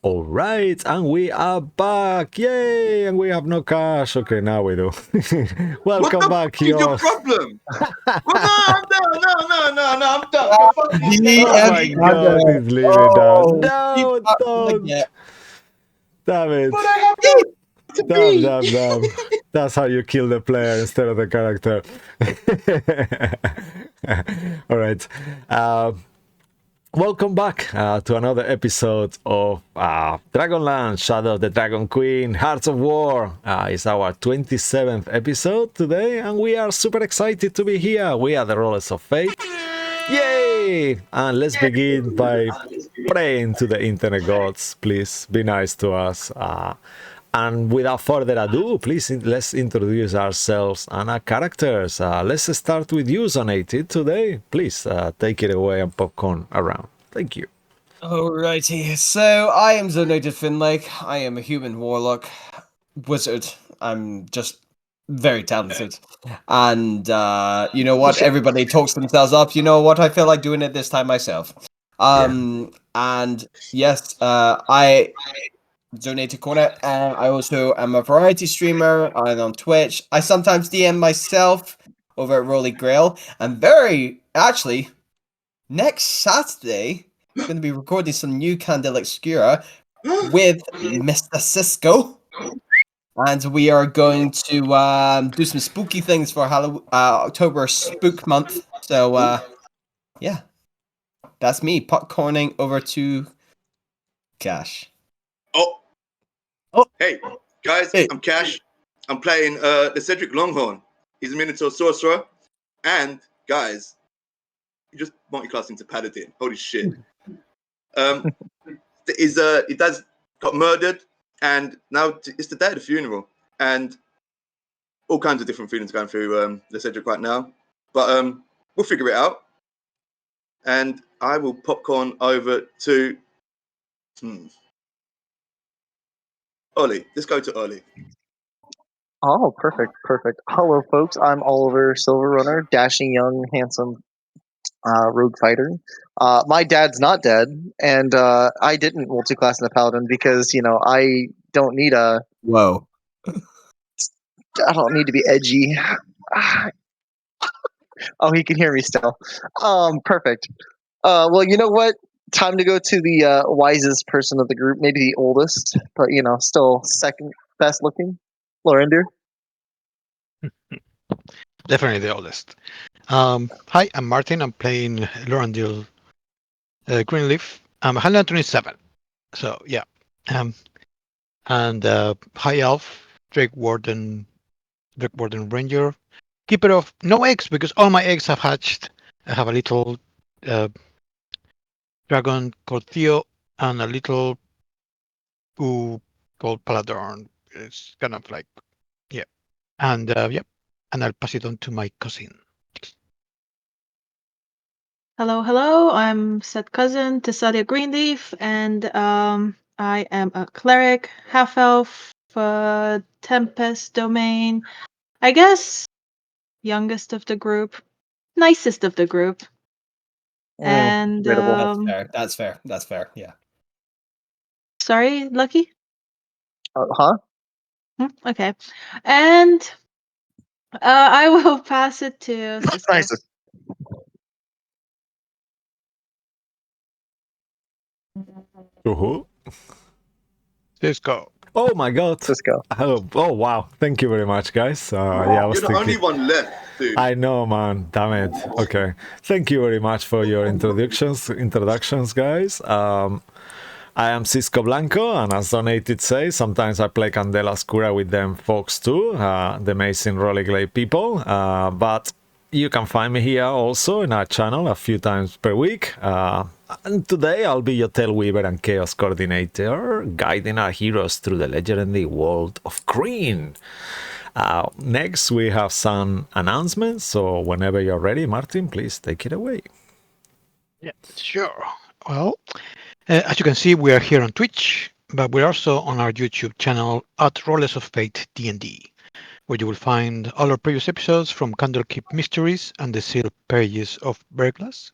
All right, and we are back! Yay! And we have no cash. Okay, now we do. Welcome back, What your yours. problem? Well, no, I'm done. The fuck is Oh that? my god, he's leaving now. No, don't! Damn it. But I have no to be. Damn. That's how you kill the player instead of the character. All right. Welcome back to another episode of Dragonlance, Shadow of the Dragon Queen, Hearts of War. It's our 27th episode today, and we are super excited to be here. We are the Rollers of Fate. Yay! And let's begin by praying to the internet gods. Please be nice to us. And without further ado, please let's introduce ourselves and our characters. Let's start with you, Zonated, today. Please take it away and popcorn around. Thank you. Alrighty, so I am Zonated Finlake. I am a human warlock wizard. I'm just very talented. And you know what? Everybody talks themselves up. You know what? I feel like doing it this time myself. And yes, I Donated Corner. I also am a variety streamer. I'm on Twitch. I sometimes DM myself over at Rolly Grail. And actually, next Saturday, I'm going to be recording some new Candle Obscura with Mr. Cisco. And we are going to do some spooky things for October Spook Month. So, yeah. That's me, popcorning over to Cash. Oh, hey, guys, I'm Cash. I'm playing the Cedric Longhorn. He's a Minotaur Sorcerer. And, guys, he just multi-classed into Paladin. Holy shit. His dad got murdered, and now it's the day of the funeral. And all kinds of different feelings going through the Cedric right now. But we'll figure it out. And I will popcorn over to... Ollie. Let's go to Ollie. Oh, perfect. Hello, folks. I'm Oliver Silverrunner, dashing, young, handsome rogue fighter. My dad's not dead, and I didn't multi-class in the paladin because I don't need Whoa. I don't need to be edgy. Oh, he can hear me still. Perfect. Well, you know what? Time to go to the wisest person of the group, maybe the oldest, but still second best looking, Lorendur. Definitely the oldest. Hi, I'm Martin. I'm playing Lorandil Greenleaf. I'm 127. So yeah. And High Elf, Drake Warden Ranger. Keeper of no eggs because all my eggs have hatched. I have a little dragon called Theo and a little called Paladorn. It's kind of like, yeah. And and I'll pass it on to my cousin. Hello. I'm Seth Cousin, Tessalia Greenleaf, and I am a cleric, half elf, Tempest domain. I guess youngest of the group, nicest of the group, and That's fair. Yeah. Sorry, Lucky. Huh? Okay, and I will pass it to Cisco. Nice. Cisco. Oh my god. Cisco. Oh wow. Thank you very much, guys. I was You're the only thinking... one left, dude. I know, man. Damn it. Okay. Thank you very much for your introductions, guys. I am Cisco Blanco, and as Donated says, sometimes I play Candela Oscura with them folks too, the amazing Rolleglade people. But you can find me here also in our channel a few times per week. And today I'll be your Tail Weaver and Chaos Coordinator, guiding our heroes through the legendary world of Green. Next, we have some announcements, so whenever you're ready, Martin, please take it away. Yeah, sure. Well, as you can see, we are here on Twitch, but we're also on our YouTube channel at Rollers of Fate D&D, where you will find all our previous episodes from Candlekeep Mysteries and the Sealed Pages of Verglas,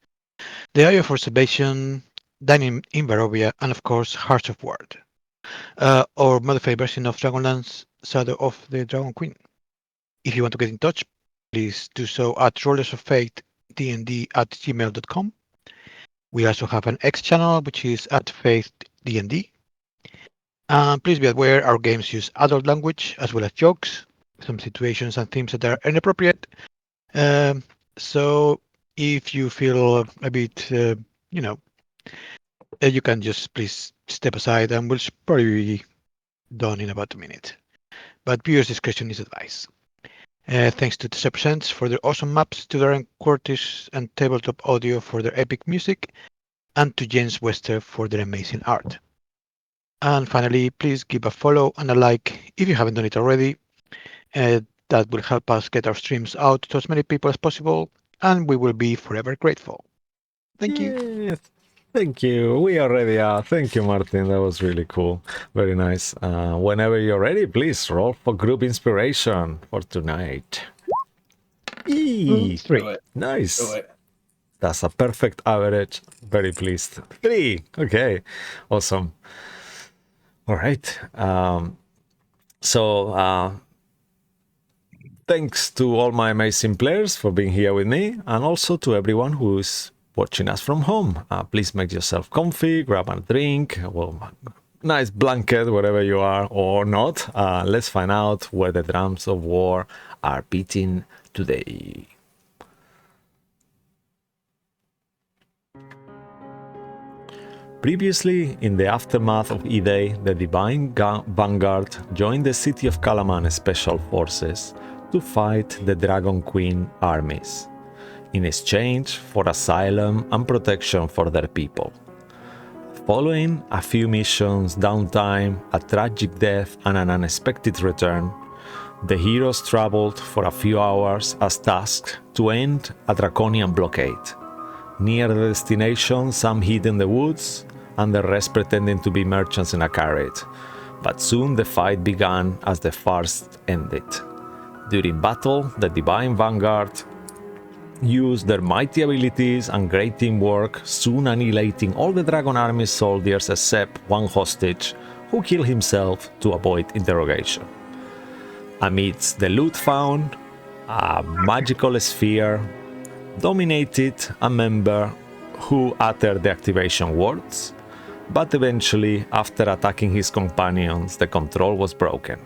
the Eye of Observation, Dining in Barovia, and of course Hearts of Ward, or modified version of Dragonlance Shadow of the Dragon Queen. If you want to get in touch, please do so at rollersoffatednd@gmail.com. We also have an X channel, which is at faithdnd. Please be aware our games use adult language as well as jokes, some situations and themes that are inappropriate. So if you feel a bit, you can just please step aside and we'll probably be done in about a minute. But viewers' discretion is advised. Thanks to Tessa Presents for their awesome maps, to Darren Curtis and Tabletop Audio for their epic music, and to James Wester for their amazing art. And finally, please give a follow and a like if you haven't done it already. That will help us get our streams out to as many people as possible, and we will be forever grateful. Thank you. Yes. Thank you. We already are. Thank you, Martin. That was really cool. Very nice. Whenever you're ready, please roll for group inspiration for tonight. Eee. 3. Do it. Nice. Do it. That's a perfect average. Very pleased. 3. Okay. Awesome. All right. Thanks to all my amazing players for being here with me, and also to everyone who's watching us from home. Please make yourself comfy, grab a drink, nice blanket wherever you are or not. Let's find out where the drums of war are beating today. Previously, in the aftermath of E-Day, the Divine Vanguard joined the City of Kalaman Special Forces to fight the Dragon Queen armies, in exchange for asylum and protection for their people. Following a few missions, downtime, a tragic death, and an unexpected return, the heroes traveled for a few hours as tasked to end a draconian blockade. Near the destination, some hid in the woods, and the rest pretending to be merchants in a carriage. But soon the fight began as the farce ended. During battle, the Divine Vanguard used their mighty abilities and great teamwork, soon annihilating all the Dragon Army soldiers except one hostage, who killed himself to avoid interrogation. Amidst the loot found, a magical sphere dominated a member who uttered the activation words, but eventually, after attacking his companions, the control was broken.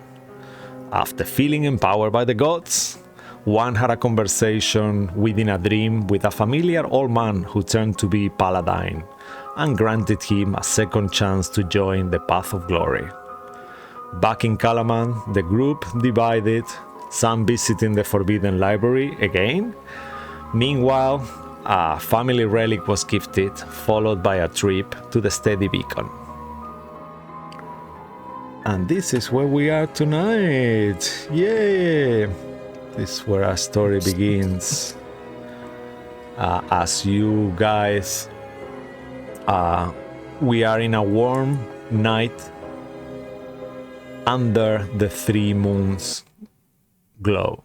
After feeling empowered by the gods, one had a conversation within a dream with a familiar old man who turned to be Paladin, and granted him a second chance to join the path of glory. Back in Kalaman, the group divided, some visiting the Forbidden Library again. Meanwhile, a family relic was gifted, followed by a trip to the Steady Beacon. And this is where we are tonight. Yay! This is where our story begins. As you guys, we are in a warm night under the 3 moons glow.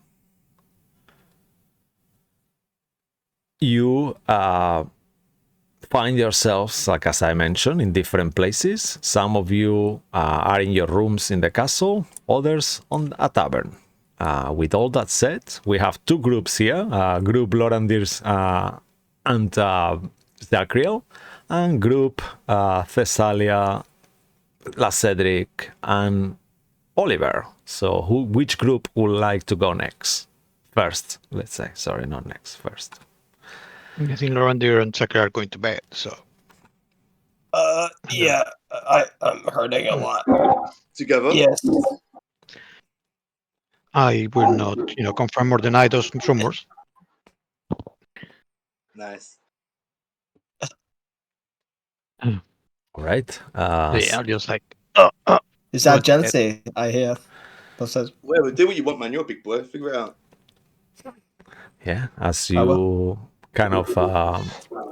You find yourselves, like as I mentioned, in different places. Some of you are in your rooms in the castle, others on a tavern. With all that said, we have 2 groups here, group Lorandir's and Zacriel, and group Thessalia, Lacedric, and Oliver. So which group would like to go next? First, let's say. Sorry, not next, first. I think Lorandir and Chakra are going to bed, so. Yeah, I'm hurting a lot. Together? Yes. I will not, confirm or deny those rumors. Nice. All right. Yeah, I'll just like, Is that Not jealousy? I hear. What's that? Well, do what you want, man. You're a big boy. Figure it out. Yeah, as you kind of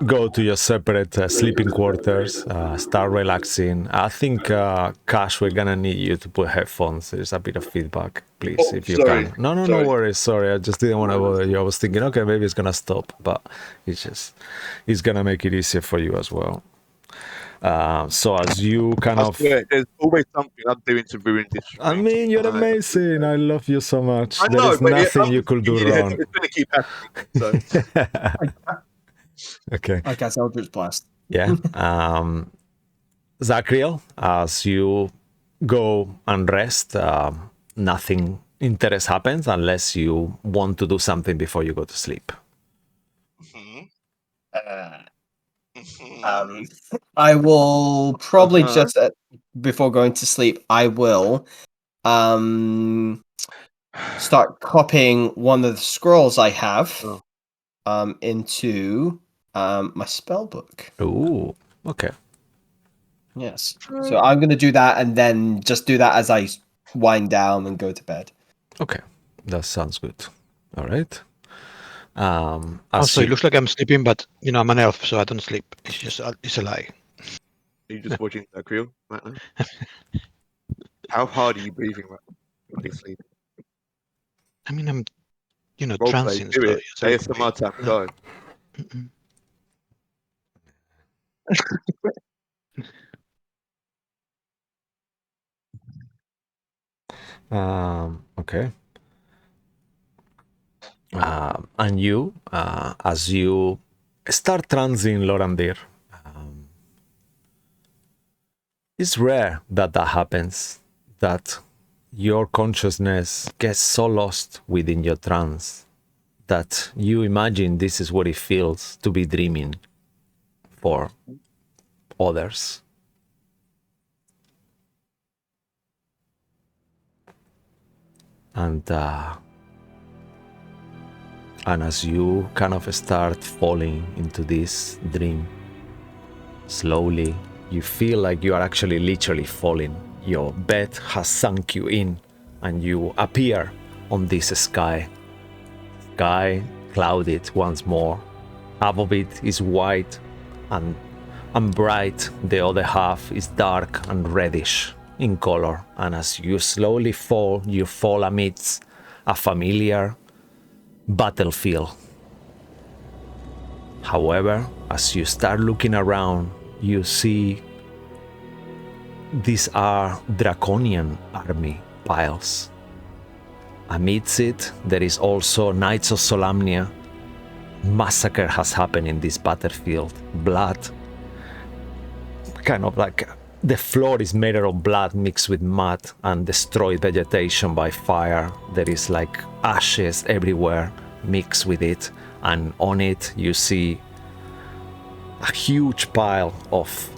go to your separate sleeping quarters, start relaxing. I think, Cash, we're gonna need you to put headphones. There's a bit of feedback, please, Oh, if you sorry. can. No Sorry. worries. Sorry, I just didn't want to bother you. I was thinking, okay, maybe it's gonna stop, but it's gonna make it easier for you as well. So as you kind I of, swear, there's always something I'm doing to ruin this I stream. mean, you're amazing. I love you so much. I There know, is but nothing you could do it's wrong. going to keep happening. So Okay. I guess Eldritch Blast. Yeah. Zachriel, as you go and rest, nothing interest happens unless you want to do something before you go to sleep. I will probably just before going to sleep. I will start copying one of the scrolls I have into my spell book. Ooh, okay. Yes. So I'm going to do that and then just do that as I wind down and go to bed. Okay, that sounds good. All right. Also, it looks like I'm sleeping, but I'm an elf, so I don't sleep. It's just it's a lie. are you just watching that creel right now? How hard are you breathing right now while you're sleeping? I mean, I'm Roleplay, transient. do So it. ASMR time, go. Okay. And you, as you start transing Lorandir, it's rare that that happens, that your consciousness gets so lost within your trance that you imagine this is what it feels to be dreaming for others. And as you kind of start falling into this dream, slowly you feel like you are actually literally falling. Your bed has sunk you in and you appear on this sky clouded once more. Half of it is white and bright, the other half is dark and reddish in color, and as you slowly fall, you fall amidst a familiar battlefield. However, as you start looking around, you see these are draconian army piles. Amidst it, there is also Knights of Solamnia. Massacre has happened in this battlefield. Blood, kind of like the floor is made of blood mixed with mud and destroyed vegetation by fire. There is like ashes everywhere mixed with it, and on it you see a huge pile of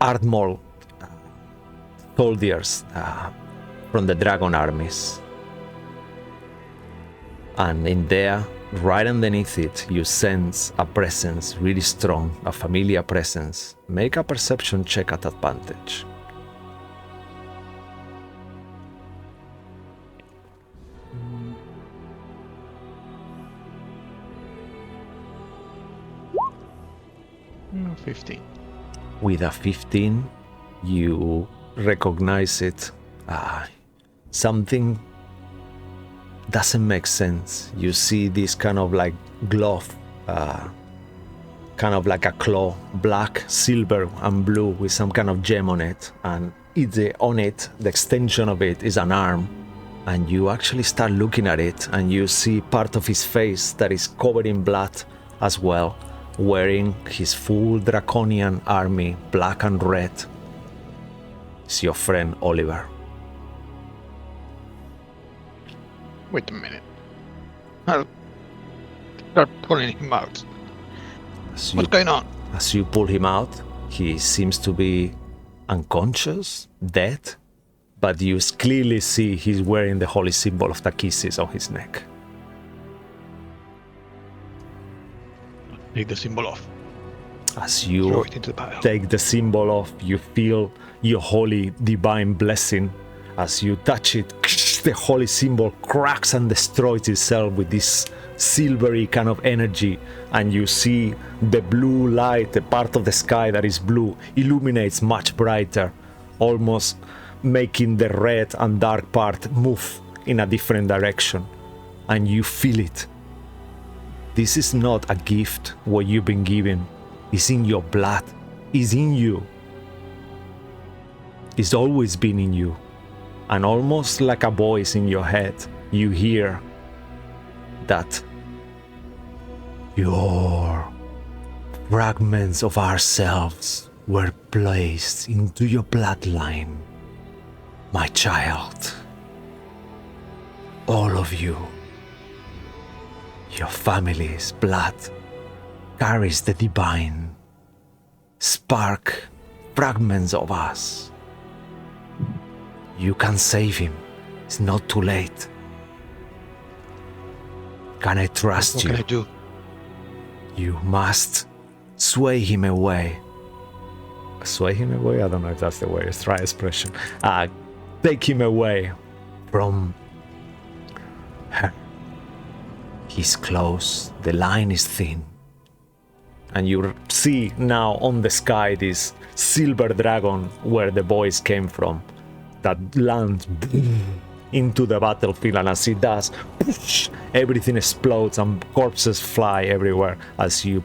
armored soldiers from the dragon armies. And in there, right underneath it, you sense a presence really strong, a familiar presence. Make a perception check at advantage. Mm, 15. With a 15, you recognize it. Something doesn't make sense. You see this kind of like glove, kind of like a claw, black, silver, and blue with some kind of gem on it. And on it, the extension of it is an arm. And you actually start looking at it, and you see part of his face that is covered in blood as well, wearing his full draconian army, black and red. It's your friend Oliver. Wait a minute. I'll start pulling him out. What's going on? As you pull him out, he seems to be unconscious, dead, but you clearly see he's wearing the holy symbol of Takisis on his neck. Take the symbol off. As Throw you it into the pile. take the symbol off, you feel your holy divine blessing. As you touch it, the holy symbol cracks and destroys itself with this silvery kind of energy, and you see the blue light, the part of the sky that is blue, illuminates much brighter, almost making the red and dark part move in a different direction, and you feel it. This is not a gift what you've been given. It's in your blood. It's in you. It's always been in you. And almost like a voice in your head, you hear that your fragments of ourselves were placed into your bloodline, my child. All of you, your family's blood carries the divine spark, fragments of us. You can save him. It's not too late. Can I trust What you? can I do? You must sway him away. Sway him away? I don't know if that's the way. It's try expression. Take him away from her. He's close. The line is thin. And you see now on the sky this silver dragon where the voice came from that lands into the battlefield, and as it does, everything explodes and corpses fly everywhere as you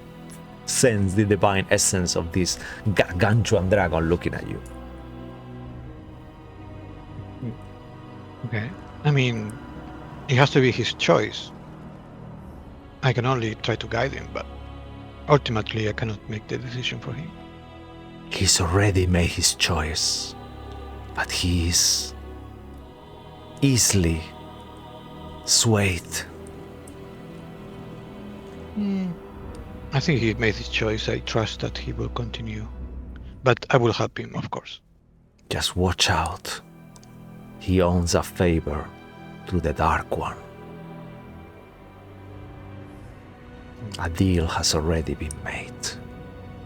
sense the divine essence of this gargantuan dragon looking at you. Okay. I mean, it has to be his choice. I can only try to guide him, but ultimately I cannot make the decision for him. He's already made his choice, but he is easily swayed. I think he made his choice. I trust that he will continue. But I will help him, of course. Just watch out. He owns a favor to the Dark One. A deal has already been made.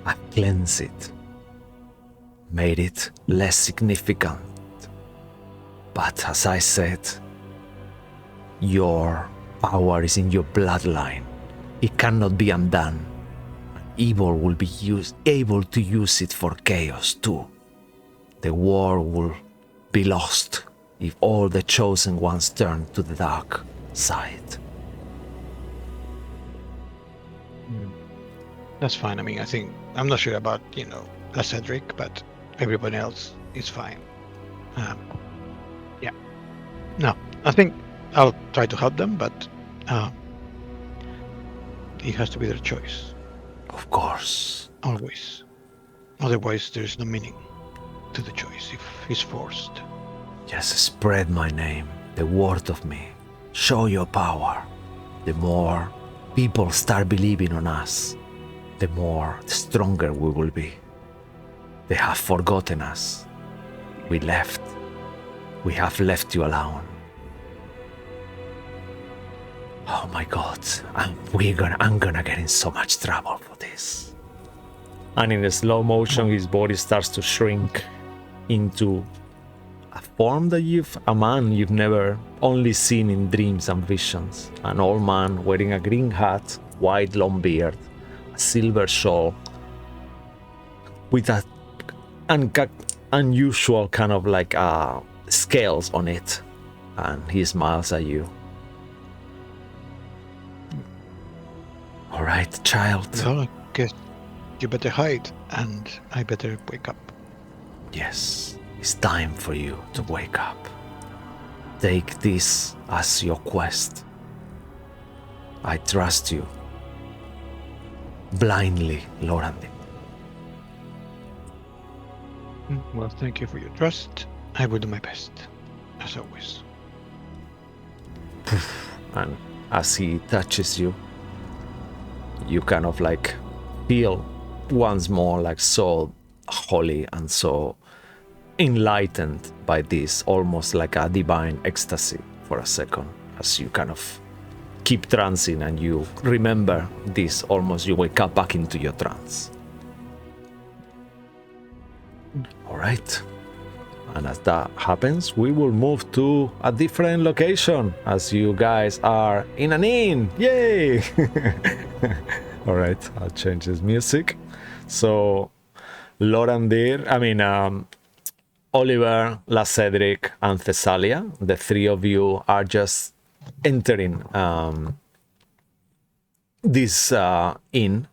I've cleansed it, made it less significant. But as I said, your power is in your bloodline. It cannot be undone. Evil will be able to use it for chaos too. The war will be lost if all the chosen ones turn to the dark side. That's fine. I mean, I think I'm not sure about Cedric, but everybody else is fine. Yeah. No, I think I'll try to help them, but it has to be their choice. Of course. Always. Otherwise, there's no meaning to the choice if he's forced. Just spread my name, the word of me. Show your power. The more people start believing on us, the stronger we will be. They have forgotten us. We left. We have left you alone. Oh my God, I'm gonna get in so much trouble for this. And in slow motion, his body starts to shrink into a form that a man you've never only seen in dreams and visions. An old man wearing a green hat, white long beard, a silver shawl, with a unusual kind of like scales on it, and he smiles at you. All right, child. Well, I guess you better hide, and I better wake up. Yes, it's time for you to wake up. Take this as your quest. I trust you. Blindly, Lorandi. Well, thank you for your trust. I will do my best, as always. And as he touches you, you kind of like feel once more like so holy and so enlightened by this, almost like a divine ecstasy for a second, as you kind of keep trancing and you remember this, almost you wake up back into your trance. All right. And as that happens, we will move to a different location as you guys are in an inn. Yay! All right, I'll change this music. So, Lorandir, Oliver, La Cedric, and Thessalia, the three of you are just entering this inn.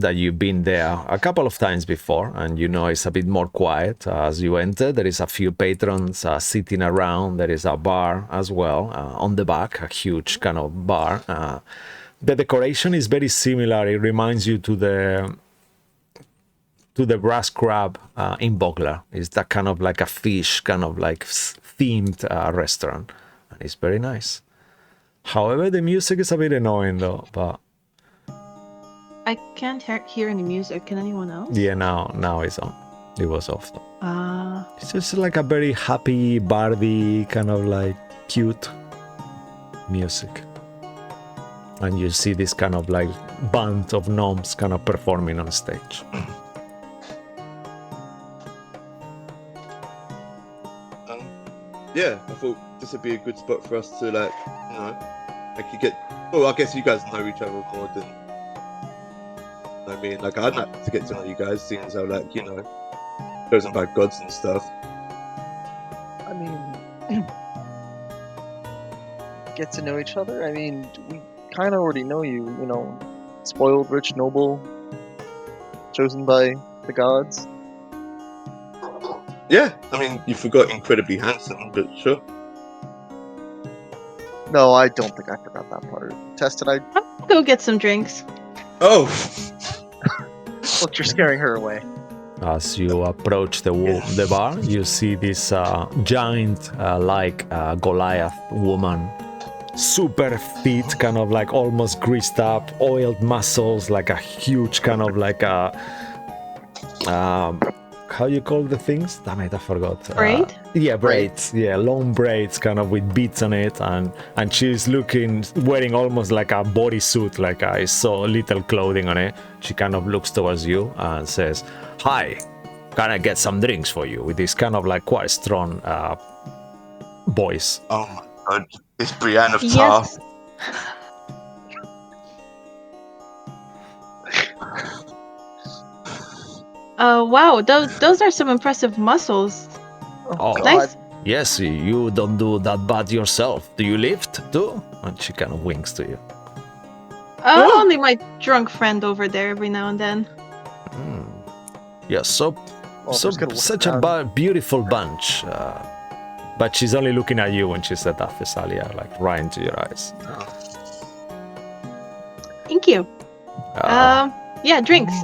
that you've been there a couple of times before, and you know it's a bit more quiet. As you enter, there is a few patrons sitting around. There is a bar as well on the back, a huge kind of bar. The decoration is very similar. It reminds you to the brass crab in Bogler. It's that kind of like a fish, kind of like themed restaurant, and it's very nice. However, the music is a bit annoying though, but I can't hear any music. Can anyone else? yeah, now it's on. It was off though. Ah. It's just like a very happy Barbie kind of like cute music. And you see this kind of like band of gnomes kind of performing on stage. Yeah, I thought this would be a good spot for us to like, you know, like you get. Well, I guess you guys know each other more than. I mean, like I'd like to get to know you guys, seeing as how like you know, chosen by gods and stuff. I mean, get to know each other. I mean, we kind of already know you. You know, spoiled, rich, noble, chosen by the gods. Yeah, I mean, you forgot incredibly handsome, but sure. No, I don't think I forgot that part. Tess, did I? I'll go get some drinks. Oh, Look, you're scaring her away. As you approach the bar, you see this giant, like Goliath woman, super fit, kind of like almost greased up, oiled muscles, like a huge kind of like a. How you call the things? Damn it, I forgot. Braid? Yeah, braids. Yeah, long braids, kind of with beads on it, and she's wearing almost like a bodysuit, like I saw little clothing on it. She kind of looks towards you and says, "Hi, can I get some drinks for you?" With this kind of like quite strong voice. oh my god, it's Brienne of Tar. Yes. Wow, those are some impressive muscles. Oh, Nice. yes, you don't do that bad yourself. Do you lift too? And she kind of winks to you. Only my drunk friend over there every now and then. Yeah, so Well, just gonna look such around. a beautiful bunch. But she's only looking at you when she said that, Thessalia, like right into your eyes. Thank you. Yeah, drinks.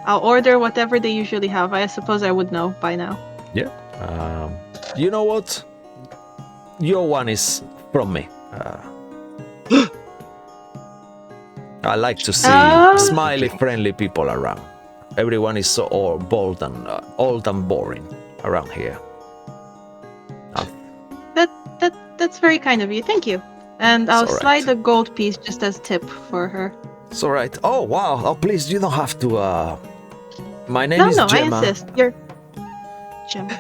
I'll order whatever they usually have. I suppose I would know by now. Yeah. You know what? Your one is from me. I like to see smiley, friendly people around. Everyone is so old and boring around here. That's very kind of you. Thank you. And I'll all right. slide a gold piece just as tip for her. It's all right. Oh wow! Oh please, you don't have to. My name No, is no, Gemma. I insist. You're Gemma.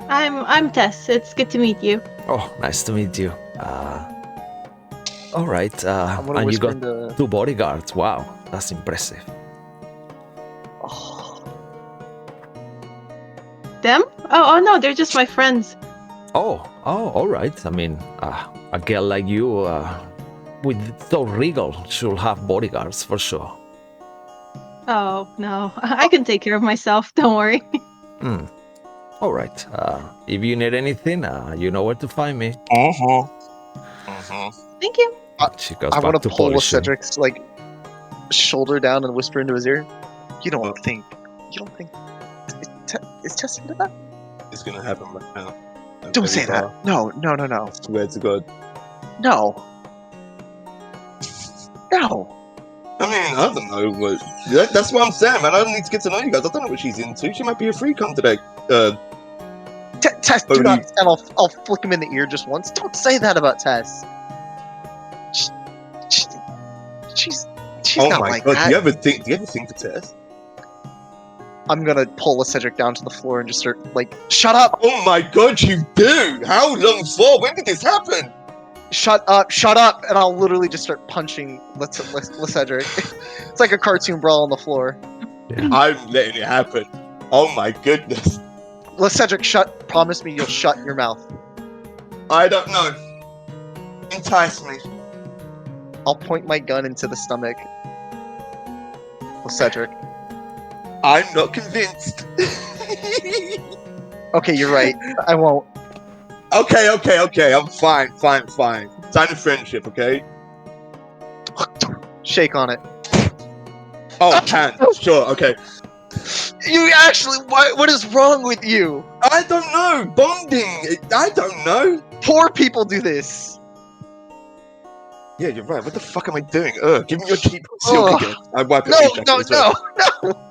I'm Tess. It's good to meet you. Oh, nice to meet you. All right. I'm gonna And you whisper got into. 2 bodyguards. Wow, that's impressive. Oh, Them? Oh no, they're just my friends. Oh, all right. I mean, a girl like you, with so regal, should have bodyguards for sure. Oh no, I can take care of myself. Don't worry. All right. If you need anything, you know where to find me. Thank you. She goes I back want to to pull polishing. Cedric's like shoulder down and whisper into his ear. You don't think is Tess into that? It's gonna happen right now. Don't say that. No. I swear to God. No. I mean, I don't know. But that's what I'm saying, man. I don't need to get to know you guys. I don't know what she's into. She might be a freak on today. Tess, do Only- not. And I'll flick him in the ear just once. Don't say that about Tess. She's oh not my like God. that. Do you ever think for Tess? I'm gonna pull Cedric down to the floor and just start like, shut up, Oh my God, you do! How long for? When did this happen? shut up, and I'll literally just start punching Cedric. It's like a cartoon brawl on the floor. I'm letting it happen. Oh my goodness. Cedric, promise me you'll shut your mouth. I don't know. Entice me. I'll point my gun into the stomach of Cedric. I'm not convinced. Okay, you're right. I won't. Okay. I'm fine. Sign of friendship, okay? Shake on it. Oh, hand. Sure, okay. You actually, what is wrong with you? I don't know. Bonding. I don't know. Poor people do this. Yeah, you're right. What the fuck am I doing? Give me your cheap silk Ugh. again. I wipe it No, on your jacket no, as well. no.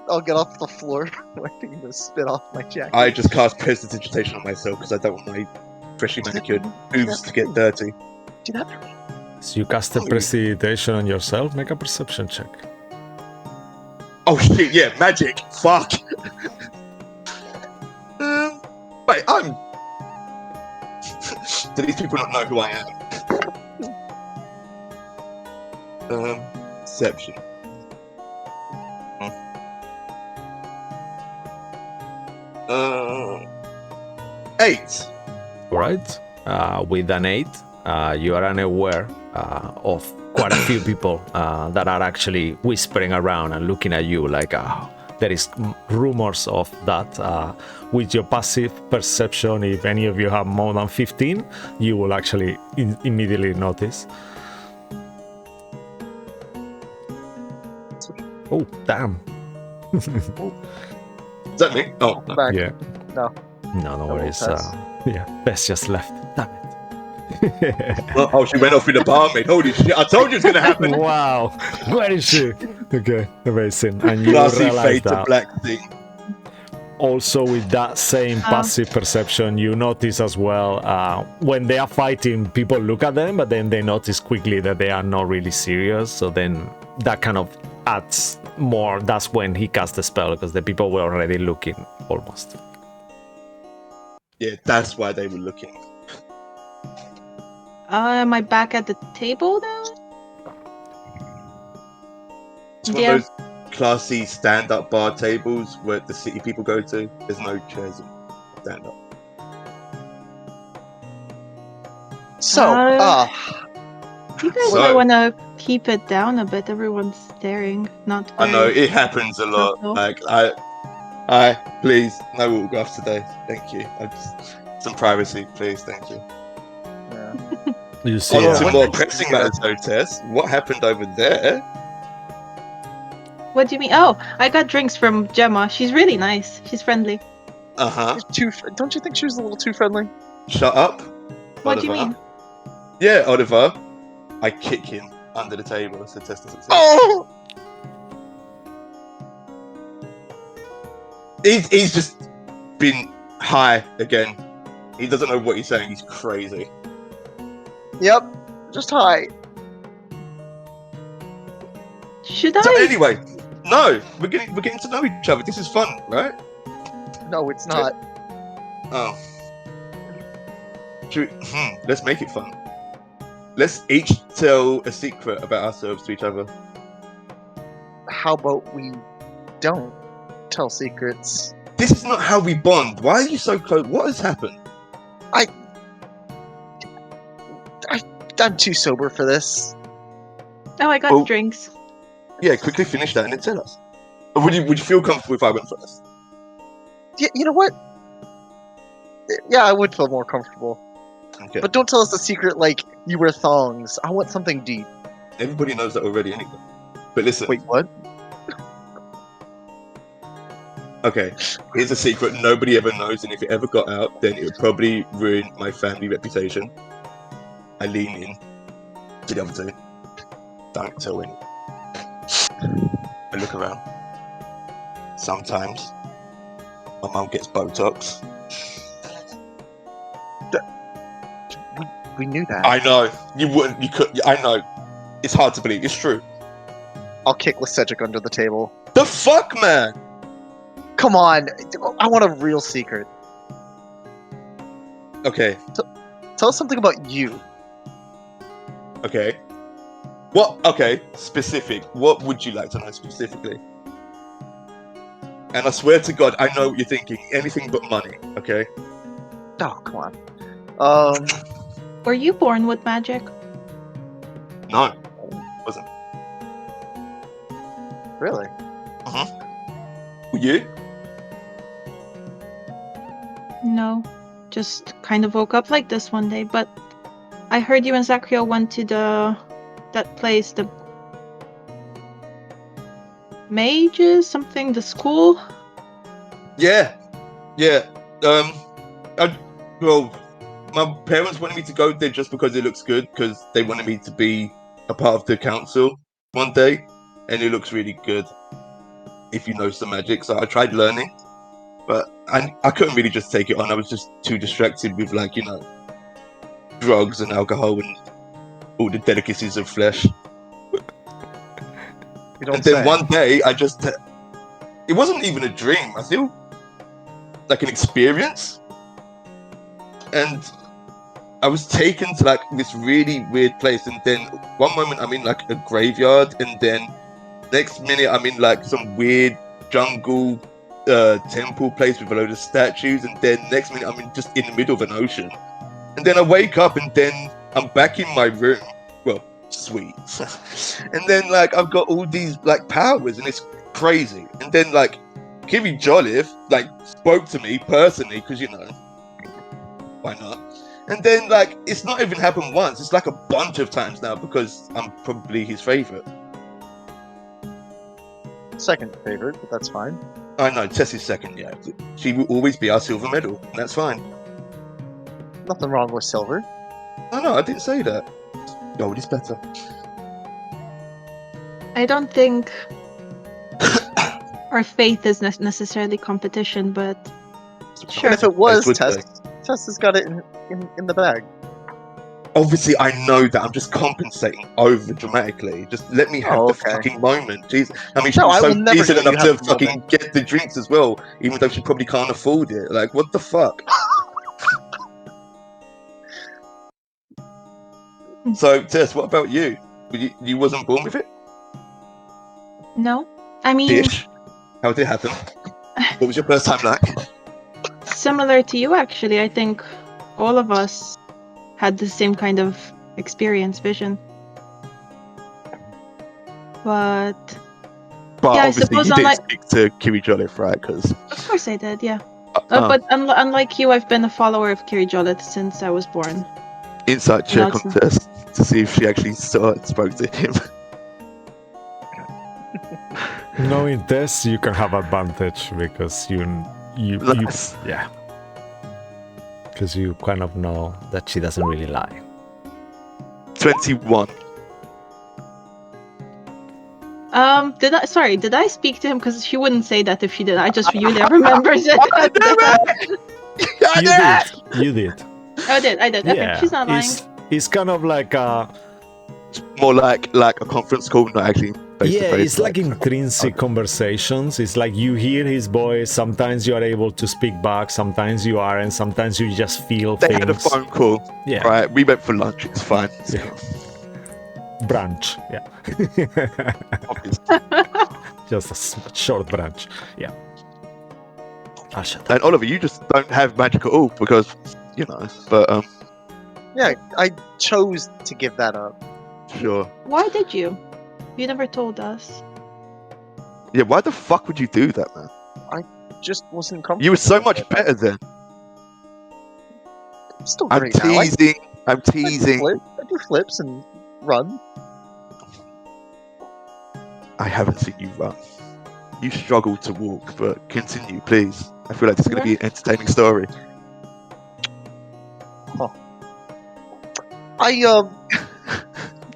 I'll get off the floor wiping the spit off my jacket. I just cast prestidigitation on myself because I don't want my freshly manicured hooves to get dirty. Do that for me. So you cast a prestidigitation on yourself. Make a perception check. Oh shit, yeah, magic. Fuck. Wait, I'm... Do these people not know who I am? Perception. 8. Right? With an 8, you are unaware of quite a few people that are actually whispering around and looking at you like there is rumors of that. With your passive perception, if any of you have more than 15, you will actually immediately notice. Oh, damn. Is that me? Oh, Come back. Yeah. No. No, no worries. Tess. Yeah, Bess just left. Damn it. oh, she went off with the barmaid. Holy shit, I told you it's gonna happen. Wow, where is she? Okay, amazing. And you Classy realize fade to that black thing. also with that same passive perception, you notice as well when they are fighting, people look at them, but then they notice quickly that they are not really serious. So then that kind of adds more. That's when he cast the spell because the people were already looking almost. Yeah, that's why they were looking. Am I back at the table now? It's one of those classy stand-up bar tables where the city people go to. There's no chairs in stand-up. So, You guys So- might want to keep it down a bit. Everyone's staring. Not I know very it happens a lot. subtle. Like please, no autographs today. Thank you. Some privacy, please. Thank you. yeah. You see, On to when more did you pressing see matters, though, Tess. What happened over there? What do you mean? Oh, I got drinks from Gemma. She's really nice. She's friendly. Uh-huh. Don't you think she was a little too friendly? Shut up. What do you Oliver. mean? Yeah, Oliver. I kick him under the table, so Tess doesn't see. Oh! He's just been high again. He doesn't know what he's saying. He's crazy. Yep. Just hi. Should So I? anyway, no, we're getting to know each other. This is fun, right? No, it's not. Oh. Let's make it fun. Let's each tell a secret about ourselves to each other. How about we don't tell secrets? This is not how we bond. Why are you so close? What has happened? I'm too sober for this. Oh, I got Oh. drinks. Yeah, quickly finish that and then tell us. Or would you feel comfortable if I went first? You know what? Yeah, I would feel more comfortable. Okay. But don't tell us the secret like you wear thongs. I want something deep. Everybody knows that already anyway. But listen. Wait, what? Okay, here's a secret nobody ever knows, and if it ever got out, then it would probably ruin my family reputation. I lean in to the other two. Don't tell anyone. I look around. Sometimes my mum gets Botox. We knew that. I know. You wouldn't. You could. I know. It's hard to believe. It's true. I'll kick Cedric under the table. The fuck, man? Come on. I want a real secret. Okay. Tell us something about you. Okay. What? Okay. Specific. What would you like to know specifically? And I swear to God, I know what you're thinking. Anything but money. Okay. Oh, come on. Were you born with magic? No, wasn't. Really? Were you? No. Just kind of woke up like this one day, but I heard you and Zachariel went to that place, the mages, something, the school. Yeah. Well, my parents wanted me to go there just because it looks good, because they wanted me to be a part of the council one day, and it looks really good if you know some magic. So I tried learning, but I couldn't really just take it on. I was just too distracted with, like, drugs and alcohol and all the delicacies of flesh. You don't And then say. one day, it wasn't even a dream. I feel like an experience. And I was taken to, like, this really weird place. And then one moment I'm in, like, a graveyard. And then next minute I'm in, like, some weird jungle temple place with a load of statues. And then next minute I'm just in the middle of an ocean. And then I wake up and then I'm back in my room. Well, sweet. And then, like, I've got all these, like, powers, and it's crazy. And then, like, Kiri Jolliffe, like, spoke to me personally, because, why not? And then, like, it's not even happened once. It's like a bunch of times now, because I'm probably his favorite. Second favorite, but that's fine. I know, Tessie's second, yeah. She will always be our silver medal, and that's fine. Nothing wrong with silver. No, I didn't say that. Gold is better. I don't think our faith is necessarily competition, but sure. And if it was, Would Tess, they? Tess has got it in the bag. Obviously, I know that. I'm just compensating over dramatically. Just let me have the fucking moment. Jeez. I mean, she No, was I so will never decent let you enough to have the fucking moment. get the drinks as well, even though she probably can't afford it. Like, what the fuck? So, Tess, what about you? You wasn't born with it? No. I mean, Ish. How did it happen? What was your first time like? similar to you, actually. I think all of us had the same kind of experience, vision. But But yeah, I obviously, suppose you didn't unlike... speak to Kiri Jolliffe, right? Because Of course I did, yeah. But unlike you, I've been a follower of Kiri Jolliffe since I was born. inside You know, check on it's Tess to see if she actually saw and spoke to him. Knowing Tess, you can have advantage because Nice. yeah, because you kind of know that she doesn't really lie. 21. Did I speak to him? Because she wouldn't say that if she did. I just really remembers it. You did. Oh, I did. Okay, Yeah, she's not lying. it's kind of like More like a conference call, not actually face to yeah, face. it's like intrinsic conversations. It's like you hear his voice. Sometimes you are able to speak back. Sometimes you aren't. Sometimes you just feel They things. had a phone call. Yeah. Right. We went for lunch. It's fine. It's Yeah. Brunch. Yeah. obvious. Just a short branch. Yeah. I'll shut up. And Oliver, you just don't have magic at all because, but Yeah, I chose to give that up. sure. Why did you? You never told us. Yeah, why the fuck would you do that, man? Just wasn't comfortable. You were so with much it. better then. I'm still I'm great now. teasing. I'm I teasing. do flips and run. I haven't seen you run. You struggle to walk, but continue, please. I feel like this is going to be an entertaining story.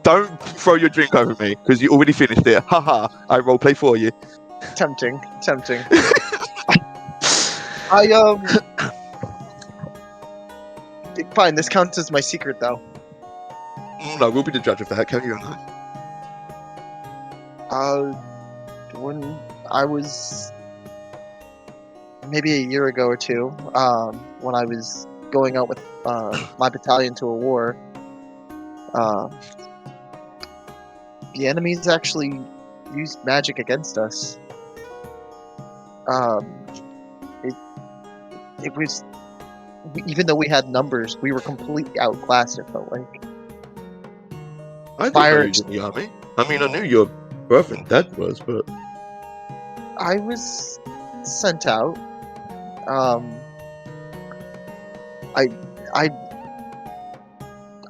Don't throw your drink over me because you already finished it. Haha, I roleplay for you. Tempting. Fine, this counts as my secret though. No, we'll be the judge of that. Carry on. When I was maybe a year ago or two, when I was going out with my battalion to a war, the enemies actually used magic against us. It was even though we had numbers, we were completely outclassed. It felt like. I didn't Fire- know you was in the army. I mean, I knew your girlfriend dad was, but I was sent out.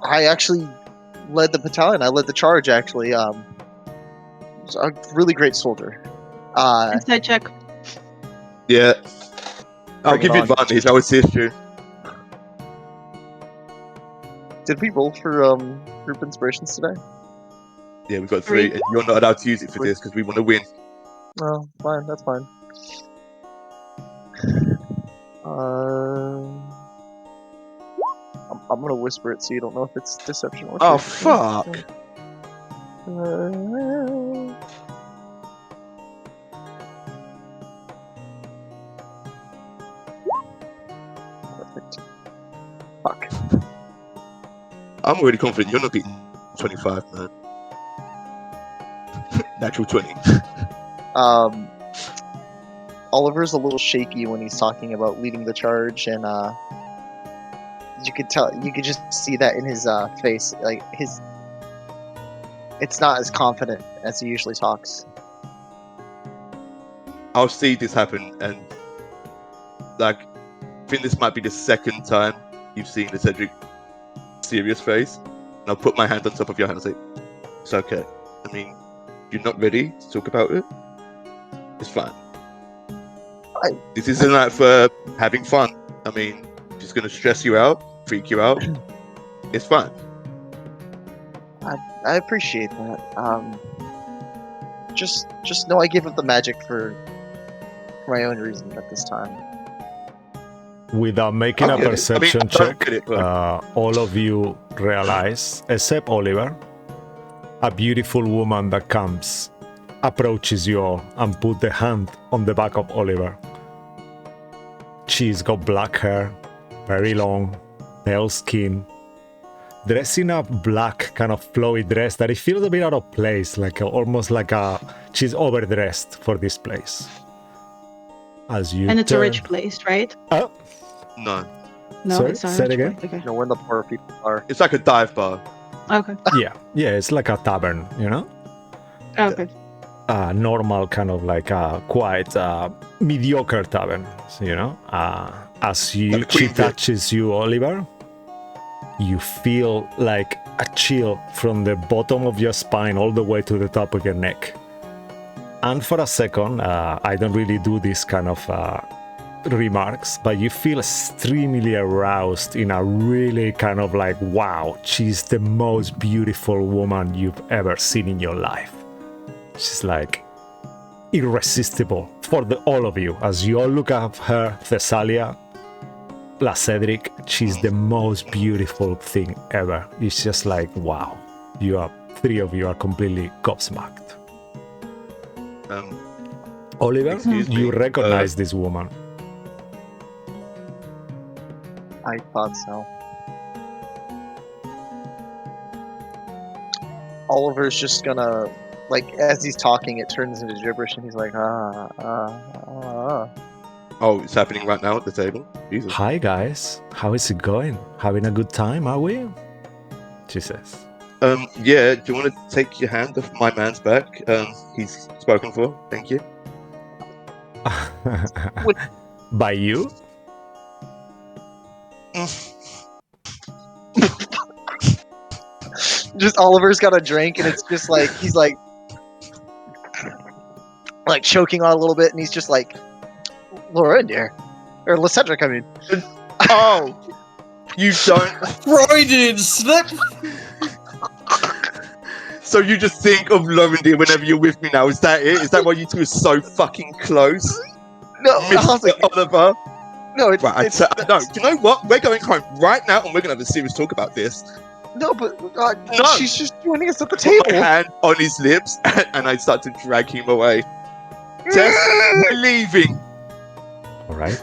I actually led the battalion. I led the charge. Actually, was a really great soldier. Inside check. yeah. I'll Bring it give you on. advantage. I would assist you. Did we roll for group inspirations today? Yeah, we've got 3, and you're not allowed to use it for this because we want to win. Oh, fine. That's fine. I'm gonna whisper it so you don't know if it's deception or. Oh, truth. fuck. Perfect. Fuck. I'm already confident you're not beating 25, man. Natural 20. Oliver's a little shaky when he's talking about leading the charge, and you could just see that in his face, like it's not as confident as he usually talks. I'll see this happen, and like, I think this might be the second time you've seen the Cedric serious face. And I'll put my hand on top of your hand and say, "It's okay. I mean, you're not ready to talk about it. It's fine. This isn't like for having fun. I mean, just gonna stress you out, freak you out. It's fine." I appreciate that. Just know I give up the magic for my own reasons at this time. Without making I a get it. I mean, perception I don't check, get it, but- all of you realize, except Oliver, a beautiful woman that comes, approaches you all and put the hand on the back of Oliver. She's got black hair, very long, pale skin, dressed in a black kind of flowy dress that it feels a bit out of place, almost like she's overdressed for this place. As you And it's a turn- rich place, right? Oh, No, No, Sorry, it's not a say it rich again? place. Okay. You know where the poor people are. it's like a dive bar. Okay. yeah, it's like a tavern, you know? Okay. Normal kind of like quite mediocre tavern, you know. As Like a she queen bee. touches you, Oliver, you feel like a chill from the bottom of your spine all the way to the top of your neck. And for a second, I don't really do this kind of remarks, but you feel extremely aroused in a really kind of like, wow, she's the most beautiful woman you've ever seen in your life. She's like irresistible for all of you. As you all look at her, Thessalia, La Cedric, she's the most beautiful thing ever. It's just like, wow, three of you are completely gobsmacked. Oliver, Excuse me, you recognize this woman. I thought so. Oliver's just gonna, like, as he's talking, it turns into gibberish, and he's like, Oh, it's happening right now at the table. Jesus. Hi guys, how is it going? Having a good time, are we? She says. Yeah, do you want to take your hand off my man's back? He's spoken for. Thank you. By you? Just Oliver's got a drink, and it's just like he's like choking on a little bit, and he's just like, Laura, dear, or Lacedric, I mean. Oh, you don't. Freudian slip. So you just think of Lorendil whenever you're with me now? Is that it? Is that why you two are so fucking close, No, Mr. Oliver? no, it's, Right, no. Do you know what? We're going home right now, and we're gonna have a serious talk about this. no, but No. she's just joining us at the Put my table. hand on his lips, and I start to drag him away. Tess, we're leaving. All right.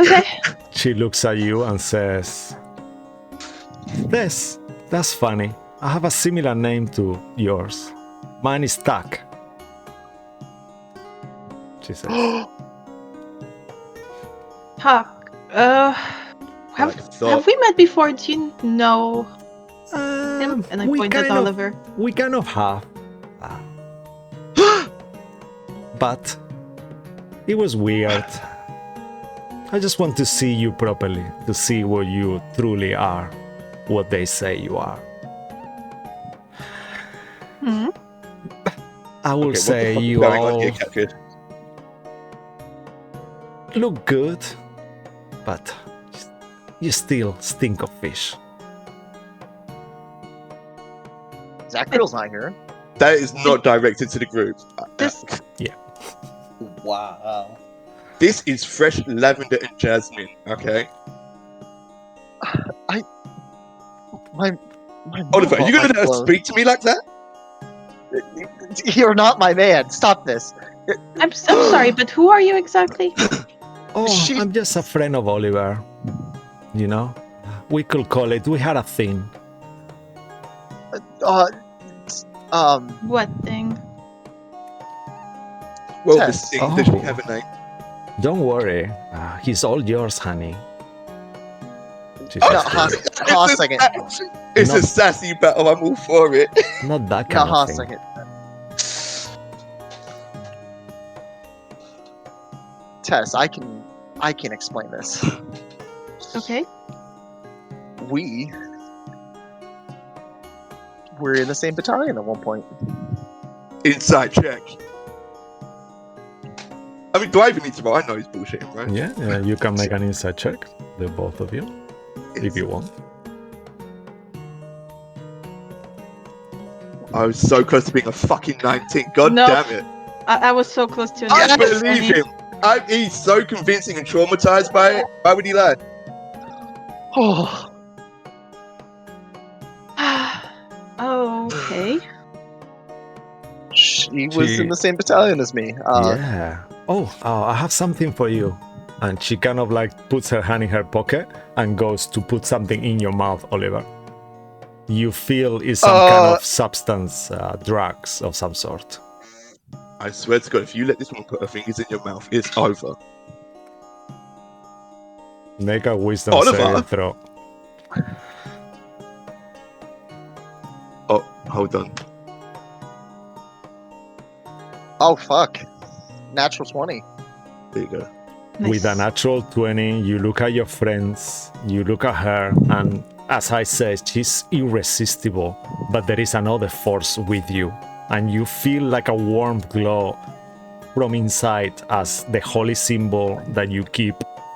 Okay. She looks at you and says, that's funny. I have a similar name to yours. Mine is Tak. She says. Talk. Have, I thought. have we met before? Do you know him? And I we point at kind of, Oliver. we kind of have, but it was weird. I just want to see you properly, to see what you truly are, what they say you are. Hmm? I will Okay, say what the fuck is you going on all here, Cat Kid? look good, but you still stink of fish. Zach Riddle's not here. That is not directed to the group. This Wow. This is fresh lavender and jasmine. Okay, My Oliver, are mom you gonna bought my let her clothes. speak to me like that? You're not my man. Stop this. I'm sorry, but who are you exactly? Oh, She- I'm just a friend of Oliver. You know, we could call it. We had a thing. What thing? Well, Tess. this thing, does she Oh. have a name? Don't worry, he's all yours, honey. She No, says to you. Haas second. It's Not- a sassy battle. I'm all for it. Not that No, kind of Haas thing. second. Tess, I can explain this. Okay. We were in the same battalion at one point. Inside check. I mean, do I even need to roll? I know he's bullshitting, right? Yeah, you can make an inside check, the both of you, if you want. I was so close to being a fucking 19. God No. damn it. I was so close to I an believe him. He's so convincing and traumatized by it. Why would he lie? Oh, Okay. she was in the same battalion as me. Yeah. Oh, I have something for you. And she kind of like puts her hand in her pocket and goes to put something in your mouth, Oliver. You feel it's some kind of substance, drugs of some sort. I swear to God, if you let this woman put her fingers in your mouth, it's over. Make a wisdom Oliver? saving throw. Oh, hold on. Oh fuck! Natural 20. There you go. With a natural 20, you look at your friends, you look at her, and as I said, she's irresistible, but there is another force with you, and you feel like a warm glow from inside as the holy symbol that you keep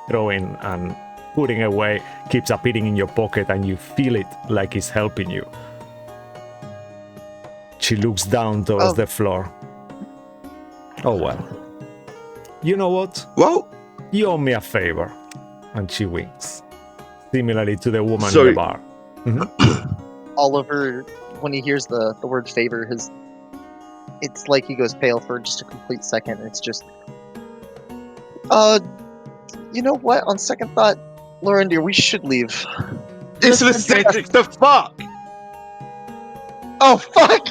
throwing and putting away keeps appearing in your pocket, and you feel it like it's helping you. She looks down towards the floor. Oh well. You know what? Well, You owe me a favor. And she winks. Similarly to the woman in Sorry. the bar. Oliver, when he hears the word favor, it's like he goes pale for just a complete second. It's just, you know what? On second thought, Lauren, dear, we should leave. it's an eccentric the fuck. Oh fuck!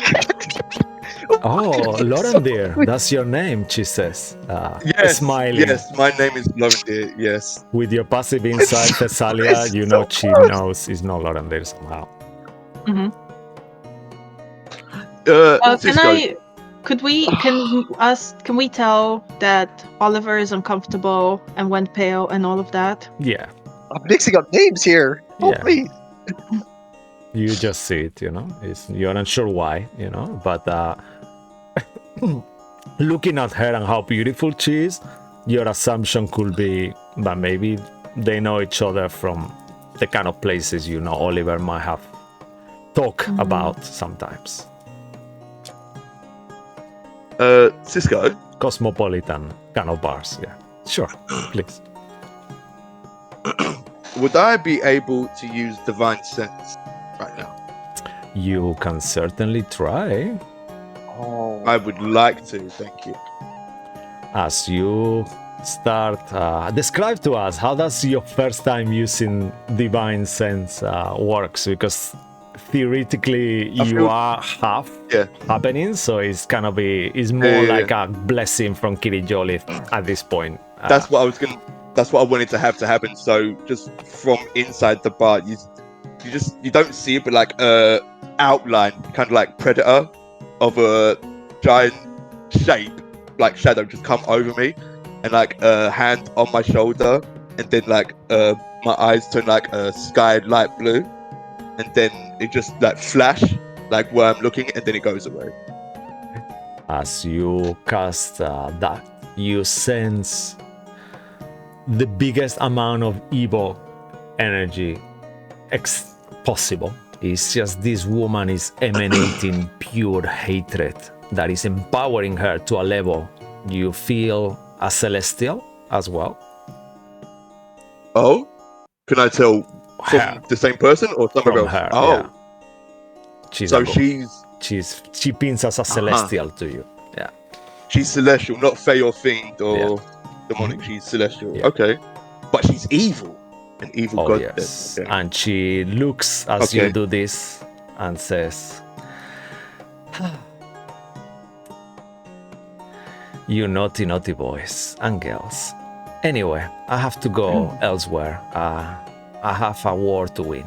Oh, Lauren dear, that's your name, she says. Yes, Smiling. yes, my name is Lauren Deer, yes. With your passive insight, Thessalia, it's you know so she close. knows it's not Lauren dear somehow. Cisco, Can we tell that Oliver is uncomfortable and went pale and all of that? Yeah, I'm mixing up names here. Help Yeah. me. you just see it, you're not sure why, but looking at her and how beautiful she is, your assumption could be that maybe they know each other from the kind of places Oliver might have talked about sometimes. Cisco, Cosmopolitan kind of bars, yeah. Sure, please. would I be able to use Divine Sense right now? You can certainly try. Oh, I would like to, thank you. As you start, describe to us, how does your first time using Divine Sense works? Because theoretically I you feel- are half Yeah. happening, so it's more Yeah. like a blessing from Kirijolith at this point. That's what I was gonna. that's what I wanted to have to happen. So just from inside the bar, you don't see it, but like outline, kind of like predator of a giant shape, like shadow, just come over me, and like a hand on my shoulder, and then like my eyes turn like a sky light blue, and then it just like flash like where I'm looking, and then it goes away. As you cast that, you sense the biggest amount of evil energy possible. It's just this woman is emanating pure hatred that is empowering her to a level you feel a celestial as well. Oh, can I tell from Her. the same person or somewhere From else? her, Oh, yeah. She's so a she pins as a celestial to you. Yeah. she's celestial, not fey or fiend or demonic. She's celestial. Yeah. Okay, but she's evil, an evil Oh, god. yes. Okay. And she looks as you do this and says, "You naughty, naughty boys and girls. Anyway, I have to go elsewhere. I have a war to win.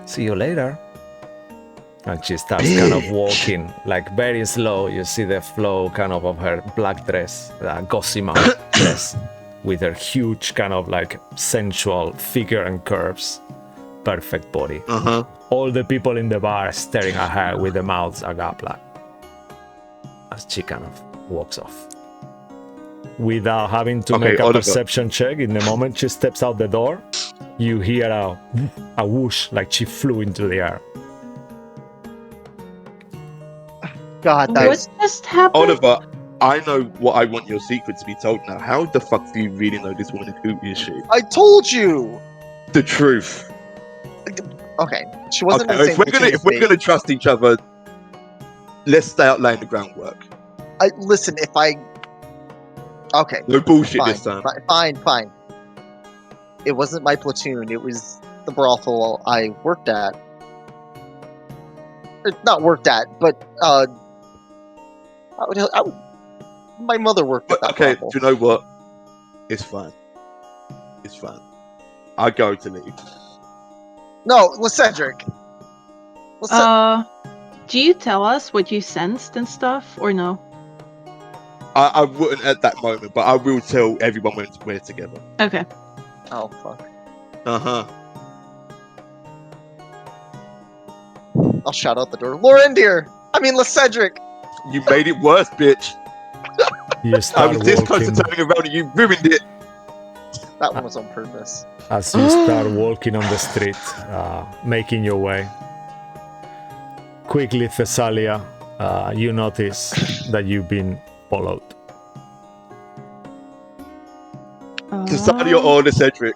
See you later." And she starts kind of walking, like very slow. You see the flow kind of her black dress, gossamer dress, with her huge kind of like sensual figure and curves. Perfect body. All the people in the bar are staring at her with their mouths agape like, as she kind of walks off. Without having to make a Oliver. perception check, in the moment she steps out the door, you hear a whoosh like she flew into the air. God, What that's just happened? Oliver, I know what I want your secret to be told now. How the fuck do you really know this woman? Who is she? I told you. The truth. Okay, she wasn't Okay, in the same platoon if as we're me. gonna trust each other, let's stay outline the groundwork. Listen, if I. Okay, No bullshit fine, this time. fine. It wasn't my platoon. It was the brothel I worked at. Not worked at, but my mother worked at But that okay, brothel. do you know what? It's fine. It's fine. I go to leave. No, Cedric. Do you tell us what you sensed and stuff, or no? I wouldn't at that moment, but I will tell everyone when we're together. Okay. Oh fuck. I'll shout out the door. Lorendir! I mean, Cedric! You made it worse, bitch. You I start was this close to walking. turning around and you ruined it. That one was on purpose. As you start walking on the street, making your way. Quickly, Thessalia, you notice that you've been followed. Casadio or the Cedric.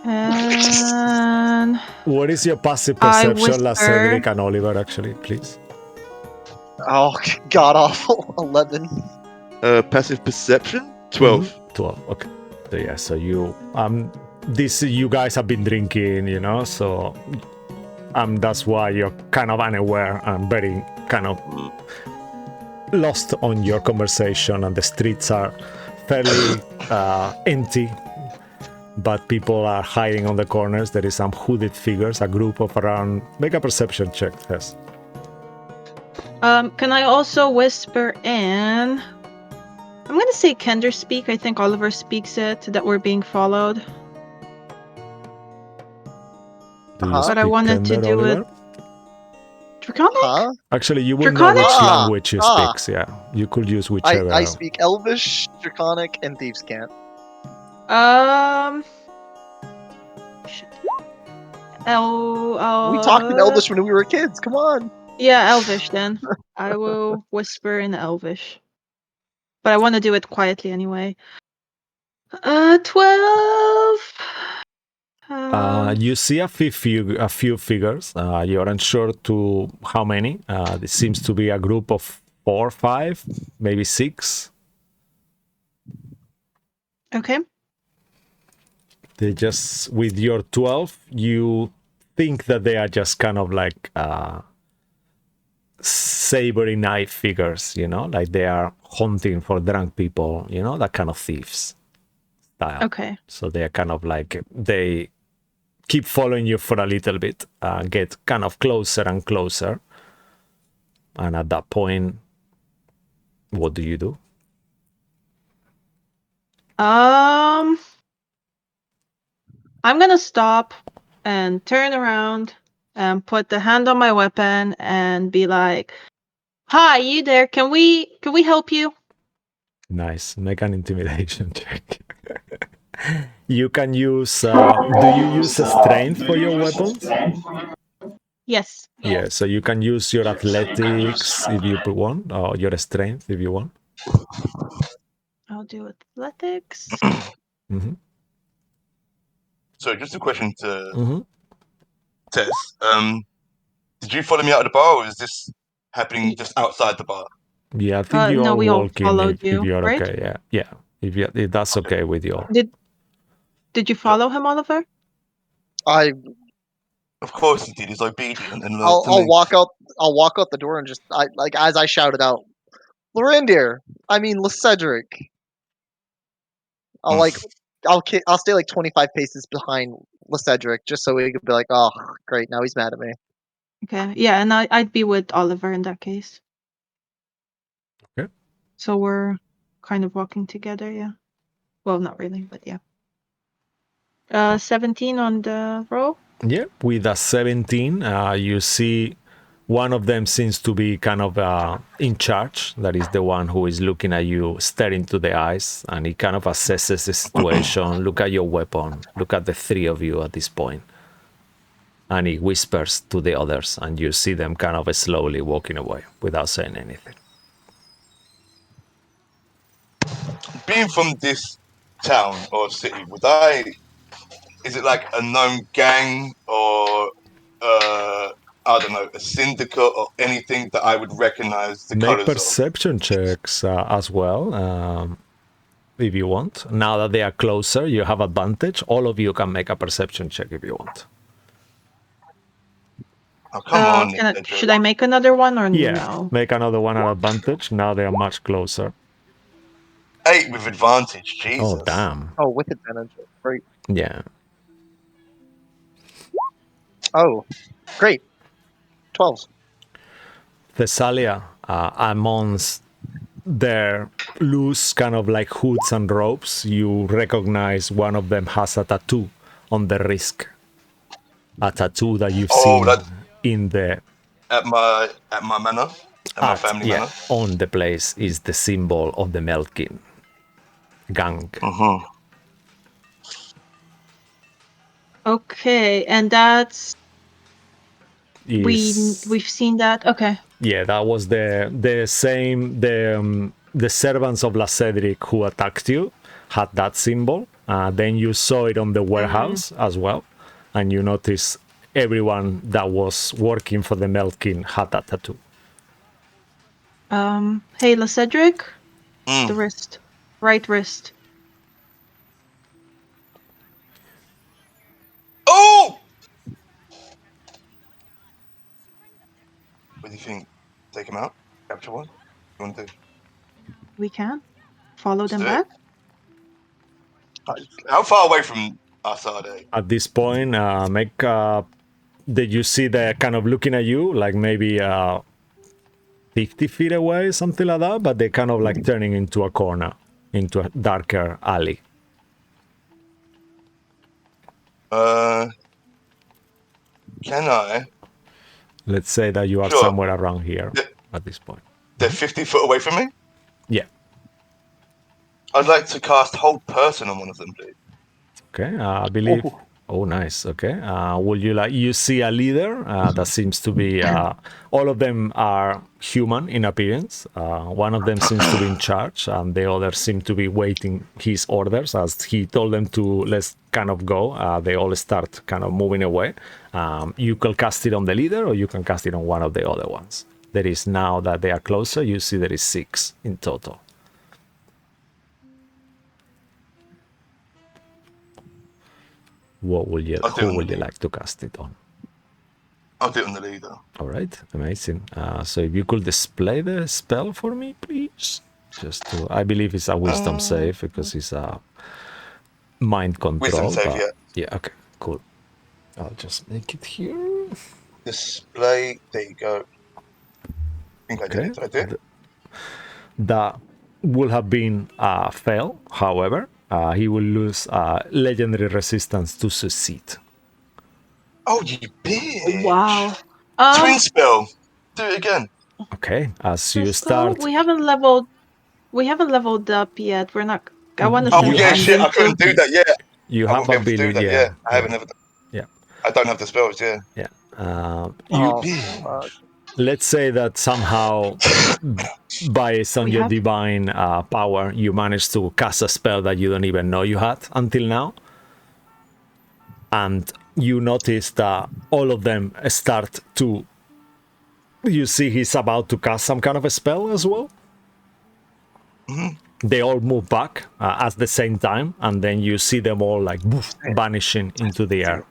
And What is your passive I perception, La whisper- Cedric and Oliver, actually, please? Oh, god awful. 11. Passive perception? 12. 12, okay. So yeah, so you you guys have been drinking, you know, so that's why you're kind of unaware and very kind of lost on your conversation, and the streets are fairly empty, but people are hiding on the corners. There is some hooded figures, a group of around. Make a perception check, Tess. Can I also whisper in? I'm gonna say Kender speak. I think Oliver speaks it, that we're being followed. Do you But I speak wanted to Tender, do Oliver? it. Draconic? Huh? Actually, you would know Draconic? which Ah, language he ah. speaks, yeah. You could use whichever. I speak Elvish, Draconic, and Thieves' Cant. Shit. We talked in Elvish when we were kids. Come on. Yeah, Elvish then. I will whisper in Elvish. But I want to do it quietly anyway. 12. You see a few figures. You're unsure to how many. This seems to be a group of 4 or 5, maybe 6. Okay. They just, with your 12, you think that they are just kind of like savory knife figures, you know, like they are hunting for drunk people, you know, that kind of thieves style. Okay. So they are kind of like, they keep following you for a little bit, get kind of closer and closer. And at that point, what do you do? I'm gonna stop and turn around and put the hand on my weapon and be like, "Hi, you there? Can we help you?" Nice. Make an intimidation check. You can use, do you use a strength for your weapons? Yes. Yeah, so you can use your athletics if you want, or your strength if you want. I'll do athletics. Mm-hmm. So just a question to Mm-hmm. Tess. Did you follow me out of the bar, or is this happening just outside the bar? Yeah, I think you No, are we all walking followed if you, you're right? okay. Yeah, yeah. If that's okay with you all. Did you follow him, Oliver? Of course he did. He's obedient and loyal I'll to me. I'll walk out the door and just like as I shouted out, Lorindir. I mean Cedric. I'll like I'll stay like 25 paces behind Cedric just so he could be like, oh great, now he's mad at me. Okay. Yeah, and I'd be with Oliver in that case. Okay. So we're kind of walking together, yeah. Well, not really, but yeah. 17 on the roll. Yeah, with a 17, you see one of them seems to be kind of in charge. That is the one who is looking at you, staring to the eyes, and he kind of assesses the situation. Look at your weapon. Look at the three of you at this point. And he whispers to the others, and you see them kind of slowly walking away without saying anything. Being from this town or city, is it like a known gang or I don't know, a syndicate or anything that I would recognize the Make colors of? perception checks as well, if you want. Now that they are closer, you have advantage. All of you can make a perception check if you want. Oh, come on, Should I make another one or Yeah, no? make another one at advantage. Now they are much closer. 8 with advantage, Oh, Jesus. damn. Oh, with advantage. Great. Yeah. Oh, great. 12. Thessalia, amongst their loose kind of like hoods and ropes, you recognize one of them has a tattoo on the wrist. A tattoo that you've seen that in the at my manor, at my family manor. on the place is the symbol of the Melkin gang. Mm-hmm. Okay, and that's Is we've seen that. Okay. yeah, that was the same the servants of La Cedric who attacked you had that symbol. Then you saw it on the warehouse as well, and you notice everyone that was working for the Melkin had that tattoo. Hey, Cedric, the wrist, right wrist. Oh! What do you think? Take him out? Capture one? You want to do? We can follow them Do it. back. How far away from us are they? At this point, make did you see the kind of looking at you like maybe 50 feet away, something like that, but they're kind of like turning into a corner, into a darker alley. Can I? Let's say that you are Sure. somewhere around here at this point. They're 50 foot away from me? Yeah. I'd like to cast Hold Person on one of them, please. Okay. I believe. Oh, nice. Okay. Will you like you see a leader that seems to be all of them are human in appearance. One of them seems to be in charge, and the others seem to be waiting his orders as he told them to let's kind of go. They all start kind of moving away. You can cast it on the leader, or you can cast it on one of the other ones. There is now that they are closer. You see there is 6 in total. What will you? Who will you like to cast it on? I'll do it on the leader. All right, amazing. So if you could display the spell for me, please. Just to, I believe it's a wisdom save because it's a mind control. save, but yeah. Okay, cool. I'll just make it here. Display. There you go. I think I did Okay. it. Did I do it? That would have been a fail. However, he will lose legendary resistance to succeed. Oh, you bitch. Wow. Twin spell. Do it again. Okay, as you Cisco, start. we haven't leveled up yet. We're not. I want to Oh, send yeah, shit. I Brandon couldn't do that yet. You I have won't be able to do ability, that. yeah. I haven't ever. Yeah. I don't have the spells, yeah. Yeah. Oh, bitch. fuck. Let's say that somehow, based on We your have- divine power, you managed to cast a spell that you don't even know you had until now. And you notice that all of them start to. You see, he's about to cast some kind of a spell as well. They all move back at the same time, and then you see them all like woof, vanishing into the air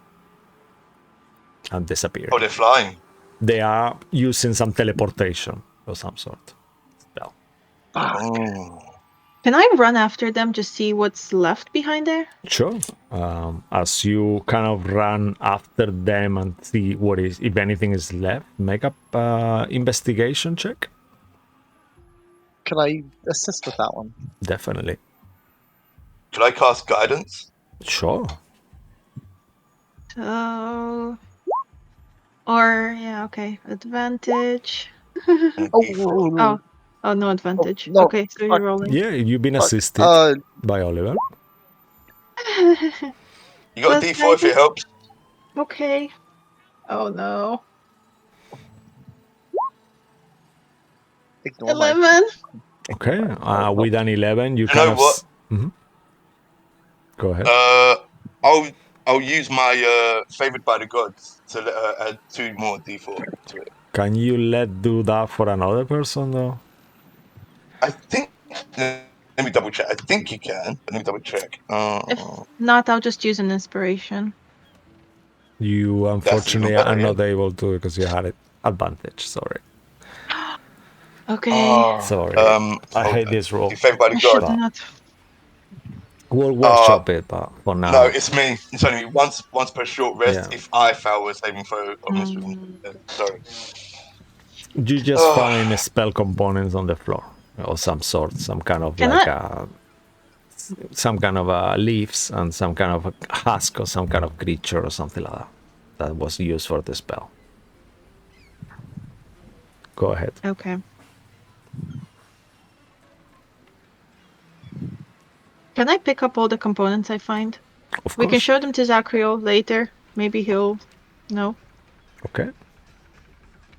and disappear. Oh, they're flying. They are using some teleportation of some sort. Spell. Oh. Can I run after them to see what's left behind there? Sure. As you kind of run after them and see what is, if anything is left, make up investigation check. Can I assist with that one? Definitely. Could I cast guidance? Sure. So, or yeah, okay, advantage. And a D4. Oh, no advantage. no, Okay, so you're rolling. Yeah, you've been Fuck. assisted by Oliver. You got a Plus D4 if it helps. Okay. Oh no. Ignore my 11. Okay. With an 11, you You kind know of. what? Mhm. Go ahead. I'll use my favored by the gods to let her add 2 more D4 to it. Can you do that for another person though? I think. Let me double check. I think you can. But let me double check. If not, I'll just use an inspiration. You unfortunately better, are yeah. not able to because you had it advantage. Sorry. Okay. Sorry. I I hate this rule. Be favored by the I should gods. not. We'll workshop it, but for now. No, it's me. It's only once per short rest. Yeah. If I fail a saving throw, I'll miss with me. Sorry. You just find spell components on the floor of some sort, some kind of Can some kind of leaves and some kind of a husk or some kind of creature or something like that that was used for the spell. Go ahead. Okay. Can I pick up all the components I find? Of We can course. show them to Zachriel later. Maybe he'll know. Okay.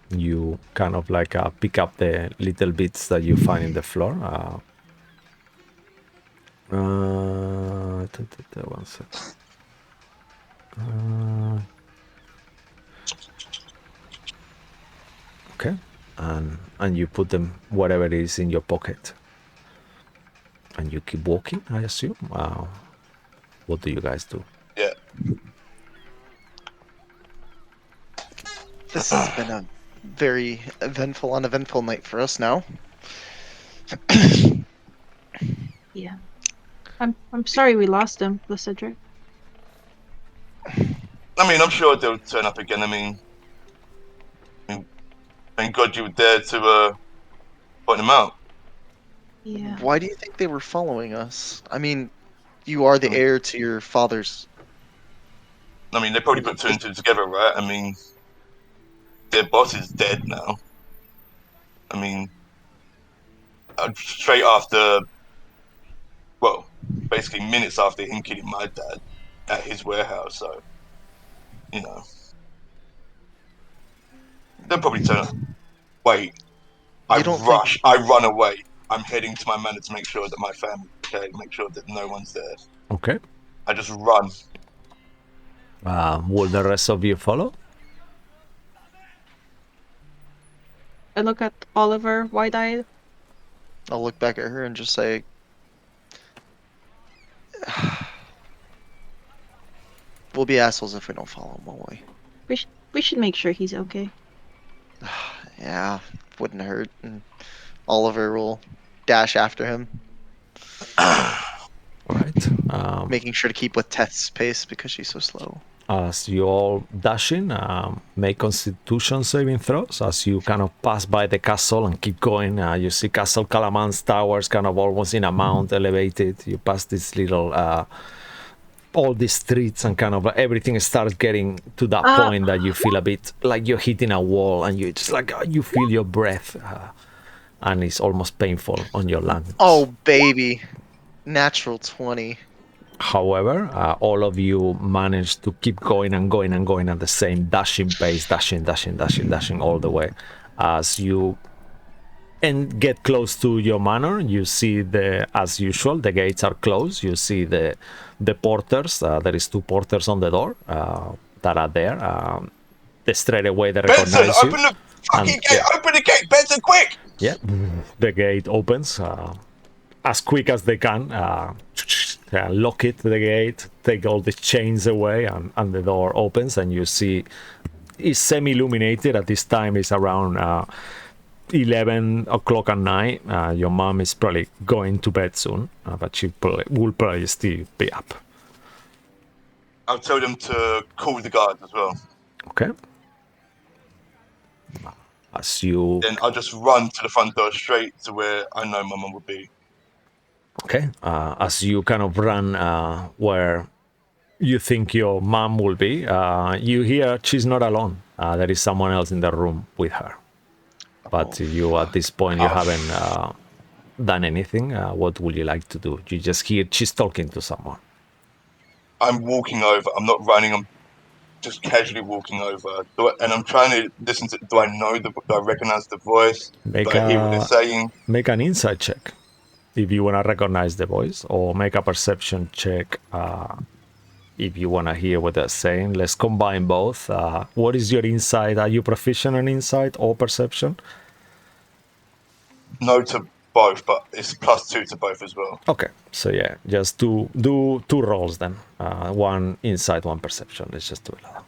You kind of like pick up the little bits that you find in the floor. One second. Okay, and you put them whatever it is in your pocket, and you keep walking. I assume. What do you guys do? Yeah. This has been a very eventful, uneventful night for us now. Yeah. I'm sorry we lost him, Cedric. I mean, I'm sure they'll turn up again. I mean, thank God you were there to point them out. Yeah. Why do you think they were following us? I mean, you are the heir to your father's. I mean, they probably put 2 and 2 together, right? I mean, their boss is dead now. I mean, straight after, well, basically minutes after him killing my dad at his warehouse. So, you know, they'll probably turn up. Wait, I run away. I'm heading to my manor to make sure that my family, okay, make sure that no one's there. Okay. I just run. Will the rest of you follow? I look at Oliver, wide-eyed. I'll look back at her and just say, "We'll be assholes if we don't follow him, won't we?" We should make sure he's okay. Yeah, wouldn't hurt. And Oliver will dash after him, All right. making sure to keep with Teth's pace because she's so slow. As you all dash in, make Constitution saving throws. As you kind of pass by the castle and keep going, you see Castle Calaman's towers kind of almost in a mount, elevated. You pass this little, all these streets, and kind of everything starts getting to that point that you feel a bit like you're hitting a wall, and you just like you feel your breath, and it's almost painful on your lungs. Oh baby, natural 20. However, all of you manage to keep going and going and going at the same dashing pace, dashing all the way. As you and get close to your manor, you see as usual, the gates are closed. You see the porters. There is 2 porters on the door that are there. They straight away they Benson, recognize you. open the fucking And, gate! yeah. Open the gate, Benson, quick! Yeah, the gate opens as quick as they can. Lock it, the gate, take all the chains away, and the door opens, and you see it's semi-illuminated. At this time, it's around 11 o'clock at night. Your mom is probably going to bed soon, but she will probably still be up. I'll tell them to call the guards as well. Okay. As you Then I'll just run to the front door straight to where I know my mum would be. Okay, as you kind of run where you think your mom will be, you hear she's not alone. There is someone else in the room with her. But you, at this point, you haven't done anything. What would you like to do? You just hear she's talking to someone. I'm walking over. I'm not running. I'm just casually walking over. And I'm trying to listen to, do I recognize the voice? Make Do I hear what they're saying? Make an insight check if you want to recognize the voice, or make a perception check if you want to hear what they're saying. Let's combine both. What is your insight? Are you proficient in insight or perception? No to both, but it's +2 to both as well. Okay, so yeah, just do 2 rolls then. 1 insight, 1 perception. Let's just do it like that.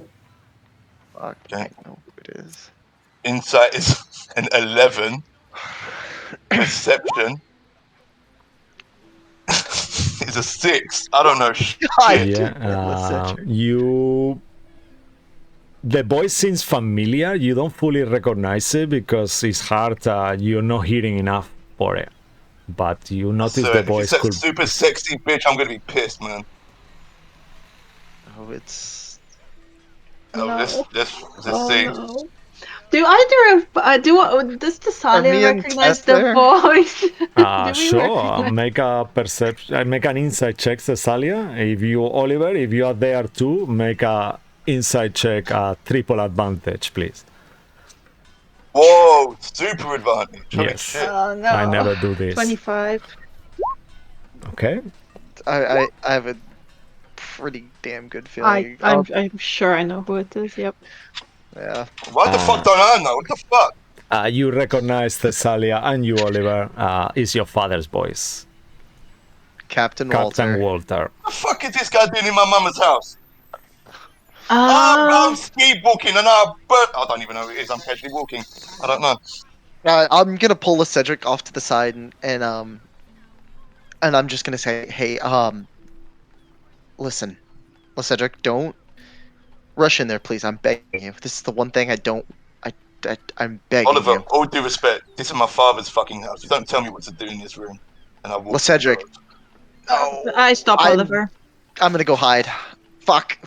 Fuck, Okay. I know who it is. Insight is an 11. Perception is a 6. I don't know shit. Yeah, the voice seems familiar. You don't fully recognize it because it's hard. You're not hearing enough for it, but you notice So the if voice it's that could. super sexy bitch, I'm gonna be pissed, man. Oh, it's Oh, No. let's Oh see. no. Do either of does Tasalia me and recognize Tess the there? voice? Do we Sure. recognize- Make a perception. Make an insight check, Cesalia. If you, Oliver, if you are there too, make a insight check. Triple advantage, please. Whoa, super advantage. Holy Yes. shit. Oh no. I never do this. 25. Okay. I have a pretty damn good feeling. I'm sure I know who it is. Yep. Yeah. Why the fuck don't I know? What the fuck? You recognize Thessalia, and you, Oliver, is your father's voice. Captain Captain Walter. Walter. What the fuck is this guy doing in my mama's house? Uh, I'm speed walking and I don't even know who it is. I'm casually walking. I don't know. I'm gonna pull a Cedric off to the side and I'm just gonna say, hey, listen, Cedric, don't rush in there, please. I'm begging you. This is the one thing I'm begging Oliver, you. all due respect, this is my father's fucking house. You don't tell me what to do in this room. And I walk. Cedric. No. I stop I'm- Oliver. I'm gonna go hide. Fuck.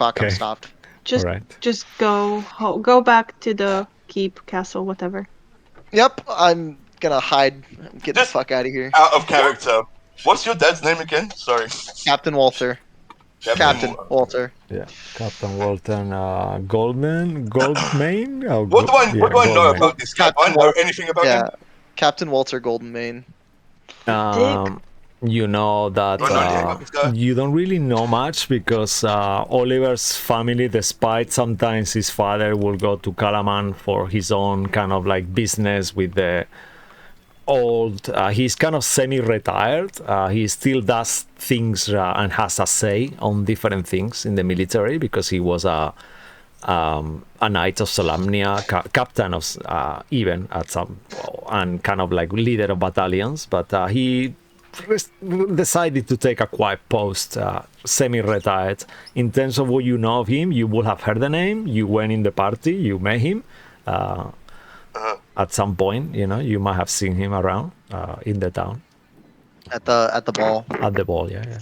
Okay. I'm stopped. Just All right. just go back to the keep castle, whatever. Yep, I'm gonna hide. Get the Just- fuck out of here. Out of character. What's your dad's name again? Sorry. Captain Walter. Captain Walter. Yeah. Captain Walter Goldmane? Oh, What do I know Goldmane. about this guy? Do I Captain know Wal- anything about Yeah. him? Captain Walter Goldenmane. You know that Do I know anything about this guy? you don't really know much because Oliver's family, despite sometimes his father will go to Calaman for his own kind of like business with the old, he's kind of semi-retired. He still does things and has a say on different things in the military because he was a a knight of Solamnia, captain of even at some, and kind of like leader of battalions. But he decided to take a quiet post, semi-retired. In terms of what you know of him, you would have heard the name. You went in the party, you met him at some point. You know, you might have seen him around in the town At the ball. at the ball. Yeah.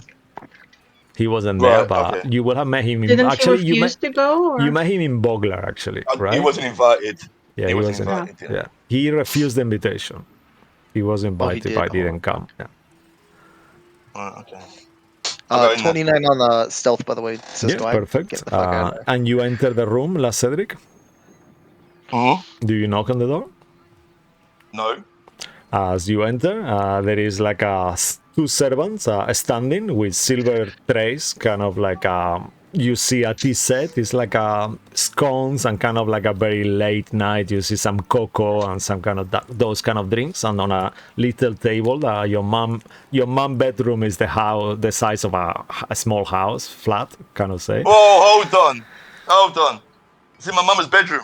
He wasn't there, Right, but okay. you would have met him. Didn't he You refuse to go? Or? You met him in Bogler, actually, right? He wasn't invited. Yeah, he he wasn't wasn't. invited. Yeah, he refused the invitation. He was invited, did? but didn't come. Yeah. Okay. I'll go in there. 29 on the stealth, by the way. Cisco. Yeah, I perfect. Get the fuck out of there. And you enter the room, La Cedric. Mhm. Do you knock on the door? No. As you enter, there is like two servants standing with silver trays, kind of like you see a tea set. It's like scones and kind of like a very late night. You see some cocoa and some kind of those kind of drinks. And on a little table, your mom bedroom is the size of a small house, flat, kind of say. Oh, hold on. It's in my mama's bedroom.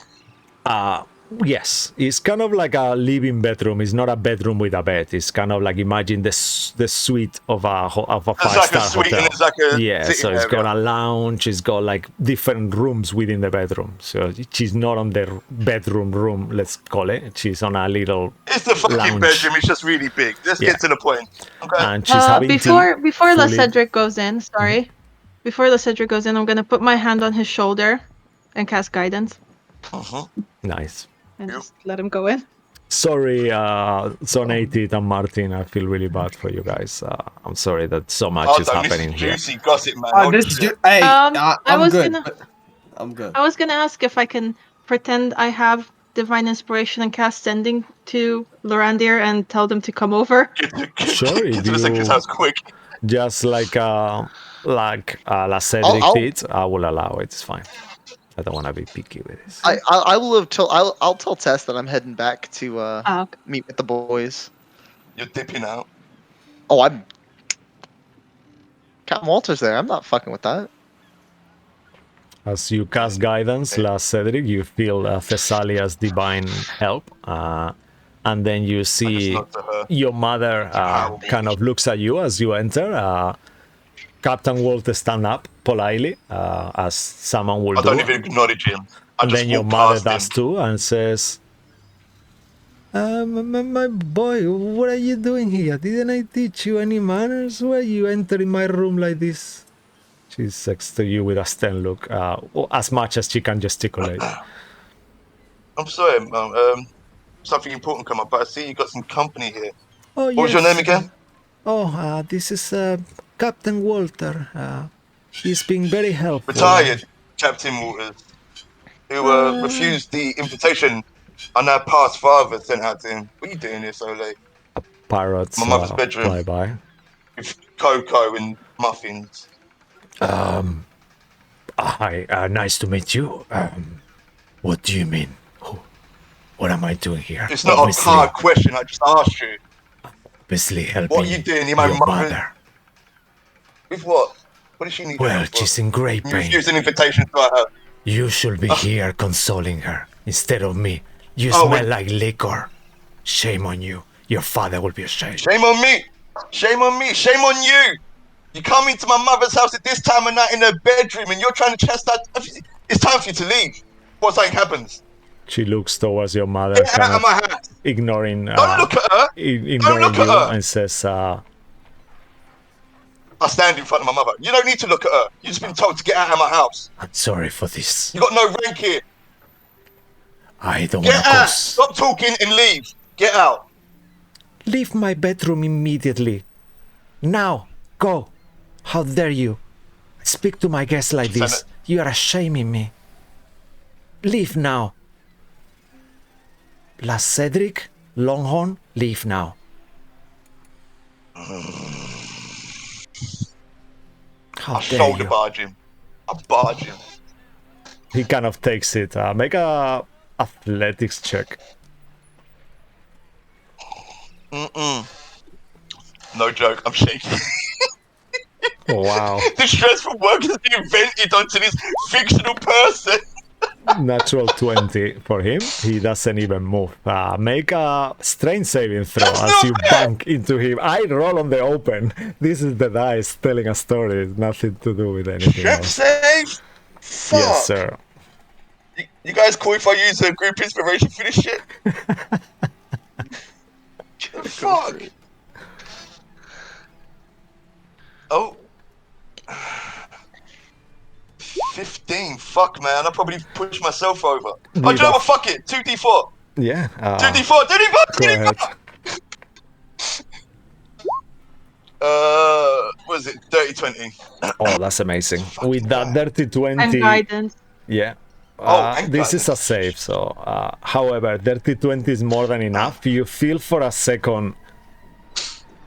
Yes, it's kind of like a living bedroom. It's not a bedroom with a bed. It's kind of like imagine the suite of a It's like five-star a suite hotel. and it's like a Yeah, sitting so it's area. got a lounge. It's got like different rooms within the bedroom. So she's not on the bedroom room, let's call it. She's on a little It's the fucking lounge. bedroom. It's just really big. Let's Yeah. get to the point. Okay. And she's having before tea. before La fully- Cedric goes in, sorry. Before La Cedric goes in, I'm gonna put my hand on his shoulder and cast guidance Nice. and Yep. just let him go in. Sorry, Zonated and Martin. I feel really bad for you guys. I'm sorry that so much Oh, is no, this happening is here. juicy gossip, man. Oh, Hold this your is shit. hey, I I'm was good. gonna- I'm good. I was gonna ask if I can pretend I have divine inspiration and cast sending to Lorandir and tell them to come over. Sure, Get if to the second you- house quick. Just like La Cedric I'll- did, I will allow it. It's fine. I don't want to be picky with this. I will have told I'll tell Tess that I'm heading back to Okay. meet with the boys. You're dipping out. Oh, I'm Captain Walter's there. I'm not fucking with that. As you cast guidance, La Cedric, you feel Thessalia's divine help, and then you I just see nod to her. your mother Wow. kind of looks at you as you enter. Captain Walter stand up politely, as someone will I do. don't even acknowledge him. I And just then your walk mother past does him. too and says, my boy, what are you doing here? Didn't I teach you any manners? Why are you entering my room like this? She says to you with a stern look, as much as she can gesticulate. I'm sorry, Mum. Something important come up, but I see you got some company here. Oh, What was your name again? Oh, this is Captain Walter. He's been very helpful. Retired Captain Waters, who refused the invitation our past father sent out to him. What are you doing here so late? Parrots My mother's bedroom. fly by. With cocoa and muffins. Hi, nice to meet you. What do you mean? What am I doing here? It's not a hard question. I just asked you. Obviously helping What are you doing? You're my your mother. mother. With what? What does she need? Well, help for? she's in great You pain. refused an invitation to her. You should be here consoling her instead of me. You Oh, smell wait. like liquor. Shame on you. Your father will be ashamed. Shame on me. Shame on me. Shame on you. You come into my mother's house at this time of night in her bedroom and you're trying to chastise. It's time for you to leave. What something happens? She looks towards your mother, Get kind out of of my house. ignoring, Don't look at her. ignoring look at you, her. and says, I stand in front of my mother. You don't need to look at her. You've just been told to get out of my house. I'm sorry for this. You got no rank here. I don't want Get to out. cause... Stop talking and leave. Get out. Leave my bedroom immediately. Now, go. How dare you? Speak to my guests like this. Lieutenant. You are shaming me. Leave now. La Cedric, Longhorn, leave now. How I dare shoulder you? barge him. I barge him. He kind of takes it. Make a athletics check. No joke. I'm shaking. Oh, wow. The stressful work has been invented onto this fictional person. natural 20 for him. He doesn't even move. Make a strength saving throw as you bunk into him. I roll on the open. This is the dice telling a story. It's nothing to do with anything Strength else. save? Fuck. Yes, sir. You guys cool if I use a group inspiration for this shit? Fuck. Oh. 15. Fuck, man. I probably pushed myself over. Oh, do you know what? Fuck it. 2d4. Yeah. 2d4. 2d4. Go ahead. What is it? Dirty 20. Oh, that's amazing. With that dirty And 20, guidance. yeah. And This is a guidance. save, so however, dirty 20 is more than enough. You feel for a second,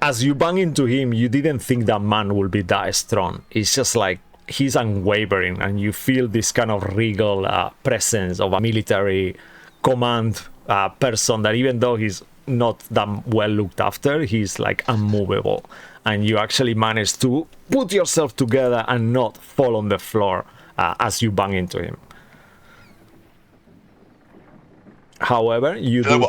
as you bang into him, you didn't think that man will be that strong. It's just like he's unwavering, and you feel this kind of regal presence of a military command person that even though he's not that well looked after, he's like unmovable. And you actually manage to put yourself together and not fall on the floor as you bang into him. However, you do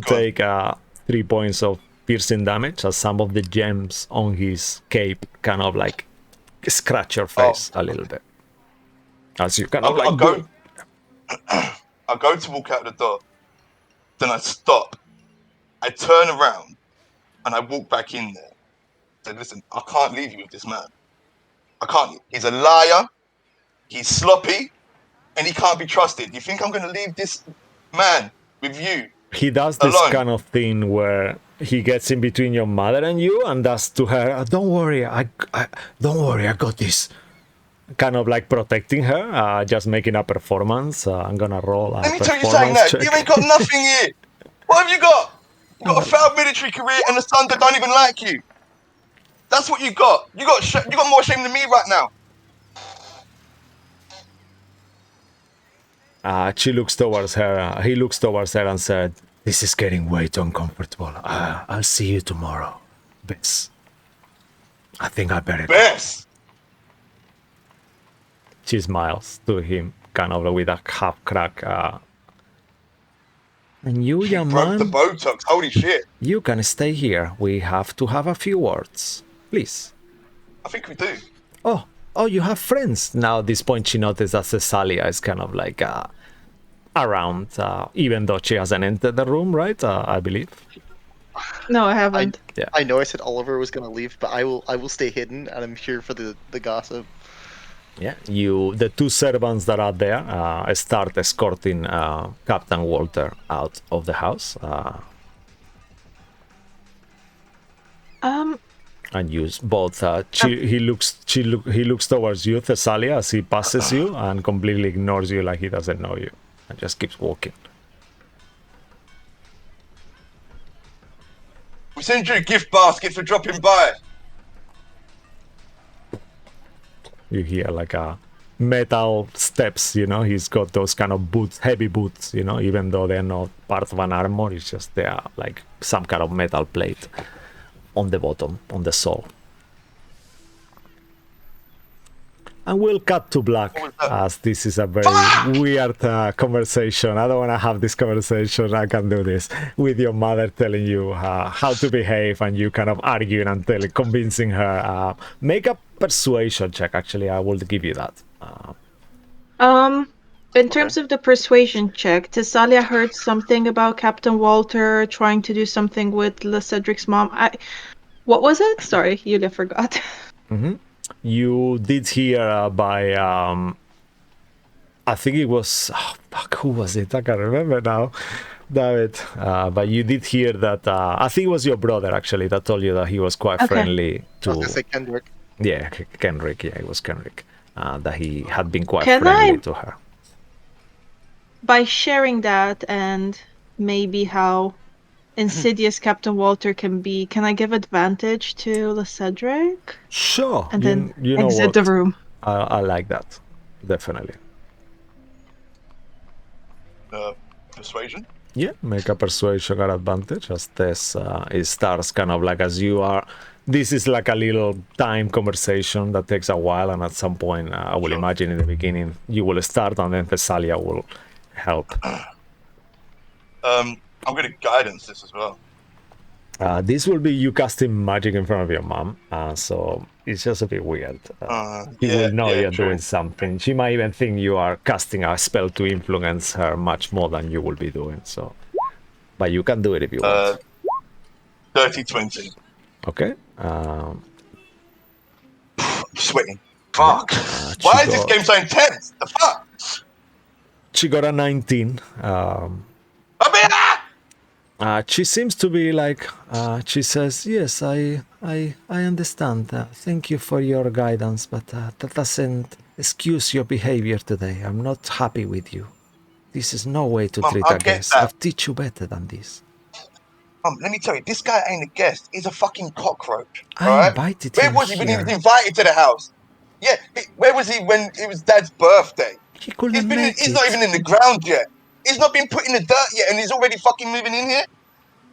take 3 points of piercing damage as some of the gems on his cape kind of like scratch your face a little bit. As you kind of I'll go to walk out the door. Then I stop. I turn around and I walk back in there. Say, listen, I can't leave you with this man. I can't. He's a liar. He's sloppy, and he can't be trusted. Do you think I'm going to leave this man with you? He does this alone? kind of thing where he gets in between your mother and you, and does to her, "Don't worry, don't worry, I got this." Kind of like protecting her, just making a performance. I'm gonna roll a Let me tell you performance something now. check. You ain't got nothing here. What have you got? You got a failed military career and a son that don't even like you. That's what you got. You got more shame than me right now. She looks towards her. He looks towards her and said, "This is getting way too uncomfortable. I'll see you tomorrow, Bess. I think I better go." Best. She smiles to him, kind of with a half crack. And you, young Broke the man, Botox. Holy shit. you can stay here. We have to have a few words, please. I think we do. Oh, you have friends. Now, at this point, she noticed that Cesalia is kind of like around, even though she hasn't entered the room, right? I believe. No, I haven't. I know I said Oliver was gonna leave, but I will stay hidden, and I'm here for the gossip. Yeah, the two servants that are there start escorting Captain Walter out of the house. And you both. He looks towards you, Thessalia, as he passes you, and completely ignores you like he doesn't know you, and just keeps walking. We send you a gift basket for dropping by. You hear like a metal steps, he's got those kind of boots, heavy boots, even though they're not part of an armor, it's just they are like some kind of metal plate on the bottom, on the sole. And we'll cut to black, as this is a very weird conversation. I don't want to have this conversation, I can do this, with your mother telling you how to behave, and you kind of arguing and convincing her. Make a persuasion check, actually, I will give you that. In terms of the persuasion check, Tessalia heard something about Captain Walter trying to do something with Cedric's mom. What was it? Sorry, Yulia forgot. Mm-hmm. You did hear by, I think it was, who was it? I can't remember now. David. But you did hear that, I think it was your brother, actually, that told you that he was quite friendly to... I was gonna say Kendrick. Yeah, Kenrick. Yeah, it was Kenrick. That he had been quite friendly to her. By sharing that and maybe how insidious Captain Walter can be, can I give advantage to Cedric? Sure. And then you know exit what? the room. I like that. Definitely. Persuasion? Yeah, make a persuasion at advantage as Tess it starts kind of like as you are this is like a little time conversation that takes a while, and at some point, I will imagine in the beginning you will start, and then Thessalia will help. I'm going to guidance this as well. This will be you casting magic in front of your mom, so it's just a bit weird. She will know you're doing something. She might even think you are casting a spell to influence her much more than you will be doing. So, but you can do it if you want. 30-20. Okay. I'm sweating. Fuck. Why is this game so intense? The fuck? She got a 19. She seems to be like, she says, yes, I understand. Thank you for your guidance, but that doesn't excuse your behavior today. I'm not happy with you. This is no way to treat a guest. I've teach you better than this. Mom, let me tell you, this guy ain't a guest. He's a fucking cockroach. I invited him Where was he when he here. was invited to the house? Yeah, where was he when it was Dad's birthday? He couldn't make He's it. not even in the ground yet. He's not been put in the dirt yet, and he's already fucking moving in here?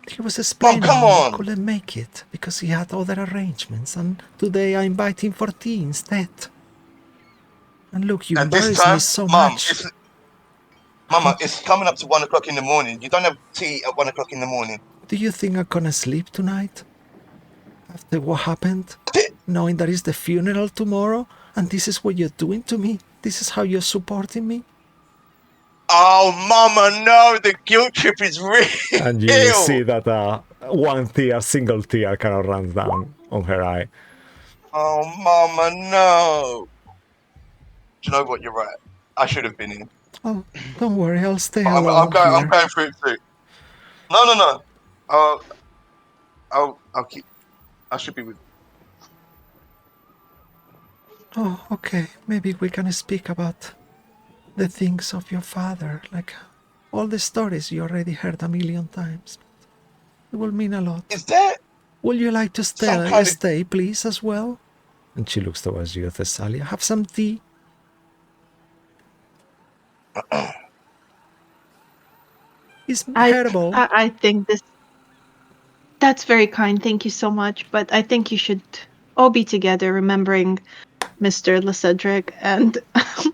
He was explaining come on. he couldn't make it because he had other arrangements, and today I invite him for tea instead. And look, you embarrass me so much. Mama, it's coming up to 1 o'clock in the morning. You don't have tea at 1 o'clock in the morning. Do you think I'm gonna sleep tonight? After what happened? Knowing there is the funeral tomorrow, and this is what you're doing to me? This is how you're supporting me? Oh, Mama, no, the guilt trip is real. And you see that one tear, single tear, kind of runs down on her eye. Oh, Mama, no. Do you know what? You're right. I should have been in. Oh, don't worry, I'll stay alone here. I'm going through it too. No. I'll keep. I should be with. Oh, okay. Maybe we can speak about the things of your father, like all the stories you already heard a million times. It will mean a lot. Is there? Would you like to stay, please, as well? And she looks towards you, Thessalia. Have some tea. It's herbal. I think that's very kind. Thank you so much. But I think you should all be together, remembering Mr. Lycedric and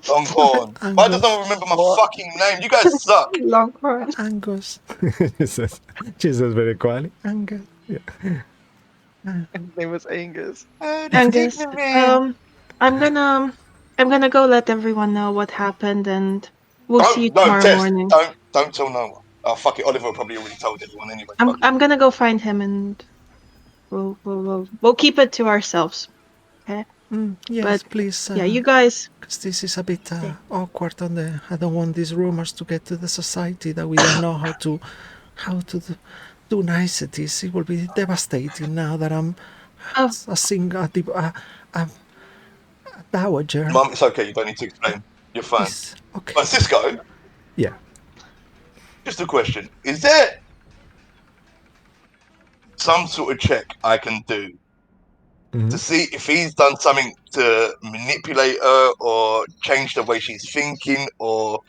Longhorn. Why doesn't I remember my fucking name? You guys suck. Longhorn. Angus. she says very quietly. Angus. Yeah. His name was Angus. Angus. I'm gonna go let everyone know what happened, and we'll see you tomorrow morning. Don't tell no one. Oh, fuck it. Oliver probably already told everyone anyway. I'm gonna go find him, and we'll keep it to ourselves. Okay. Yes, but, please. Yeah, you guys. Because this is a bit awkward on the. I don't want these rumors to get to the society that we don't know how to do niceties. It will be devastating now that I'm a dowager. Mum, it's okay. You don't need to explain. You're fine. Okay. But Cisco. Yeah. Just a question. Is there some sort of check I can do to see if he's done something to manipulate her or change the way she's thinking or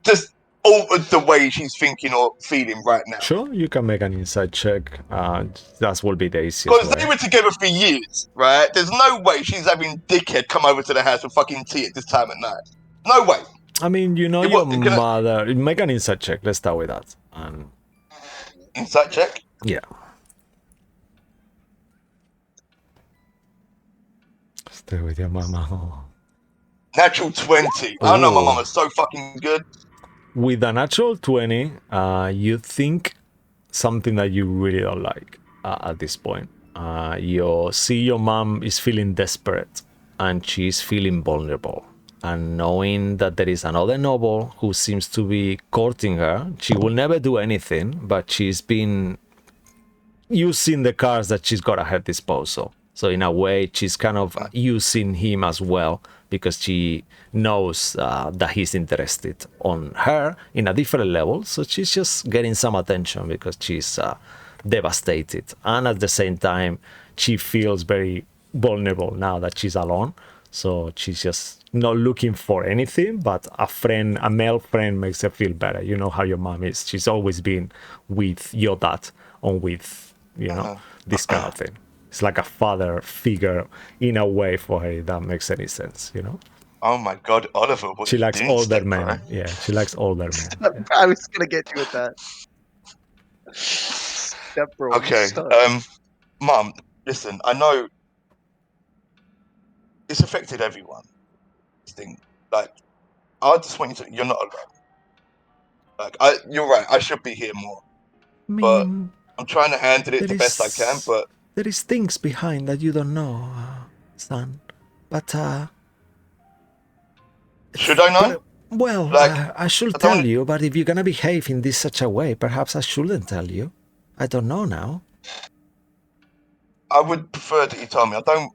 just altered the way she's thinking or feeling right now? Sure, you can make an insight check. That will be the easiest Because way. they were together for years, right? There's no way she's having dickhead come over to the house for fucking tea at this time at night. No way. I mean, you know your mother. Make an insight check. Let's start with that. Insight check? Yeah. Stay with your mama. Oh. Natural 20. I don't know, my mama's so fucking good. With a natural 20, you think something that you really don't like at this point. You see your mom is feeling desperate and she's feeling vulnerable. And knowing that there is another noble who seems to be courting her, she will never do anything, but she's been using the cards that she's got at her disposal. So in a way, she's kind of using him as well because she knows that he's interested on her in a different level. So she's just getting some attention because she's devastated. And at the same time, she feels very vulnerable now that she's alone. So she's just not looking for anything, but a male friend makes her feel better. You know how your mom is. She's always been with your dad or with, this kind of thing. It's like a father figure in a way for her, if that makes any sense, you know? Oh my God, Oliver, what She you likes doing, older step men. bro? Yeah, she likes older men. I was gonna get you with that. Step bro. Okay, Mum, listen, I know it's affected everyone. This thing, like, I just want you to. You're not alone. Like, you're right. I should be here more, I but mean, I'm trying to handle it there the best I can. is But there is things behind that you don't know, son. But should I know? well, Like, I should I don't tell wanna- you. But if you're gonna behave in this such a way, perhaps I shouldn't tell you. I don't know now. I would prefer that you tell me. I don't.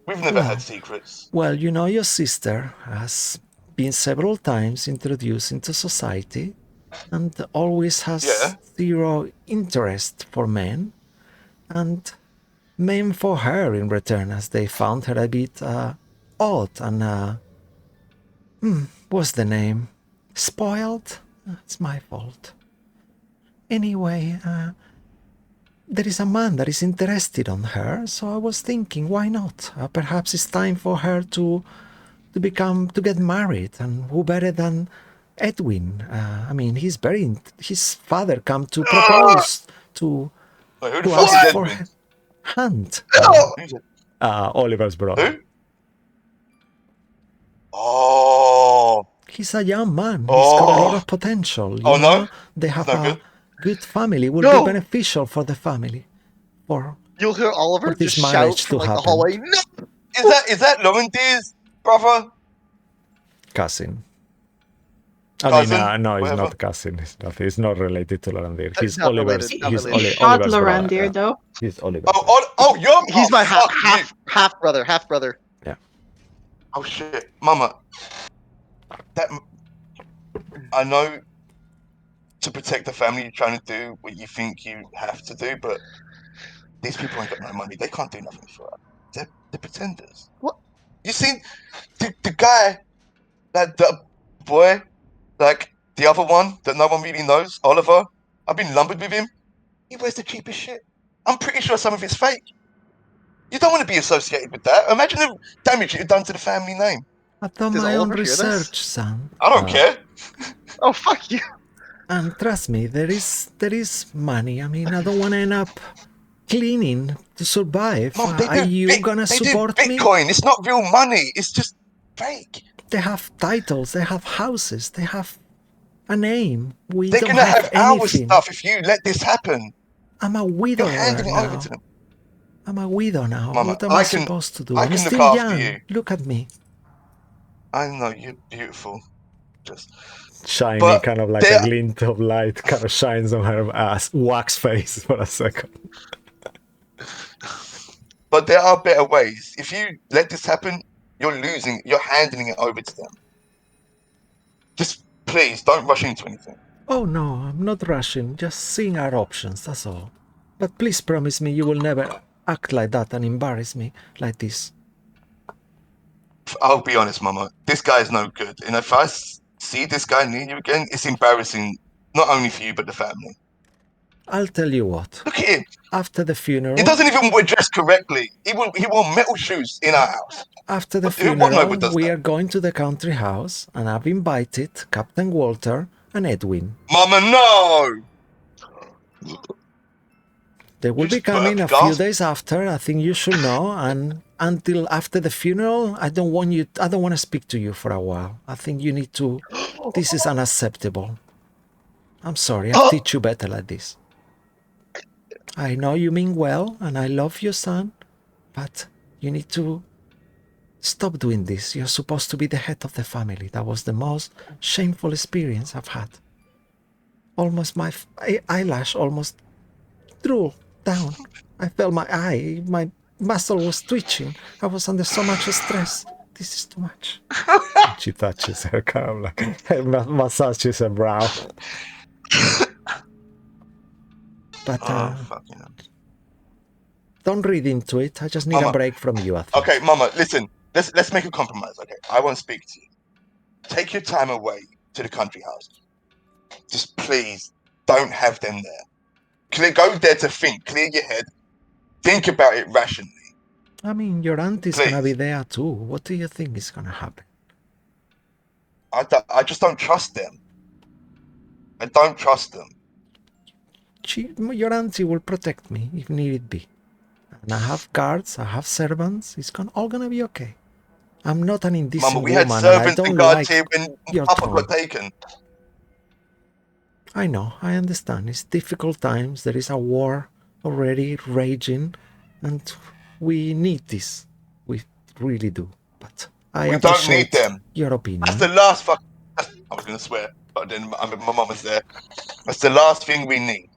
We've never Well. had secrets. Well, you know, your sister has been several times introduced into society and always has Yeah. zero interest for men, and men for her in return, as they found her a bit odd and what's the name? Spoiled? It's my fault. Anyway, there is a man that is interested on her, so I was thinking, why not? Perhaps it's time for her to get married, and who better than Edwin? I mean, his father come to propose to Wait, who the fuck ask is for Edwin? hand. Who's it? Oliver's brother. Who? Oh. He's a young man. He's got a lot of potential. You Oh no. know, they He's have no a good. good family. Will No! be beneficial for the family. For You'll hear Oliver For this just shout marriage from to like the happen. hallway. No! Is that Laurenti's brother? cousin. I Cousin? mean, no, he's Whatever. not cousin. He's not related to Larandir. He's Not Oliver's. related, not He's related. Oli- Shot Oliver's brother. Lorandir, Yeah. though. He's Oliver's. Oh, you're. He's my fuck you. half brother. Oh shit, Mama. That I know. To protect the family, you're trying to do what you think you have to do, but these people ain't got no money. They can't do nothing for us. They're pretenders. What? You see, the guy, the boy, like the other one that no one really knows, Oliver. I've been lumbered with him. He wears the cheapest shit. I'm pretty sure some of it's fake. You don't want to be associated with that. Imagine the damage you've done to the family name. I've done Does my own Oliver hear this? research, son. I don't care. Oh, fuck you. And trust me, there is money. I mean, I don't want to end up cleaning to survive. Mom, Are you gonna they support do me? Bitcoin. It's not real money. It's just fake. They have titles, they have houses, they have a name. We They're don't gonna have our anything. stuff if you let this happen. I'm a You're widower handing it over now. to them. I'm a widow now. Mama, What am I I can- supposed to do? I I'm can look still after young. you. Look at me. I know you're beautiful. Just Shiny, But kind of like there- a glint of light kind of shines on her wax face for a second. but there are better ways. If you let this happen, you're handing it over to them. Just please don't rush into anything. Oh no, I'm not rushing, just seeing our options, that's all. But please promise me you will never act like that and embarrass me like this. I'll be honest, Mama. This guy is no good. And if I see this guy near you again, it's embarrassing, not only for you, but the family. I'll tell you what. Look at him. After the funeral, He doesn't even wear dress correctly. He wore metal shoes in our house. after the What funeral, noble does we that? are going to the country house, and I've invited Captain Walter and Edwin. Mama, no! They will You be just put a coming a few gasp. days after. I think you should know. And until after the funeral, I don't want to speak to you for a while. I think you need to. This is unacceptable. I'm sorry. I'll teach you better like this. I know you mean well, and I love your son, but you need to stop doing this. You're supposed to be the head of the family. That was the most shameful experience I've had. Almost my eyelash almost drew down. I felt my muscle was twitching. I was under so much stress. This is too much. She touches her, kind of like massages her brow. But fucking hell. don't read into it. I just need a Mama. break from you, I think. Okay, Mama, listen. Let's make a compromise. Okay, I won't speak to you. Take your time away to the country house. Just please don't have them there. Go there to think. Clear your head. Think about it rationally. I mean, your auntie's Please. gonna be there too. What do you think is gonna happen? I just don't trust them. I don't trust them. Your auntie will protect me if needed be. And I have guards, I have servants. It's all gonna be okay. I'm not an indecent Mama, we had woman, and I servants don't and guards like here when your Papa tone. got taken. I know, I understand. It's difficult times. There is a war already raging, and we need this. We really do. But I We don't need appreciate them. your opinion. That's the last fuck. I was gonna swear, but then my mum was there. That's the last thing we need.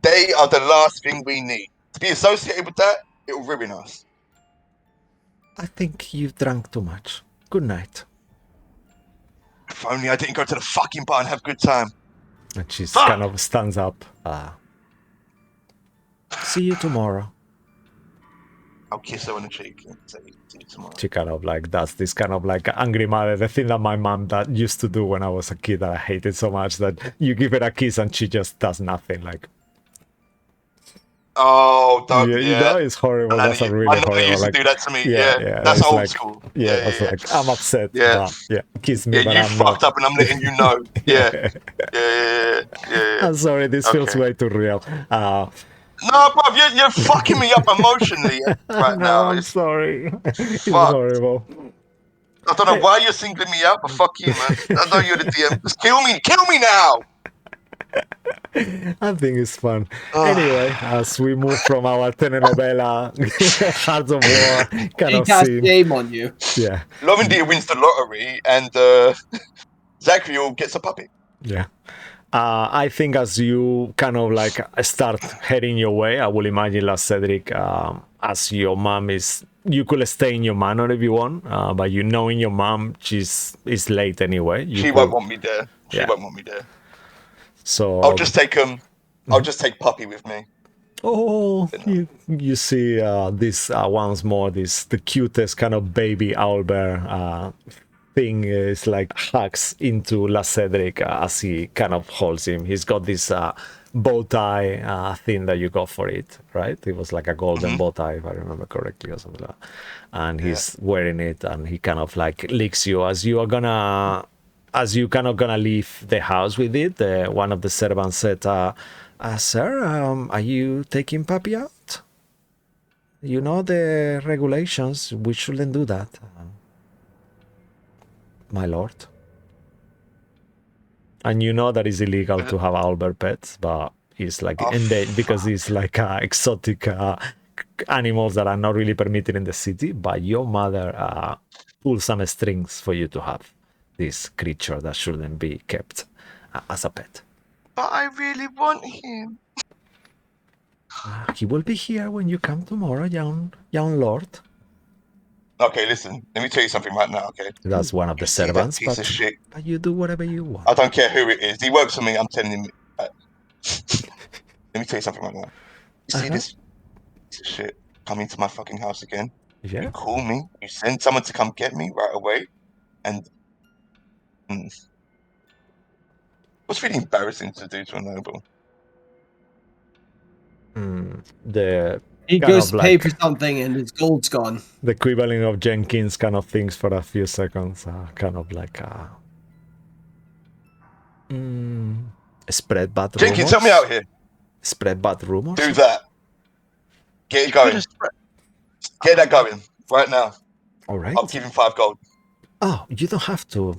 They are the last thing we need. To be associated with that, it will ruin us. I think you've drunk too much. Good night. If only I didn't go to the fucking bar and have a good time. And she Fuck! kind of stands up. See you tomorrow. I'll kiss her on the cheek and say, see you tomorrow. She kind of like does this kind of like angry mother, the thing that my mom that used to do when I was a kid that I hated so much, that you give her a kiss and she just does nothing. Like, Oh, don't, yeah, you yeah. know, it's horrible. I That's a know really they horrible. used Like, to do that to me. yeah, Yeah, yeah. that's It's old like, school. yeah, Yeah, it's yeah, like I'm upset. yeah. But, yeah, kiss me, Yeah, but you I'm fucked not. up and I'm letting you know. Yeah, yeah. I'm sorry, this feels Okay. way too real. No, bruv, you're fucking me up emotionally right no, now. I'm It's sorry. It's fucked. horrible. I don't know why you're singling me out, but fuck you, man. I know you're the DM. Just kill me now. I think it's fun. Anyway, as we move from our telenovela Hearts of War kind She of cast scene, shame on you. yeah, Lovendir wins the lottery, and Zachary gets a puppy. yeah. I think as you kind of like start heading your way, I will imagine, like Cedric, as your mom is, you could stay in your manor if you want, but you know, in your mom, it's late anyway. She won't want me there. She Yeah. won't want me there. So I'll just take I'll just take puppy with me. oh, you see this once more, the cutest kind of baby owlbear thing is like hacks into La Cedric as he kind of holds him. He's got this bow tie thing that you got for it, right? It was like a golden bow tie, if I remember correctly, or something like that. And he's wearing it, and he kind of like licks you as you kind of gonna leave the house with it. One of the servants said, sir, are you taking puppy out? You know the regulations. We shouldn't do that, my lord. And you know that it's illegal to have owlbear pets, but it's like because it's like exotic animals that are not really permitted in the city. But your mother pulled some strings for you to have this creature that shouldn't be kept as a pet. But I really want him. He will be here when you come tomorrow, young lord. Okay, listen. Let me tell you something right now. Okay. That's one of the You see that servants, piece of shit? but you do whatever you want. I don't care who it is. He works for me. I'm telling him. Let me tell you something right now. You see this piece of shit coming to my fucking house again? Yeah. You call me. You send someone to come get me right away. And what's really embarrassing to do to a noble? He kind goes of to pay like for something and his gold's gone. the equivalent of Jenkins kind of things for a few seconds, kind of like spread bad rumors. Jenkins, help me out here. Spread bad rumors. Do that. Get it going. Get that going right now. All right. I'll give him 5 gold. Oh, you don't have to,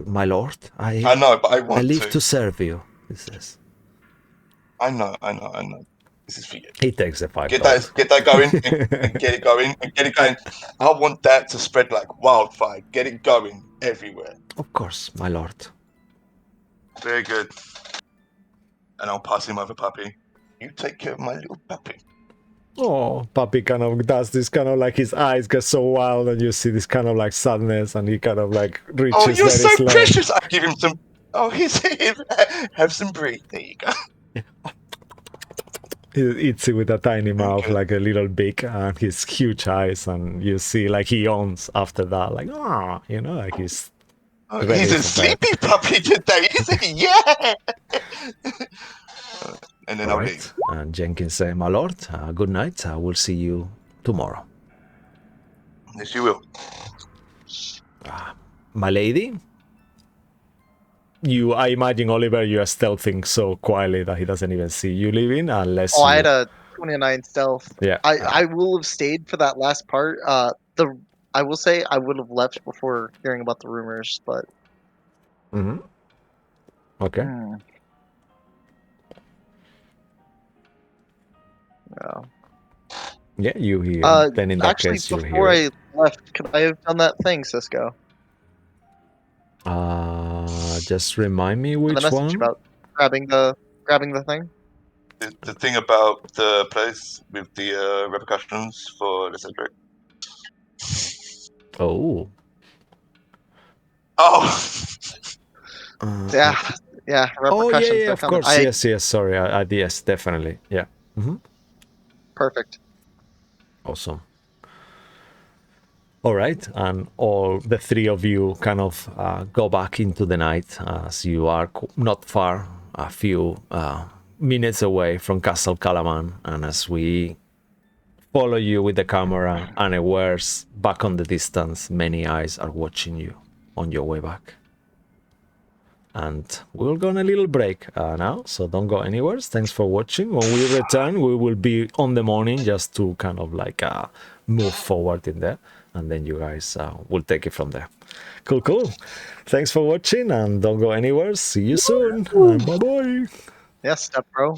my lord. I know, but I I want live to serve you. He says. I know. This is for you. He takes the 5 Get gold. that going, and get it going, and get it going. I want that to spread like wildfire. Get it going everywhere. Of course, my lord. Very good. And I'll pass him over, puppy. You take care of my little puppy. Oh, Puppy kind of does this kind of like his eyes get so wild, and you see this kind of like sadness, and he kind of like reaches Oh, you're very so slow. precious. I give him some. Oh, he's here. Have some brie. There you go. He eats it with a tiny mouth, Okay. like a little beak, and his huge eyes, and you see like he yawns after that, like you know, like he's Oh, ready he's a for bed. sleepy puppy today, isn't he? Yeah. And then All I'll right. leave. And Jenkins say, "My lord, good night. I will see you tomorrow." Yes, you will. My lady, I imagine Oliver, you are stealthing so quietly that he doesn't even see you leaving unless Oh, you. I had a 29 stealth. Yeah. I will have stayed for that last part. I will say I would have left before hearing about the rumors, but Mm-hmm. Okay. hmm, yeah. Yeah, you hear. Then in that Actually, case, you before hear. I left, could I have done that thing, Cisco? Just remind me The which message one. about grabbing the thing. The thing about the place with the repercussions for the Cedric. Oh. Oh, Yeah, yeah. Oh yeah, Repercussions. yeah. They're Of coming. course. Yes, yes. Sorry. Yes, definitely. Yeah. Mm-hmm. Perfect. Awesome. All right, and all the three of you kind of go back into the night as you are not far, a few minutes away from Castle Calaman, and as we follow you with the camera, unawares back on the distance, many eyes are watching you on your way back. And we'll go on a little break now, so don't go anywhere. Thanks for watching. When we return, we will be on the morning just to kind of like move forward in there, and then you guys will take it from there. Cool, cool. Thanks for watching, and don't go anywhere. See you soon, and bye-bye. Yes, step bro.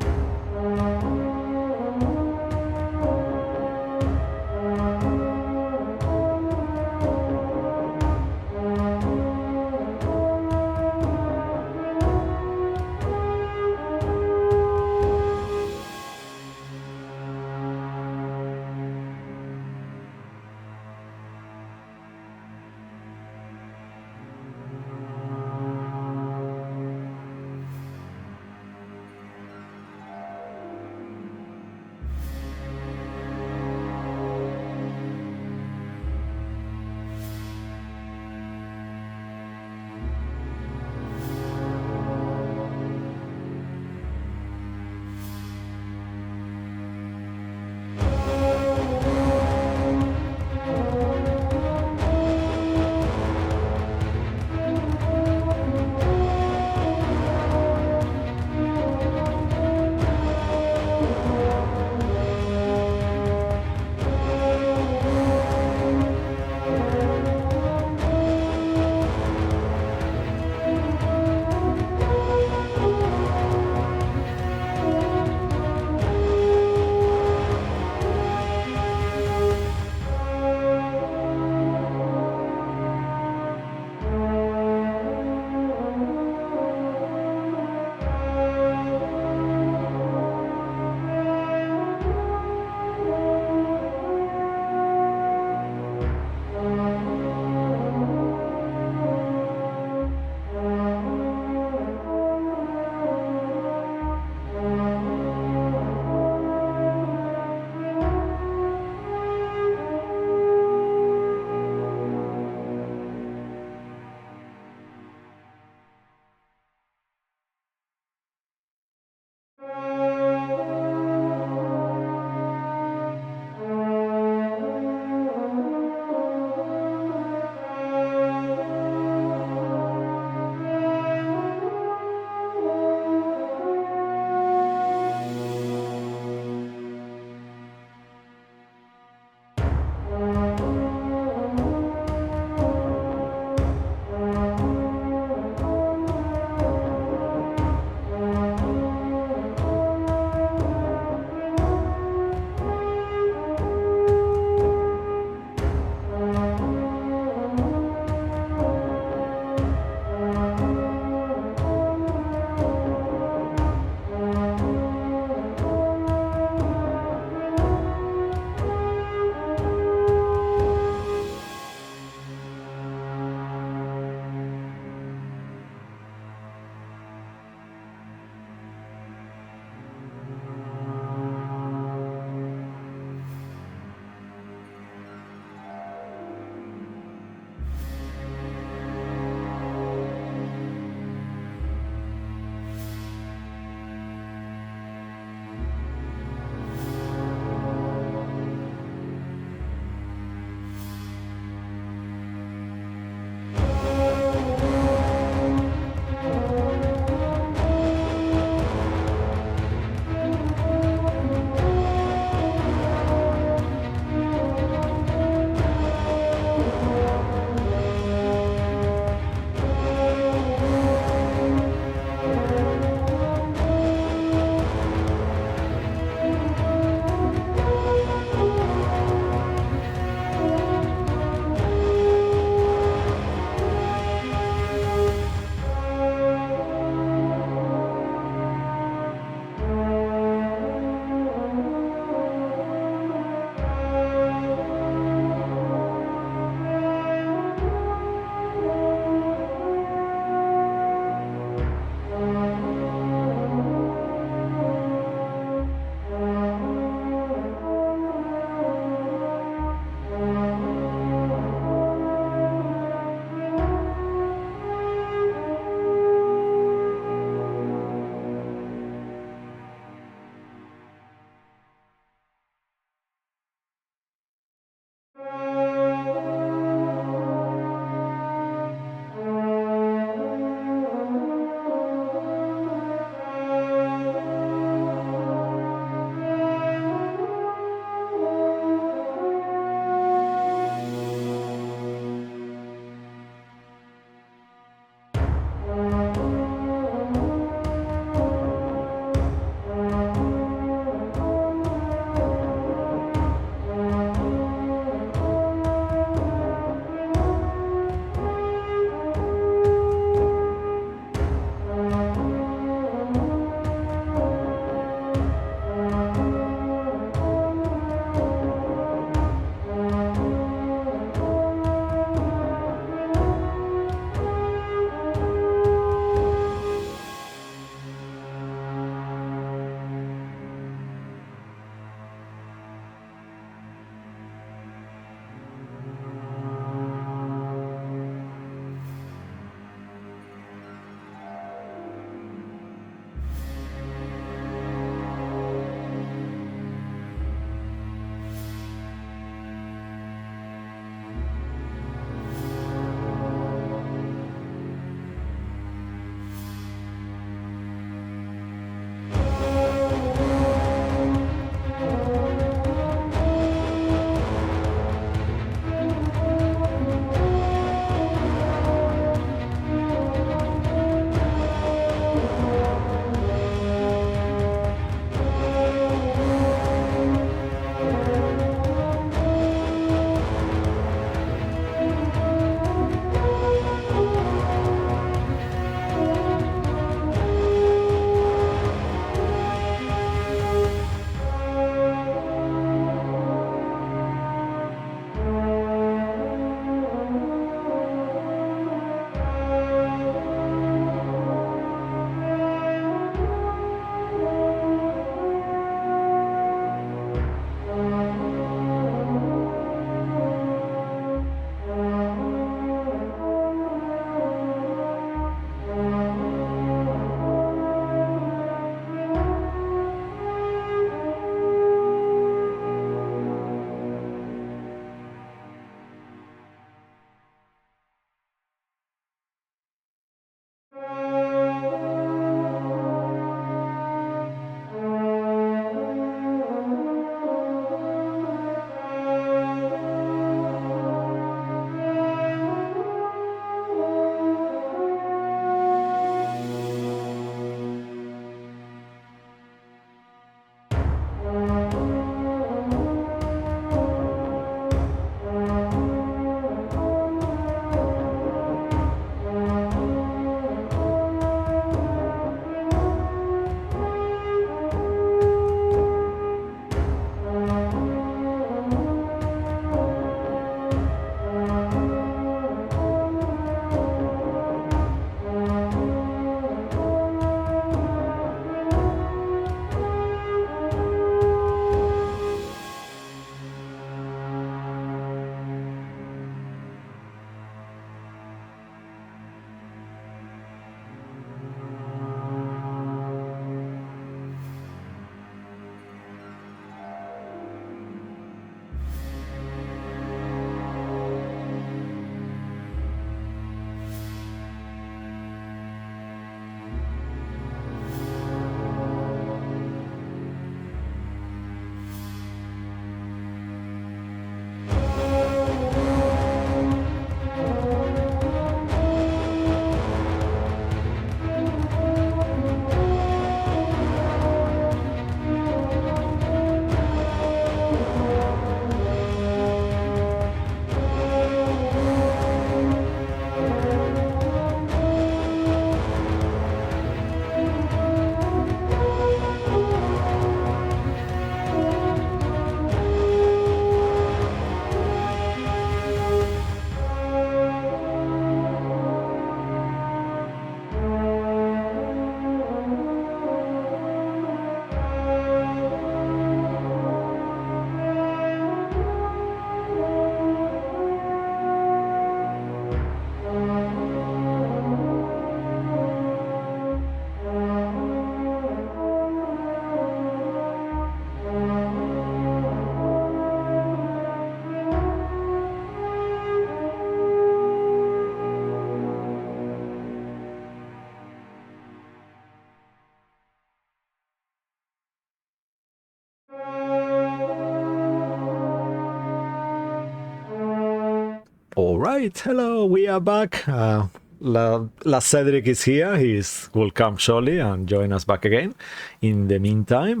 All right, hello, we are back. La Cedric is here. Will come shortly and join us back again. In the meantime,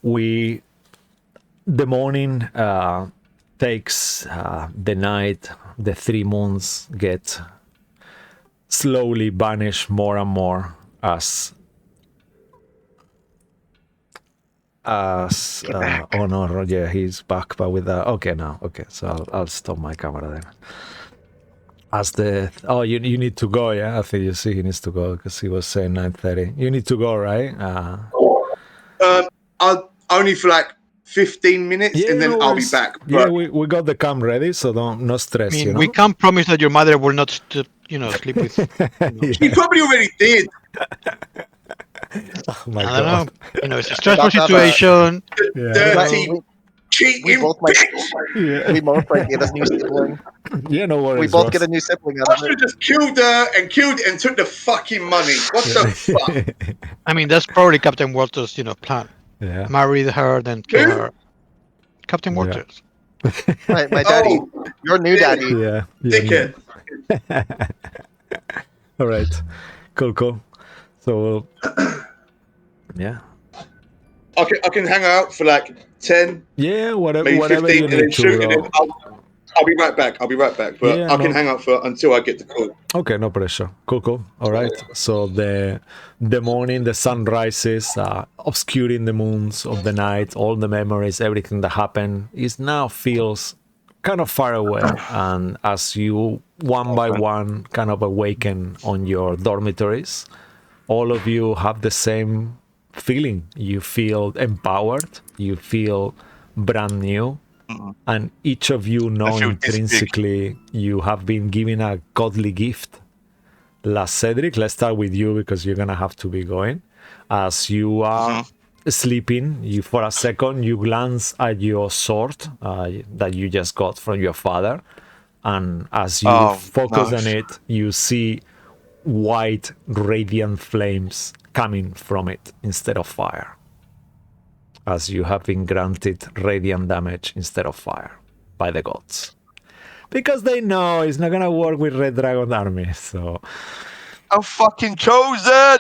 the morning takes the night. The 3 months get slowly vanish more and more as oh no, Roger, he's back, but with okay now. Okay, so I'll stop my camera then. As you need to go, yeah. I think you see he needs to go because he was saying 9:30. You need to go, right? I'll only for like 15 minutes, Yeah, and then no I'll be worries. back. Yeah, But we got the cam ready, so no stress. I mean, you know? we can't promise that your mother will not, sleep with. he probably already did. Oh my I god. don't know. It's a stressful About to have situation. Yeah. Dirty, we cheating both might Yeah. we both might get a new sibling. Yeah, no worries. We both Ross. get a new sibling out I of should it. have just killed her and took the fucking money. What the fuck? I mean, that's probably Captain Walter's, plan. Yeah. Marry her, then kill Who? her. Captain Yeah. Walters. My daddy, Oh, your new yeah. daddy. Yeah. dickhead. All right. Cool. So, yeah. I can hang out for like 10, Yeah, whatever, maybe whatever 15, you and then need to, shoot, and then bro. I'll be right back. But Yeah, I can no. hang out for until I get the call. Okay, no pressure. Cool. All right. So the morning, the sun rises, obscuring the moons of the night, all the memories, everything that happened is now feels kind of far away. And as you one by one kind of awaken on your dormitories, all of you have the same feeling. You feel empowered. You feel brand new. And each of you know feel intrinsically you have been given a godly gift. La Cedric, let's start with you because you're gonna have to be going. As you are sleeping, you for a second you glance at your sword that you just got from your father, and as you focus on it, you see white radiant flames coming from it instead of fire. As you have been granted radiant damage instead of fire by the gods. Because they know it's not gonna work with Red Dragon army, so... I'm fucking chosen!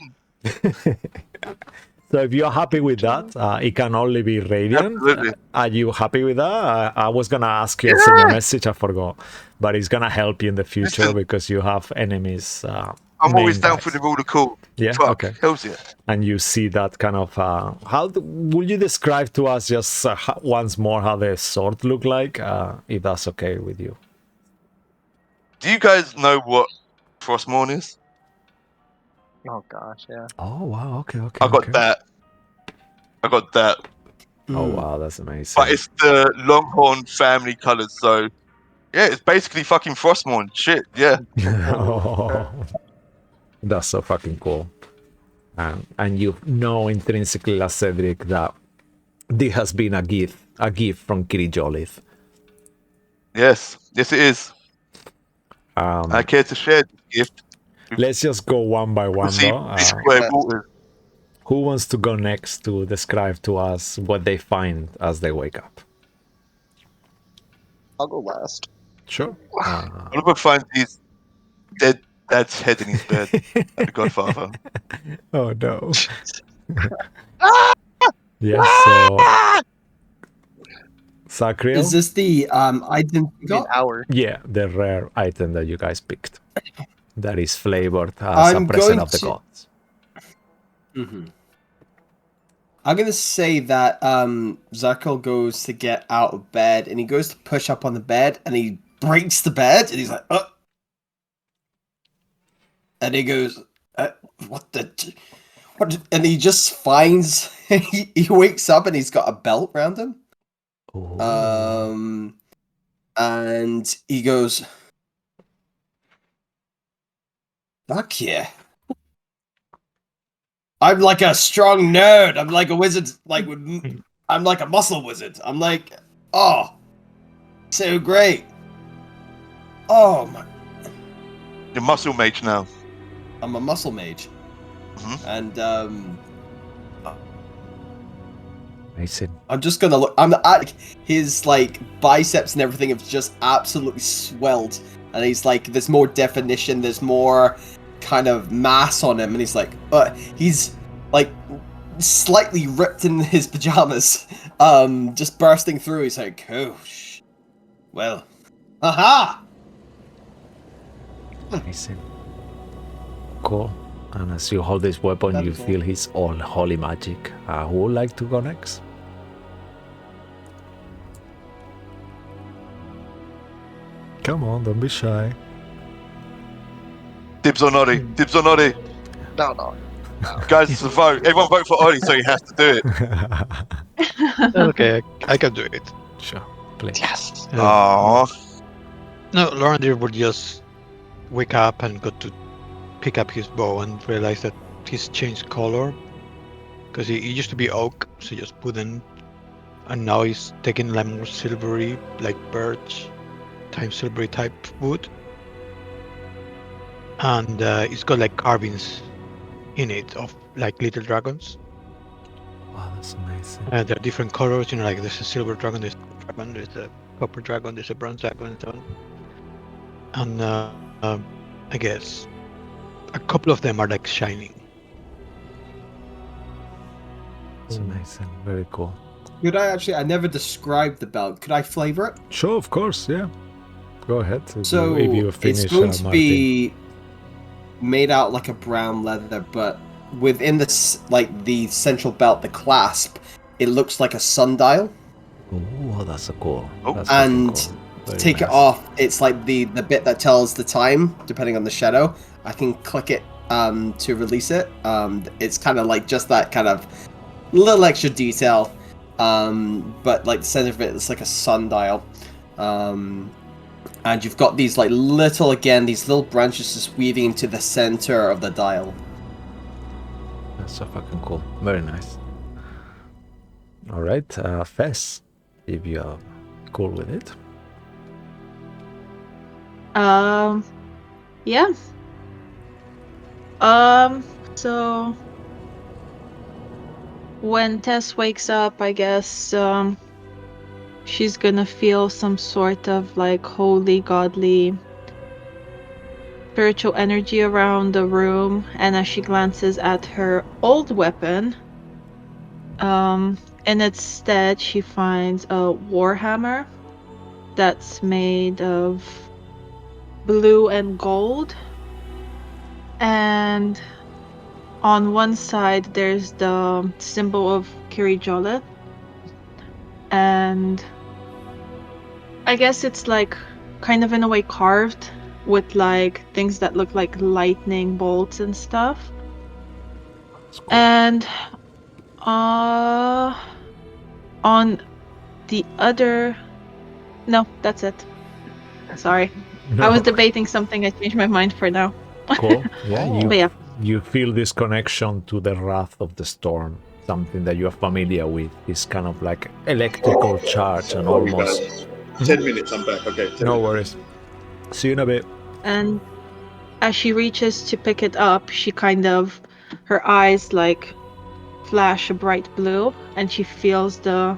So if you're happy with that, it can only be radiant. Absolutely. Are you happy with that? I was gonna ask you, send a message, I forgot. But it's gonna help you in the future Listen, because you have enemies. I'm always main down guys. for the rule of cool. Yeah, Fuck, okay. hells yeah. And you see that kind of would you describe to us just once more how the sword look like, if that's okay with you? Do you guys know what Frostmourne is? Oh gosh, yeah. Oh wow, okay. I got that. Oh wow, that's amazing. But it's the Longhorn family colours, so yeah, it's basically fucking Frostmourne. Shit, yeah. Oh, that's so fucking cool. And you know intrinsically, La Cedric, that this has been a gift from Kirijolith. Yes, it is. I care to share this gift. Let's just go one by one, See, though. square waters. Who wants to go next to describe to us what they find as they wake up? I'll go last. Sure. Oliver finds his dead dad's head in his bed. The Godfather. Oh no. Yes, so Sacriel? Is this the item you An got? hour. Yeah, the rare item that you guys picked. That is flavored as I'm a present going of the to- gods. I'm gonna say that Zakel goes to get out of bed and he goes to push up on the bed and he breaks the bed and he's like, and he goes, what? And he just finds he wakes up and he's got a belt around him. Ooh. And he goes, fuck yeah. I'm like a strong nerd. I'm like a wizard. I'm like a muscle wizard. I'm like, oh, so great. Oh my. You're muscle mage now. I'm a muscle mage. Mhm. And Amazing. I'm just gonna look. I'm at his like biceps and everything have just absolutely swelled, and he's like, there's more definition, there's more kind of mass on him, and he's like slightly ripped in his pajamas, just bursting through. He's like, oh, well, haha. Amazing. Cool. And as you hold this weapon, That'd you be cool. feel his own holy magic. Who would like to go next? Come on, don't be shy. Dibs on Oddy. Dibs on Oddy. No. Guys, it's a vote. Everyone vote for Oddy, so he has to do it. Okay, I can do it. Sure, please. Yes. Aww. No, Lorandir would just wake up and go to pick up his bow and realize that he's changed color. Because he used to be oak, so just wooden. And now he's taking like more silvery, like birch, silvery type wood. And it's got like carvings in it of like little dragons. Wow, that's amazing. There are different colors, like there's a silver dragon, there's a gold dragon, there's a copper dragon, there's a bronze dragon, and so on. And I guess a couple of them are like shining. It's amazing. Very cool. Could I never described the belt. Could I flavor it? Sure, of course, yeah. Go ahead. So if you finish, it's going to Martin. be made out like a brown leather, but within the central belt, the clasp, it looks like a sundial. Oh, that's a cool. Oh. That's And fucking cool. Very Take it nice. off. It's like the bit that tells the time, depending on the shadow. I can click it to release it. It's kind of like just that kind of little extra detail. But like the center of it is like a sundial. And you've got these like these little branches just weaving into the center of the dial. That's so fucking cool. Very nice. All right, Fess, if you are cool with it. Yeah. So when Tess wakes up, I guess she's gonna feel some sort of like holy, godly, spiritual energy around the room, and as she glances at her old weapon, in its stead she finds a warhammer that's made of blue and gold, and on one side there's the symbol of Kiri Jolet, and I guess it's like kind of in a way carved with like things that look like lightning bolts and stuff. That's cool. And on the other, no, that's it. Sorry, I was debating something. I changed my mind for now. Cool. Yeah, But yeah. you feel this connection to the wrath of the storm, something that you are familiar with. This kind of like electrical charge and Sorry, almost. guys. 10 minutes, I'm back. Okay. 10 No minutes. worries. See you in a bit. And as she reaches to pick it up, she kind of, her eyes like flash a bright blue, and she feels the,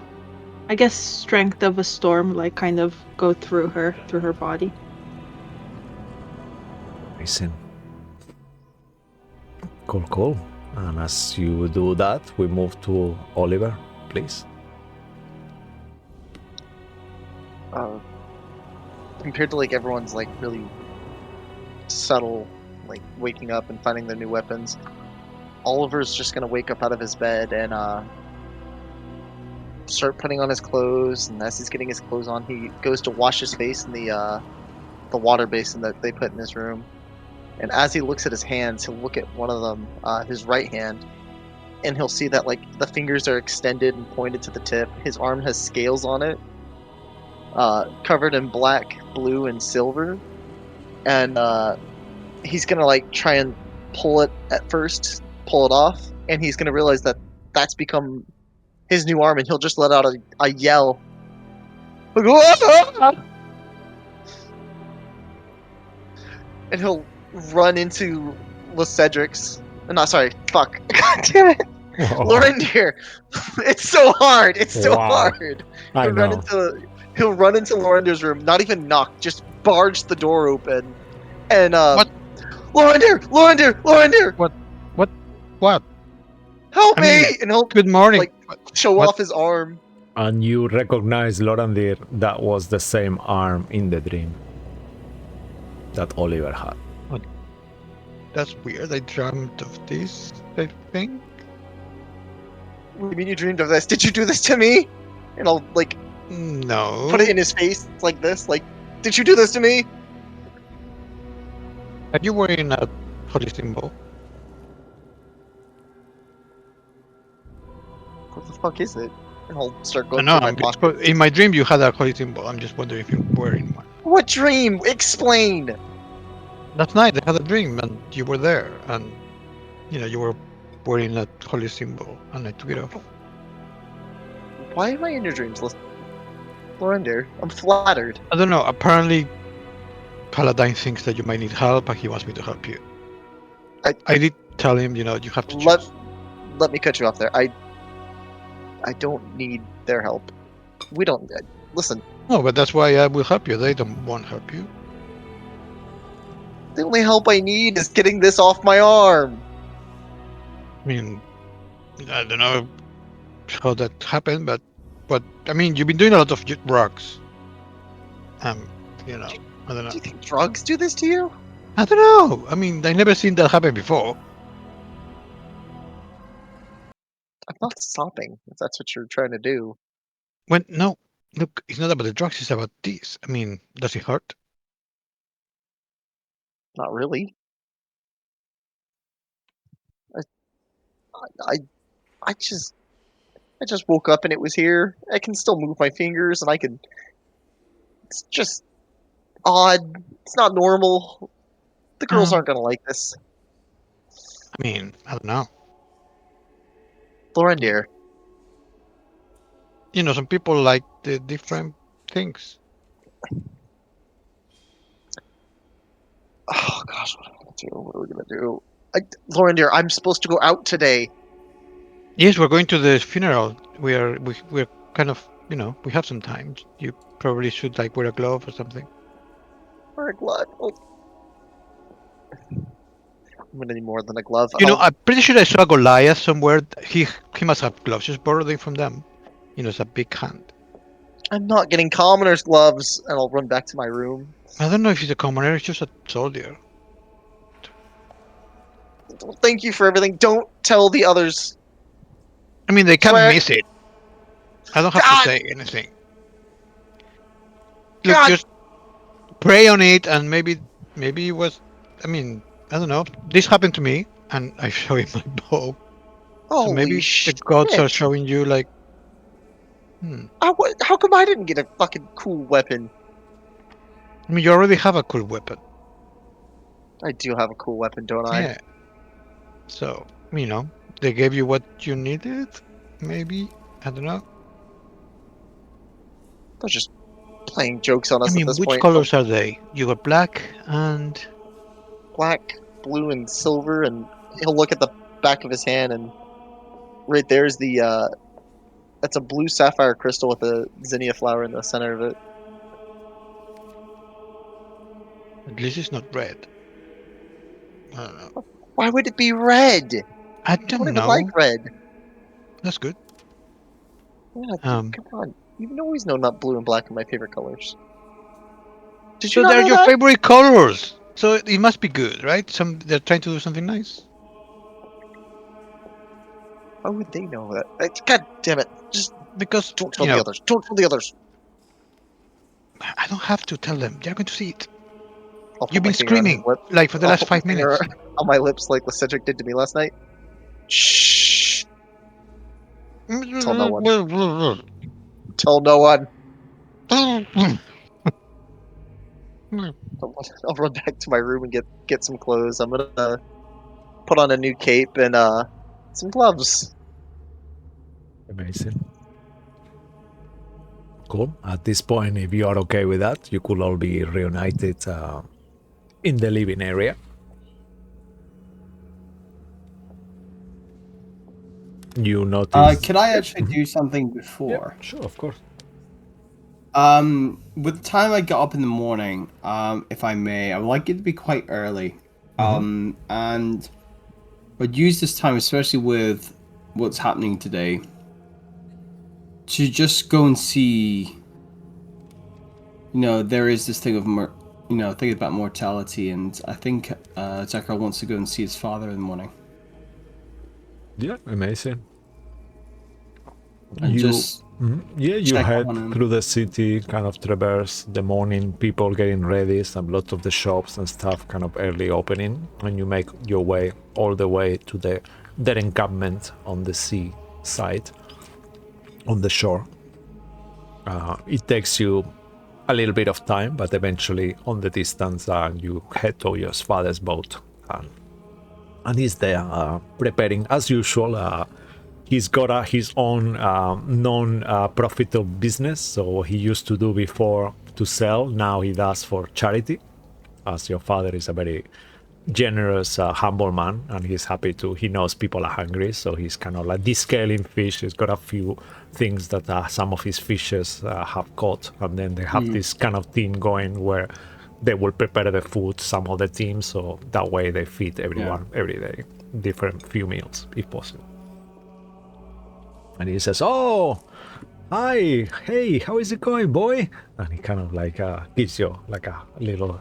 I guess, strength of a storm like kind of go through her body. Amazing. Cool. And as you do that, we move to Oliver, please. Compared to like everyone's like really subtle, like waking up and finding their new weapons, Oliver's just gonna wake up out of his bed and start putting on his clothes. And as he's getting his clothes on, he goes to wash his face in the water basin that they put in his room. And as he looks at his hands, he'll look at one of them, his right hand, and he'll see that like the fingers are extended and pointed to the tip. His arm has scales on it, covered in black, blue, and silver. And he's gonna like try and pull it off, and he's gonna realize that that's become his new arm, and he'll just let out a yell. And he'll run into Cedric's. No, sorry, fuck. God damn it. Lorendir, it's so hard. It's so Wow. hard. I He'll run know. into Lorendir's room, not even knock, just barge the door open, and What? Lorendir, What? help I me! mean, And he'll good morning. like show What? off his arm. And you recognize Lorandir, that was the same arm in the dream that Oliver had. That's weird. I dreamt of this, I think. What do you mean you dreamed of this? Did you do this to me? And I'll like No. put it in his face like this, like, did you do this to me? Are you wearing a holy symbol? What the fuck is it? And I'll start I going know. through my pocket. In my dream, you had a holy symbol. I'm just wondering if you're wearing one. What dream? Explain. Last night, I had a dream, and you were there, and you were wearing a holy symbol, and I took it off. Why am I in your dreams? Lorendir, I'm flattered. I don't know. Apparently, Paladine thinks that you might need help, and he wants me to help you. I did tell him, you have to choose. Let me cut you off there. I don't need their help. We don't. Listen, No, but that's why I will help you. They don't want to help you. the only help I need is getting this off my arm. I mean, I don't know how that happened, but I mean, you've been doing a lot of drugs. I don't Do know. you think drugs do this to you? I don't know. I mean, I never seen that happen before. I'm not stopping, if that's what you're trying to do. No, look, it's not about the drugs. It's about this. I mean, does it hurt? Not really. I, I just woke up and it was here. I can still move my fingers and I can. It's just odd. It's not normal. The girls aren't gonna like this. I mean, I don't know. Lorendir, Some people like the different things. oh gosh, what am I gonna do? What are we gonna do? Lorendir, I'm supposed to go out today. Yes, we're going to the funeral. We're kind of, we have some time. You probably should like wear a glove or something. Or a glove. Oh. I'm gonna need more than a glove. I'm pretty sure I saw Goliath somewhere. He must have gloves. Just borrow them from them. It's a big hand. I'm not getting commoner's gloves, and I'll run back to my room. I don't know if he's a commoner. He's just a soldier. Thank you for everything. Don't tell the others. I mean, they can't Swear. miss it. I don't have God. to say anything. Look, God. just pray on it, and maybe it was. I mean, I don't know. This happened to me, and I show him my bow. So maybe Holy the shit. gods are showing you like. How come I didn't get a fucking cool weapon? I mean, you already have a cool weapon. I do have a cool weapon, don't I? Yeah. So, they gave you what you needed? Maybe? I don't know. They're just playing jokes on us I mean, at this which point. colors are they? You got black and... Black, blue, and silver, and he'll look at the back of his hand, and right there's the, that's a blue sapphire crystal with a zinnia flower in the center of it. At least it's not red. I don't know. Why would it be red? I I don't don't even know. like red. That's good. Yeah, come on. You've always known that blue and black are my favorite colors. Did So you not they're know your that? favorite colors. So it must be good, right? They're trying to do something nice. How would they know that? God damn it. Just Because, don't tell the others. Don't tell the others. I don't have to tell them. They're going to see it. I'll put You've my been finger on his screaming, lip. like, for the I'll last put my 5 finger minutes. on my lips like the Cedric did to me last night. Shh. Tell no one. Tell no one. I'll run back to my room and get some clothes. I'm gonna put on a new cape and some gloves. Amazing. Cool. At this point, if you are okay with that, you could all be reunited in the living area. you notice. Could I actually do something before? Yeah, sure, of course. With the time I got up in the morning, if I may, I would like it to be quite early. And I'd use this time, especially with what's happening today, to just go and see. There is this thing of thinking about mortality, and I think Zachar wants to go and see his father in the morning. Yeah, amazing. And just you check head on him. through the city, kind of traverse the morning, people getting ready, some lots of the shops and stuff kind of early opening, and you make your way all the way to their encampment on the sea side, on the shore. It takes you a little bit of time, but eventually on the distance you head to your father's boat, and he's there preparing as usual. He's got his own non-profitable business, so he used to do before to sell, now he does for charity, as your father is a very generous, humble man, and he's happy to, he knows people are hungry, so he's kind of like descaling fish. He's got a few things that some of his fishes have caught, and then they have this kind of team going where they will prepare the food, some of the team, so that way they feed everyone every day, different few meals if possible. And he says, "Oh, hi, hey, how is it going, boy?" And he kind of like gives you like a little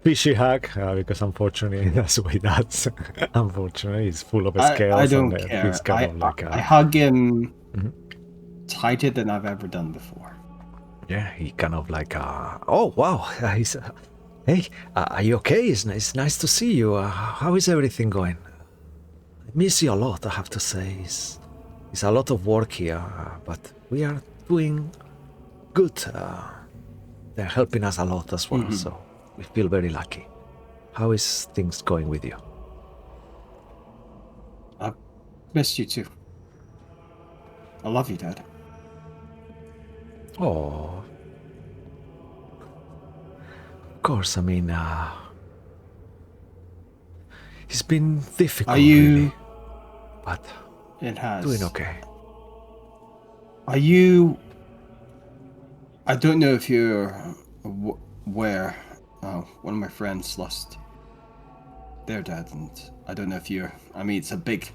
fishy hug, because unfortunately that's what he does. Unfortunately, he's full of scales. I don't and care. He's kind of like I hug him tighter than I've ever done before. yeah, he kind of like, oh wow, he's, hey, are you okay? It's nice to see you. How is everything going? I miss you a lot, I have to say. It's a lot of work here, but we are doing good. They're helping us a lot as well, so we feel very lucky. How is things going with you? I missed you too. I love you, Dad. Oh, of course. I mean, it's been difficult, Are you? really, but It has. doing okay. Are you? I don't know if you're aware. One of my friends lost their dad, and I don't know if you're. I mean, it's a big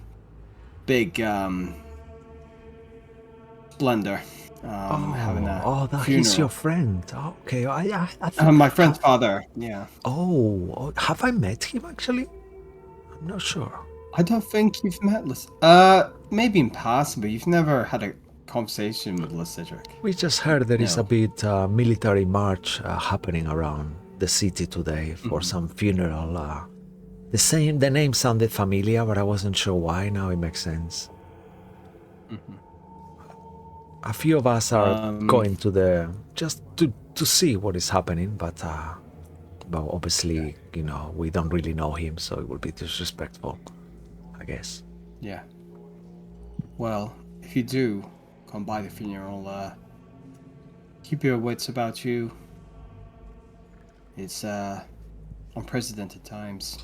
splendor. Having a that funeral. he's your friend. Okay, I think, My friend's father. Yeah. Oh, have I met him actually? I'm not sure. I don't think you've met Liz. Maybe in passing, but you've never had a conversation with Lysidric. We just heard there is No. a bit military march happening around the city today for some funeral. The name sounded familiar, but I wasn't sure why. Now it makes sense. A few of us are going to just to see what is happening, but obviously, we don't really know him, so it would be disrespectful, I guess. Yeah. Well, if you do come by the funeral, keep your wits about you. It's unprecedented times,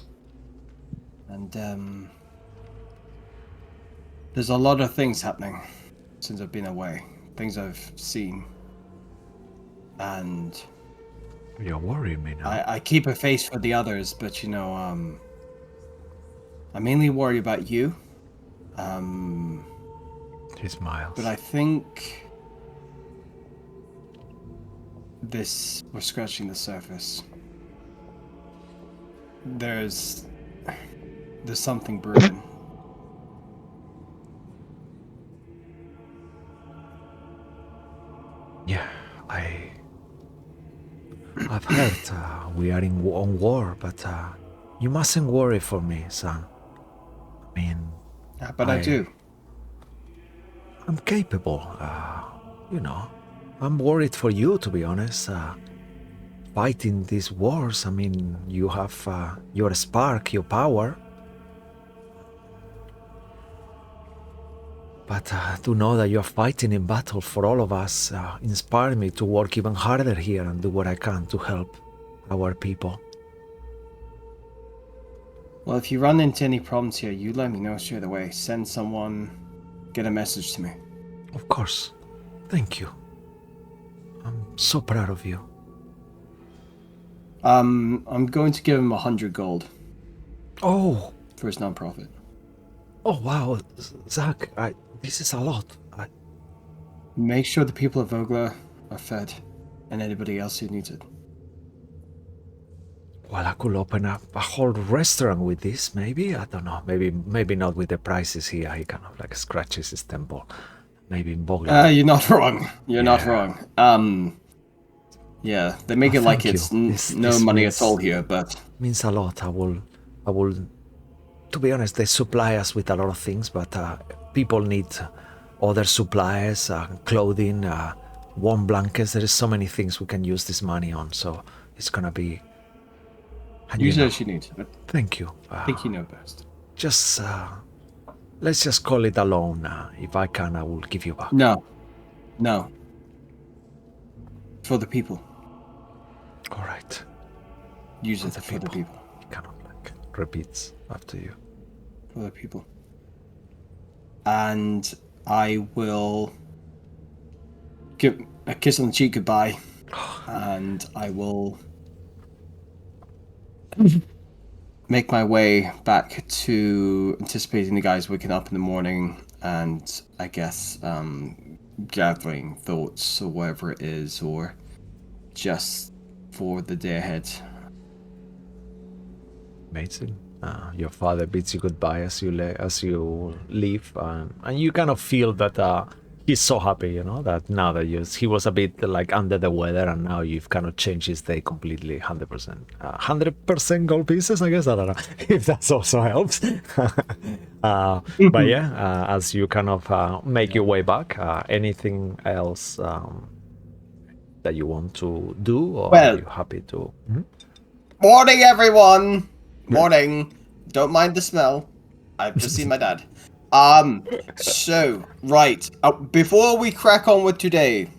and there's a lot of things happening since I've been away. Things I've seen, and You're worrying me now. I keep a face for the others, but I mainly worry about you. He smiles. But I think we're scratching the surface. There's something brewing. Yeah, I've heard we are on war, but you mustn't worry for me, son. I mean, But I do. I'm capable. I'm worried for you, to be honest. Fighting these wars, I mean, you have your spark, your power. But to know that you're fighting in battle for all of us inspires me to work even harder here and do what I can to help our people. Well, if you run into any problems here, you let me know straight away. Send someone, get a message to me. Of course. Thank you. I'm so proud of you. I'm going to give him 100 gold Oh, for his non-profit. oh wow, Zach, this is a lot. Make sure the people of Vogler are fed, and anybody else who needs it. Well, I could open up a whole restaurant with this, maybe. I don't know. Maybe not with the prices here. He kind of like scratches his temple. Maybe in Bogler. You're not wrong. You're not Yeah. wrong. Yeah, they make it like thank it's you. This money means- at all here, but Means a lot. I will. To be honest, they supply us with a lot of things, but people need other supplies, clothing, warm blankets. There is so many things we can use this money on. So it's gonna be. And use you it know, as you need. But thank you. I think you know best. Just let's just call it a loan. If I can, I will give you back. No. For the people. All right. Use For it the for the people. people. He kind of like repeats after you. For the people. And I will give a kiss on the cheek goodbye, and I will make my way back to anticipating the guys waking up in the morning, and I guess gathering thoughts or whatever it is, or just for the day ahead. Amazing. Your father bids you goodbye as you leave, and you kind of feel that he's so happy, you know, that now that he was a bit like under the weather, and now you've kind of changed his day completely, 100%, 100% gold pieces. I guess I don't know if that also helps. But yeah, as you kind of make your way back, anything else that you want to do, or Well- are you happy to? Mhm. Morning, everyone! Morning. Don't mind the smell. I've just seen my dad. So, right. Before we crack on with today,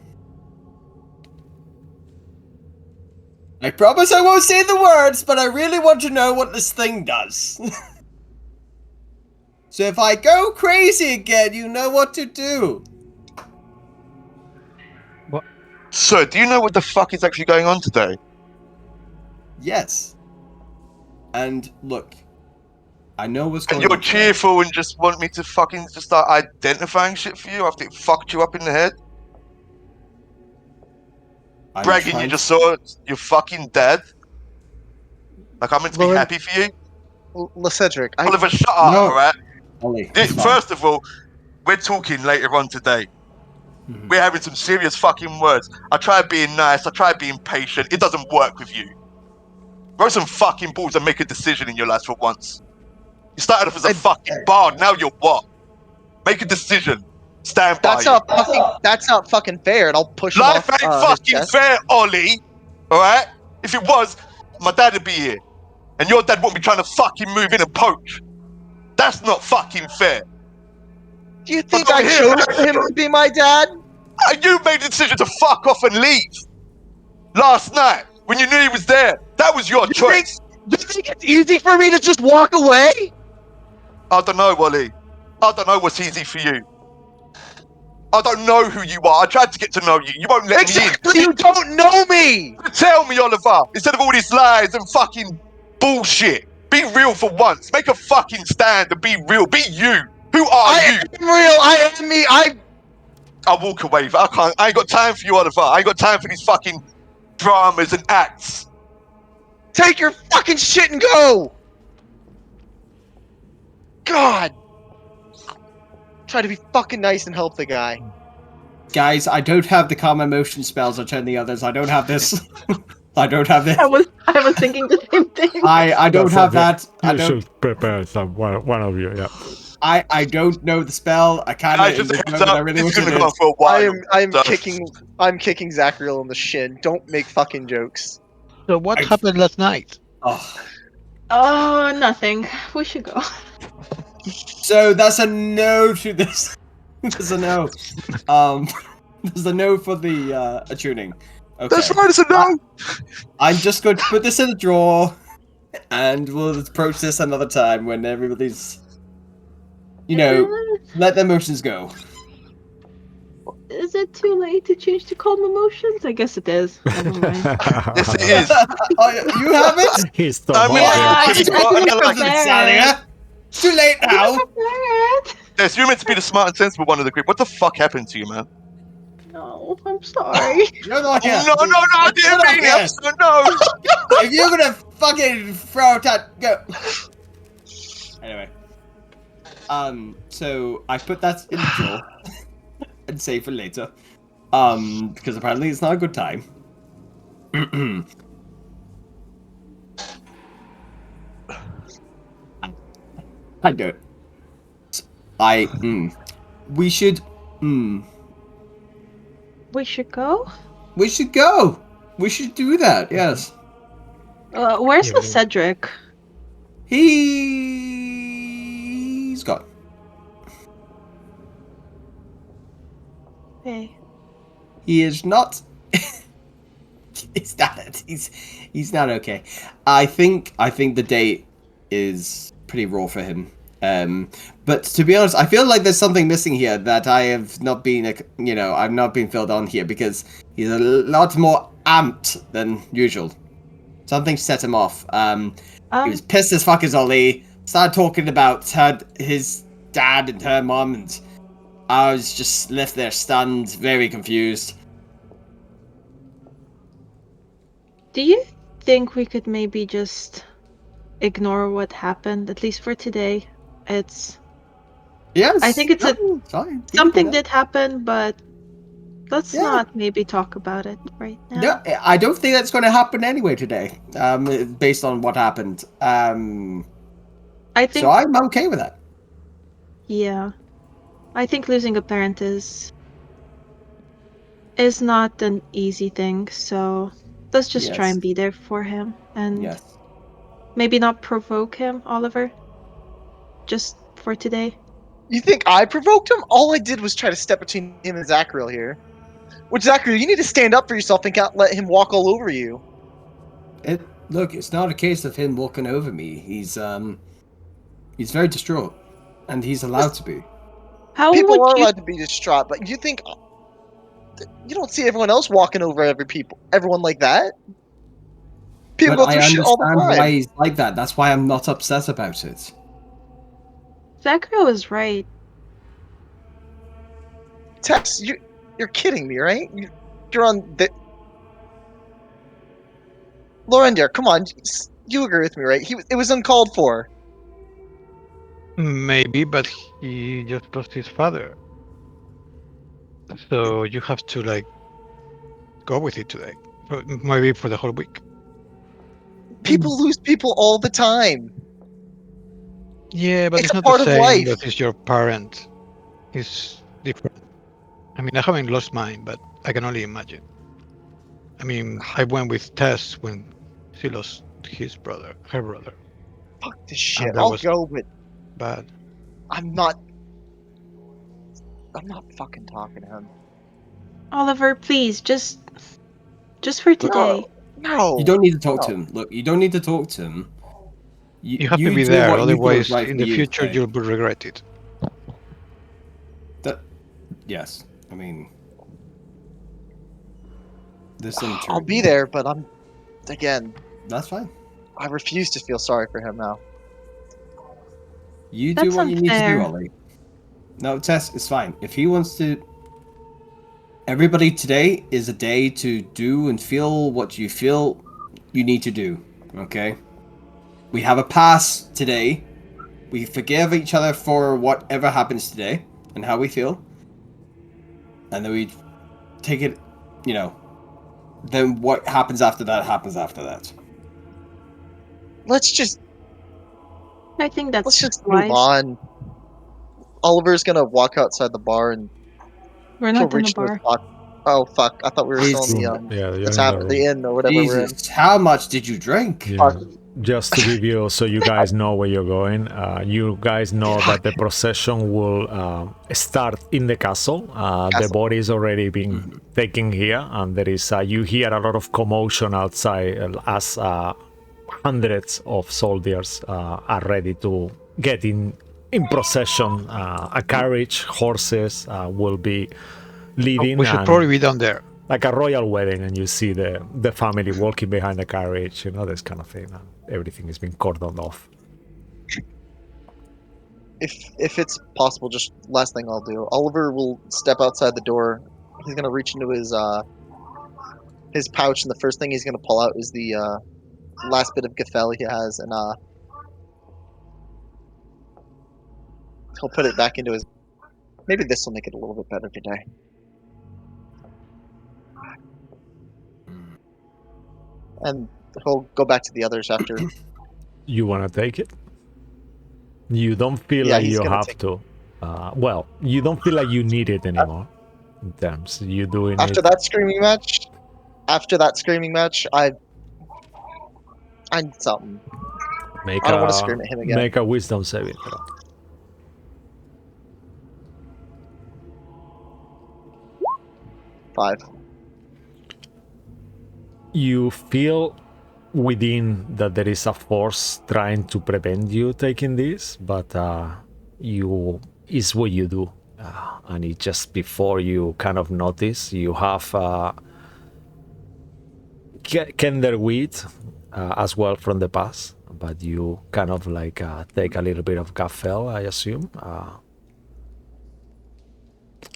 I promise I won't say the words, but I really want to know what this thing does. So if I go crazy again, you know what to do. So, do you know what the fuck is actually going on today? Yes. And look, I know what's And going you're on. today. cheerful and just want me to fucking just start identifying shit for you after it fucked you up in the head? I'm Bragging you trying just saw your fucking dad? Like I'm meant to be Well, happy for you? Cedric, Oliver, shut No. up, alright? Ollie, it's fine. First of all, we're talking later on today. Mhm. We're having some serious fucking words. I tried being nice, I tried being patient. It doesn't work with you. Grow some fucking balls and make a decision in your life for once. You started off as a fucking bard, now you're what? Make a decision. Stand by that's not fucking fair, and I'll push him Life off ain't his fucking chest. fair, Ollie. Alright? If it was, my dad would be here. And your dad wouldn't be trying to fucking move in and poach. That's not fucking fair. Do you think But I over here- chose for him to be my dad? And you made the decision to fuck off and leave. Last night, when you knew he was there. That was your choice. Do you think it's easy for me to just walk away? I don't know, Ollie. I don't know what's easy for you. I don't know who you are. I tried to get to know you. You won't let Exactly, me in. you don't know me! Tell me, Oliver, instead of all these lies and fucking bullshit. Be real for once. Make a fucking stand and be real. Be you. Who are I you? am real, I am me, I'll walk away. I ain't got time for you, Oliver. I ain't got time for these fucking dramas and acts. take your fucking shit and go! God! Try to be fucking nice and help the guy. Guys, I don't have the calm emotion spells I turn the others. I don't have this. I don't have this. I was thinking the same thing. I don't have that. I You don't. should prepare some one of you. Yeah. I don't know the spell. I can't. Guys, In just a this heads moment, I up. really This wish is it gonna go on is. for a while. I'm kicking Zachriel in the shin. Don't make fucking jokes. So what I- happened last night? Oh. Oh, nothing. We should go. So that's a no to this. There's a no. There's a no for the tuning. Okay. That's right, it's a no. I'm just going to put this in a drawer, and we'll approach this another time when everybody's let the emotions go. Is it too late to change to calm emotions? I guess it is. Never mind. Yes, it is. Oh, you have it? He's I mean, Tomoe. Yeah, you I got didn't another like, prepare Salia. It's too late I didn't now. prepare it. yes, you're meant to be the smart and sensible one of the group. What the fuck happened to you, man? No, I'm sorry. You're not Oh, here. no, I You're didn't not mean here. it. So no. If you're gonna fucking throw a go. Anyway. So I put that in the drawer and save for later. Because apparently it's not a good time. I do it. We should We should go? we should go. We should do that, yes. Where's Yeah, the we do. Cedric? He's gone. Hey. He is not. He's not okay. I think the date is pretty raw for him. But to be honest, I feel like there's something missing here that I have not been, I've not been filled on here because he's a lot more amped than usual. Something set him off. He was pissed as fuck as Ollie. Started talking about his dad and her mom, and I was just left there stunned, very confused. Do you think we could maybe just ignore what happened, at least for today? It's Yes, I think it's fine. something did happen, but let's Yeah. not maybe talk about it right now. No, I don't think that's going to happen anyway today. Based on what happened. I think So I'm okay with that. yeah. I think losing a parent is not an easy thing, so let's just try Yes. and be there for him and Yes. maybe not provoke him, Oliver. Just for today. You think I provoked him? All I did was try to step between him and Zachariel here. Which, Zachariel, you need to stand up for yourself and can't let him walk all over you. Look, it's not a case of him walking over me. He's very distraught, and he's allowed to be. How People would are you allowed to be distraught, but you think you don't see everyone else walking over everyone like that? People But go I through shit all the understand why time. he's like that. That's why I'm not upset about it. Zachariel is right. Tex, you're kidding me, right? You're on the Lorendier, come on, you agree with me, right? It was uncalled for. Maybe, but he just lost his father. So you have to like go with it today. Maybe for the whole week. People lose people all the time. Yeah, but It's it's a not part the of same life. that is your parent. It's different. I mean, I haven't lost mine, but I can only imagine. I mean, I went with Tess when she lost her brother. Fuck this shit. And that I'll was go, but bad. I'm not fucking talking to him. Oliver, please, just for today. No. You don't need to talk to No. him. Look, you don't need to talk to him. You have to be do there, what you feel is otherwise right in for the you future today. you'll regret it. Yes, I mean, there's some truth. I'll be there, but again, That's fine. I refuse to feel sorry for him now. You do That's what you need to do, unfair. Ollie. No, Tess, it's fine. If he wants to... Everybody today is a day to do and feel what you feel you need to do, okay? We have a pass today. We forgive each other for whatever happens today and how we feel. And then we take it, then what happens after that happens after that. Let's just I think that's move wise. on. Oliver's gonna walk outside the bar and We're he'll not in a reach into his bar. pocket. Oh fuck! I thought we were still in Jesus. the Yeah, you're the in tap, the the room. inn or whatever we're in. Jesus, how much did you drink? Yeah. Just to give you, so you guys know where you're going. You guys know that the procession will start in the castle. The body is already being taken here, and there is you hear a lot of commotion outside as hundreds of soldiers are ready to get in in procession. A carriage, horses will be leading. We should and probably be down there. like a royal wedding, and you see the family walking behind the carriage, this kind of thing. And everything is being cordoned off. If it's possible, just last thing I'll do. Oliver will step outside the door. He's gonna reach into his pouch, and the first thing he's gonna pull out is the last bit of Gaffel he has, and he'll put it back into his. Maybe this will make it a little bit better today. And he'll go back to the others after. You want to take it? You don't feel Yeah, like he's you gonna have take to. Well, you don't feel like you need it anymore. In terms, you doing After it. that screaming match, I need something. Make I don't want to a scream at him again. make a wisdom saving throw. 5. You feel within that there is a force trying to prevent you taking this, but you is what you do, and it just before you kind of notice you have Kenderweed as well from the past, but you kind of like take a little bit of Gaffel, I assume,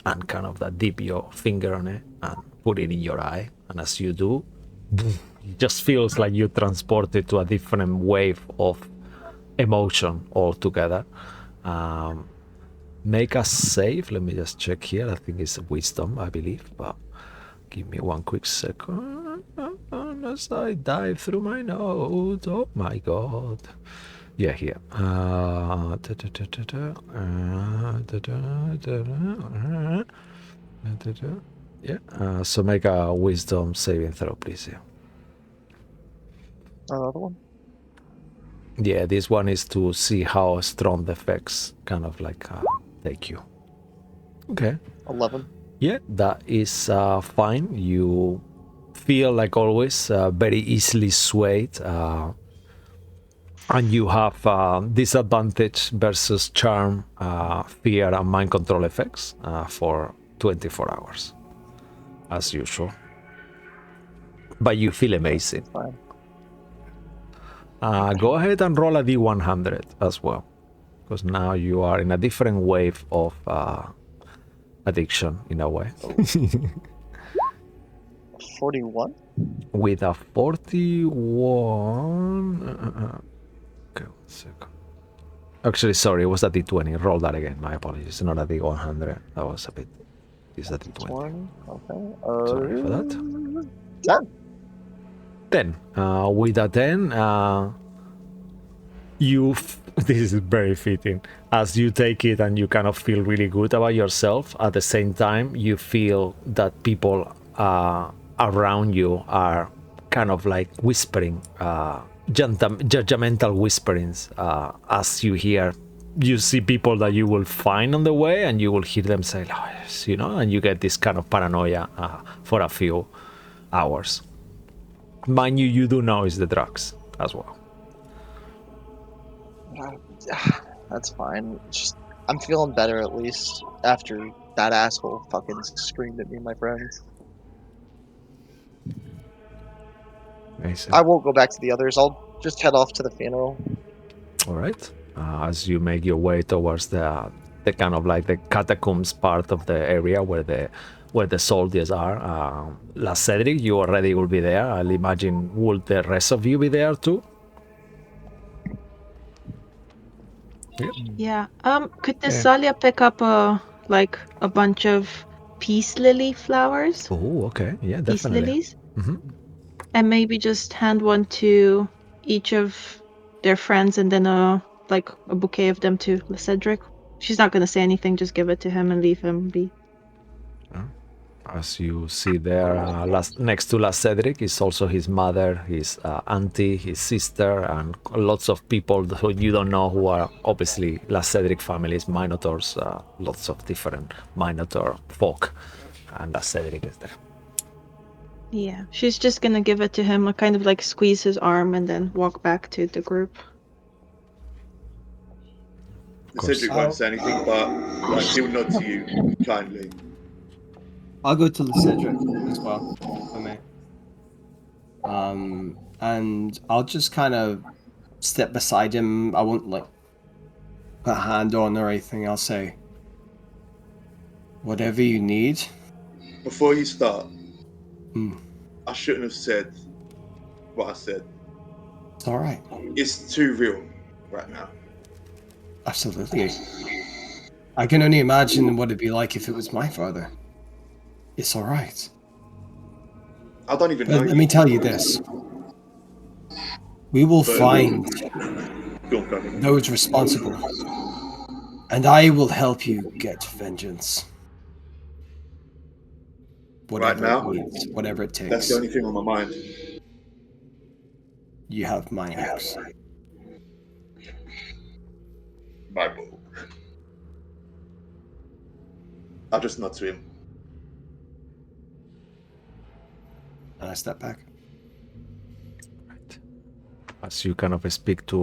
and kind of dip your finger on it and put it in your eye, and as you do, it just feels like you transported to a different wave of emotion altogether. Make a save. Let me just check here. I think it's wisdom, I believe, but give me one quick second as I dive through my notes. Oh my god. Yeah, here. Yeah. So make a wisdom saving throw, please. Yeah. Another one. Yeah, this one is to see how strong the effects kind of like take you. Okay. 11. Yeah, that is fine. You feel like always very easily swayed, and you have disadvantage versus charm, fear, and mind control effects for 24 hours, as usual. But you feel amazing. Fine. Go ahead and roll a d100 as well, because now you are in a different wave of addiction in a way. 41. With a 41. Okay, 1 second. Actually, sorry, it was a d20. Roll that again. My apologies. Not a d100. That was a bit. It's a d20. 20. Okay. Sorry for that. 10. 10. With a 10, this is very fitting. As you take it and you kind of feel really good about yourself, at the same time, you feel that people around you are kind of like whispering, judgmental whisperings, as you see people that you will find on the way, and you will hear them say, "Yes," and you get this kind of paranoia for a few hours. Mind you, you do know it's the drugs as well. That's fine. Just I'm feeling better at least after that asshole fucking screamed at me, my friends. Amazing. I won't go back to the others. I'll just head off to the funeral. All right. As you make your way towards the kind of like the catacombs part of the area where the soldiers are, La Cedric, you already will be there. I'll imagine, will the rest of you be there too? Yeah. Could Thessalia pick up a bunch of peace lily flowers? Oh, okay. Yeah, Peace definitely. lilies? Mhm. And maybe just hand one to each of their friends, and then a bouquet of them to Cedric. She's not gonna say anything. Just give it to him and leave him be. As you see there, next to La Cedric is also his mother, his auntie, his sister, and lots of people who you don't know, who are obviously La Cedric families, Minotaurs, lots of different Minotaur folk, and La Cedric is there. Yeah, she's just gonna give it to him, kind of like squeeze his arm, and then walk back to the group. course. Cedric won't say anything, but like he'll nod to you kindly. I'll go to Cedric as well for me. And I'll just kind of step beside him. I won't like put a hand on or anything. I'll say, whatever you need. Before you start, Hmm. I shouldn't have said what I said. It's all right. It's too real right now. Absolutely. I can only imagine what it'd be like if it was my father. It's all right. I don't even know. But let me tell you this. We will find Go on, Cody. those responsible. And I will help you get vengeance. Whatever now? it needs, whatever it takes. That's the only thing on my mind. You have my axe. My bow. I'll just nod to him. And I step back. As you kind of speak to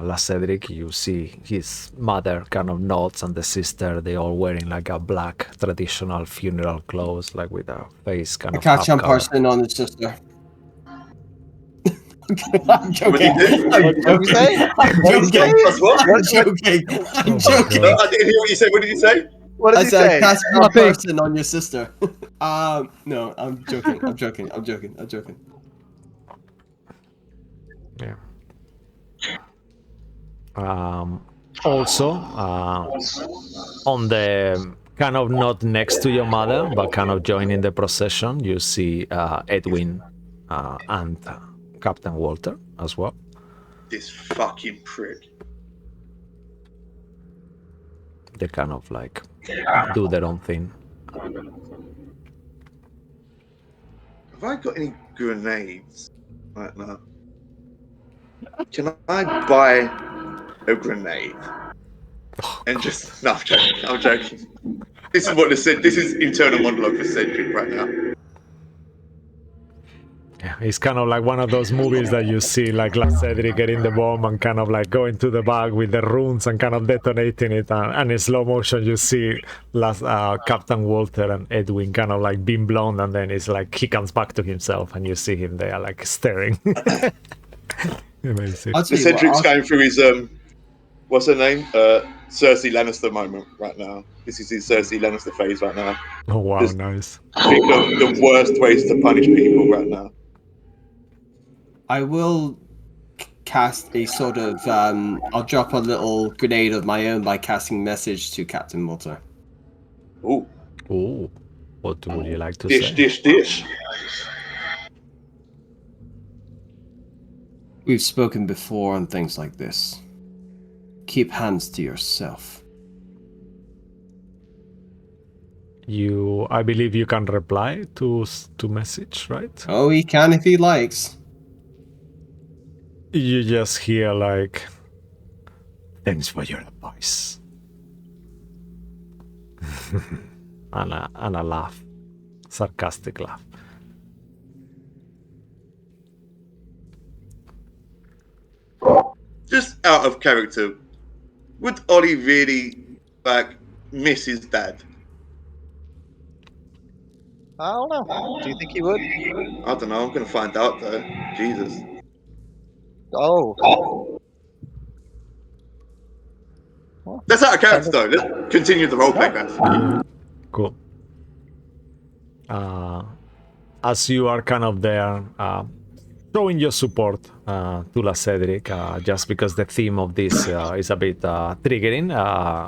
La Cedric, you see his mother kind of nods, and the sister, they all wearing like a black traditional funeral clothes, like with a face kind I of catch him half covered. person on his sister. I'm joking. What did you do? I'm What did you say? joking. I'm What did you joking. That's what? I'm joking. I'm Oh my joking. No, I didn't hear what you said. What did you say? What did I he said say? catch one Nothing. person on your sister. No, I'm joking. I'm joking. I'm joking. I'm joking. Yeah. Also, on the kind of not next to your mother, but kind of joining the procession, you see Edwin and Captain Walter as well. This fucking prick. They kind of like do their own thing. Have I got any grenades right now? Can I buy a grenade? And just no, I'm joking. I'm joking. This is what they said. This is internal monologue for Cedric right now. Yeah, it's kind of like one of those movies that you see like La Cedric getting the bomb and kind of like going to the bag with the runes and kind of detonating it, and in slow motion you see Captain Walter and Edwin kind of like being blown, and then it's like he comes back to himself and you see him there like staring. Amazing. I'll tell you what, Cedric's going through his what's her name? Cersei Lannister moment right now. This is his Cersei Lannister phase right now. Oh wow, Just nice. think of the worst ways to punish people right now. I will cast a sort of I'll drop a little grenade of my own by casting message to Captain Walter. Ooh, Oh, what would you like to dish, say? dish. We've spoken before on things like this. Keep hands to yourself. I believe you can reply to message, right? Oh, he can if he likes. You just hear like, thanks for your advice. and a laugh. Sarcastic laugh. Just out of character, would Ollie really like miss his dad? I don't know. Do you think he would? I don't know. I'm gonna find out though. Jesus. Oh. That's out of character though. Let's continue the roleplay, guys. Cool. As you are kind of there, showing your support to La Cedric, just because the theme of this is a bit triggering,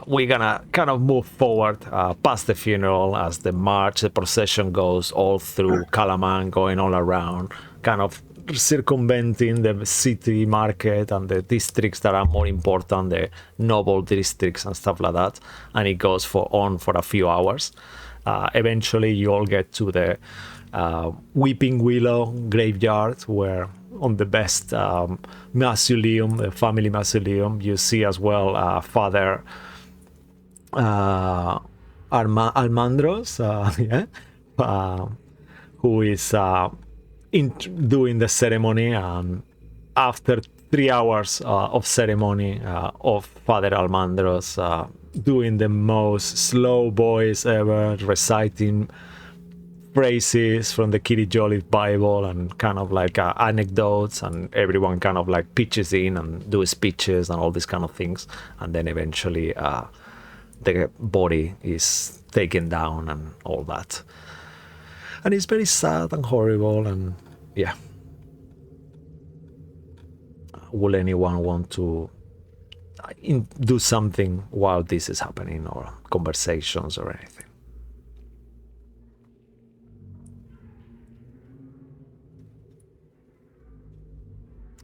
we're gonna kind of move forward past the funeral as the march, the procession goes all through Calaman, going all around, kind of circumventing the city market and the districts that are more important, the noble districts and stuff like that, and it goes on for a few hours. Eventually you all get to the Weeping Willow graveyard, where on the best mausoleum, the family mausoleum, you see as well Father Almandros, who is doing the ceremony, and after 3 hours of ceremony of Father Almandros doing the most slow voice ever, reciting phrases from the Kitty Joliffe Bible and kind of like anecdotes, and everyone kind of like pitches in and do speeches and all these kind of things, and then eventually the body is taken down and all that, and it's very sad and horrible. And yeah, will anyone want to do something while this is happening, or conversations or anything?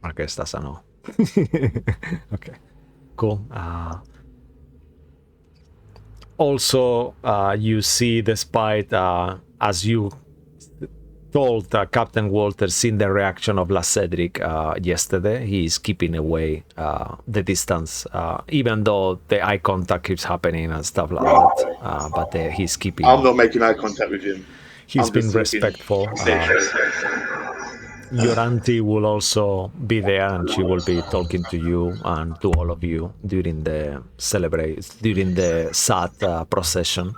I guess that's a no. Okay, cool. Also, you see, despite as you told Captain Walter, seen the reaction of La Cedric yesterday, he is keeping away the distance, even though the eye contact keeps happening and stuff like that. But he's keeping. I'm not making eye contact with him. He's I'm been just looking respectful. central. Your auntie will also be there, and she will be talking to you and to all of you during the sad procession.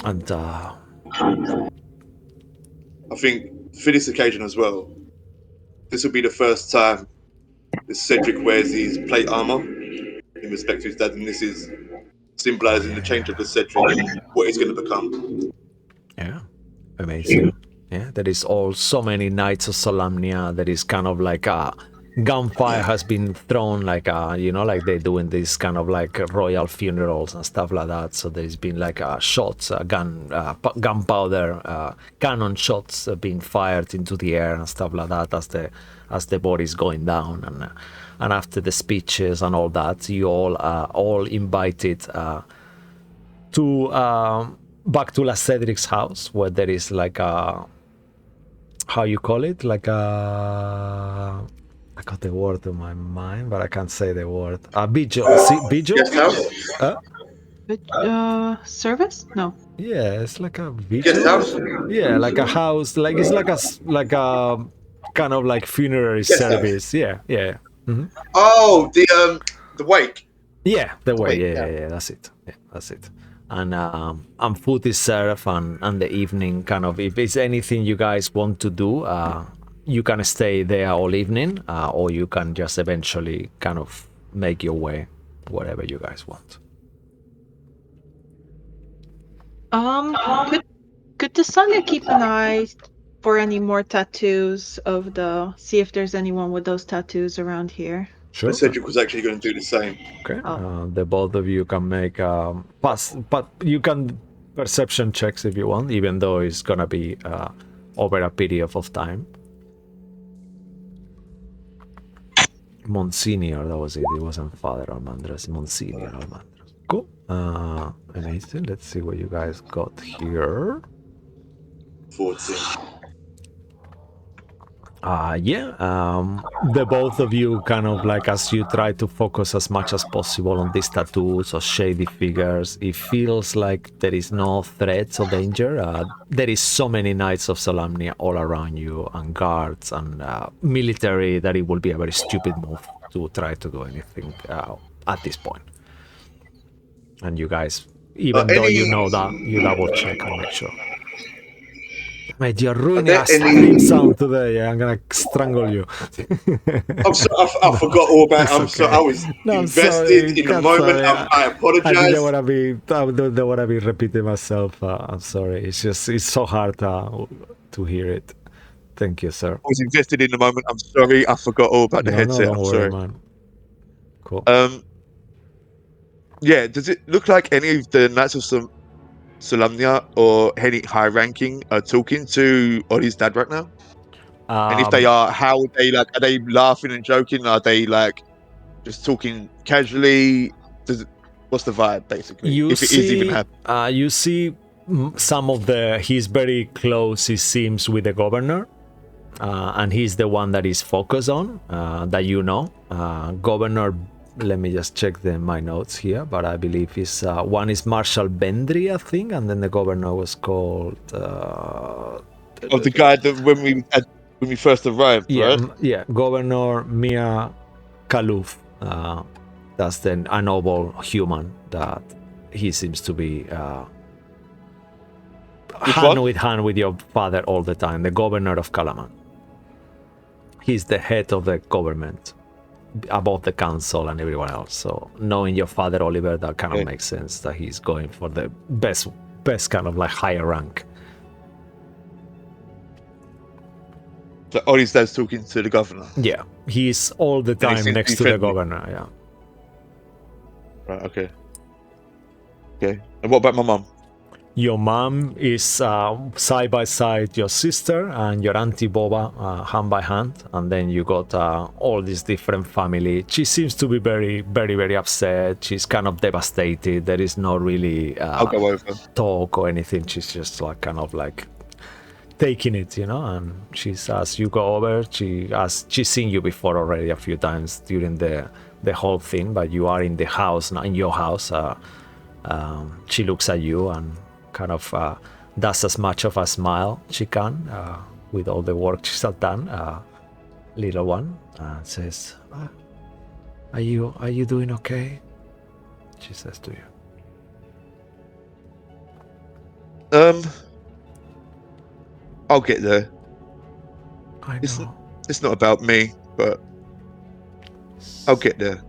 And I think for this occasion as well, this will be the first time that Cedric wears his plate armor in respect to his dad, and this is symbolizing the change of the Cedric and what he's going to become. yeah, amazing. Yeah, there is all so many nights of Solamnia. There is kind of like a gunfire has been thrown, like like they do in these kind of like royal funerals and stuff like that. So there's been like shots, gunpowder, cannon shots being fired into the air and stuff like that as the body's going down. And after the speeches and all that, you all invited to back to La Cedric's house, where there is like a, how you call it, like a, I got the word in my mind, but I can't say the word. Vigil. See, vigil? Guest house? Service? No. Yeah, it's like a Guest vigil. house? Yeah, like a house. Like it's like a kind of like funerary Guest service. house. Yeah. Mm-hmm. Oh, the wake. Yeah, the way. Wait, Yeah, that's it. Yeah, that's it. And food is served, and the evening kind of, if it's anything you guys want to do, you can stay there all evening, or you can just eventually kind of make your way wherever you guys want. Could Tasalia keep an eye for any more tattoos see if there's anyone with those tattoos around here? Sure. Cedric was actually going to do the same. Okay. Oh. The both of you can make pass, but you can perception checks if you want, even though it's gonna be over a period of time. Monsignor, that was it. It wasn't Father Almandros. Monsignor Almandros. Cool. Amazing. Let's see what you guys got here. 14. The both of you kind of like, as you try to focus as much as possible on these tattoos or shady figures, it feels like there is no threats or danger. There is so many Knights of Solamnia all around you, and guards and military, that it will be a very stupid move to try to do anything at this point. And you guys, even though you know that, you double check and make sure. Mate, you're ruining our stream sound today. I'm gonna strangle you. I'm sorry, I forgot all about it. Okay. I was invested in the moment. I apologize. I don't want to be repeating myself. I'm sorry. It's so hard to hear it. Thank you, sir. I was invested in the moment. I'm sorry. I forgot all about the headset. Don't I'm worry, sorry. man. Cool. Yeah. Does it look like any of the Knights of Solamnia or any high ranking are talking to Ollie's dad right now? And if they are, how would they are they laughing and joking? Are they like just talking casually? What's the vibe basically? If it is even happening. You see some of he's very close, it seems, with the governor. And he's the one that is focused on, that Governor, let me just check my notes here, but I believe one is Marshal Bendry, I think, and then the governor was called... the guy that when we had when we first arrived, Yeah, right? yeah. Governor Mia Kaluf. That's a noble human that he seems to be hand with hand with your father all the time. The governor of Kalaman. He's the head of the government, above the council and everyone else. So knowing your father Oliver, that kind of makes sense that he's going for the best kind of like higher rank. So Ollie's dad's talking to the governor. Yeah, he's all the he time seems to next be to the friendly. governor. Yeah. Right. Okay. Okay. And what about my mum? Your mom is side by side your sister and your auntie Boba, hand by hand, and then you got all this different family. She seems to be very, very, very upset. She's kind of devastated. There is no really I'll go over. talk or anything. She's just like kind of like taking it, you know. And she's, as you go over, she's seen you before already a few times during the whole thing, but you are in the house, not in your house. She looks at you and kind of does as much of a smile she can with all the work she's done, little one, and says, are you doing okay? She says to you. I'll get there. I know. It's not about me, but I'll get there.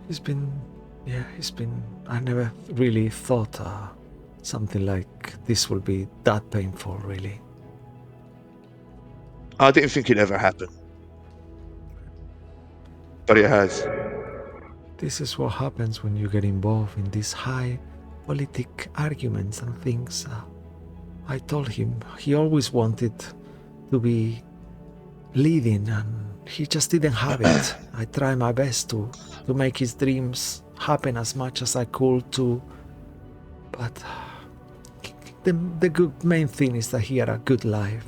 It's been, I never really thought something like this will be that painful, really. I didn't think it'd ever happen, but it has. This is what happens when you get involved in these high politic arguments and things. I told him he always wanted to be leading and he just didn't have it. I tried my best to make his dreams happen as much as I could too. But the good main thing is that he had a good life.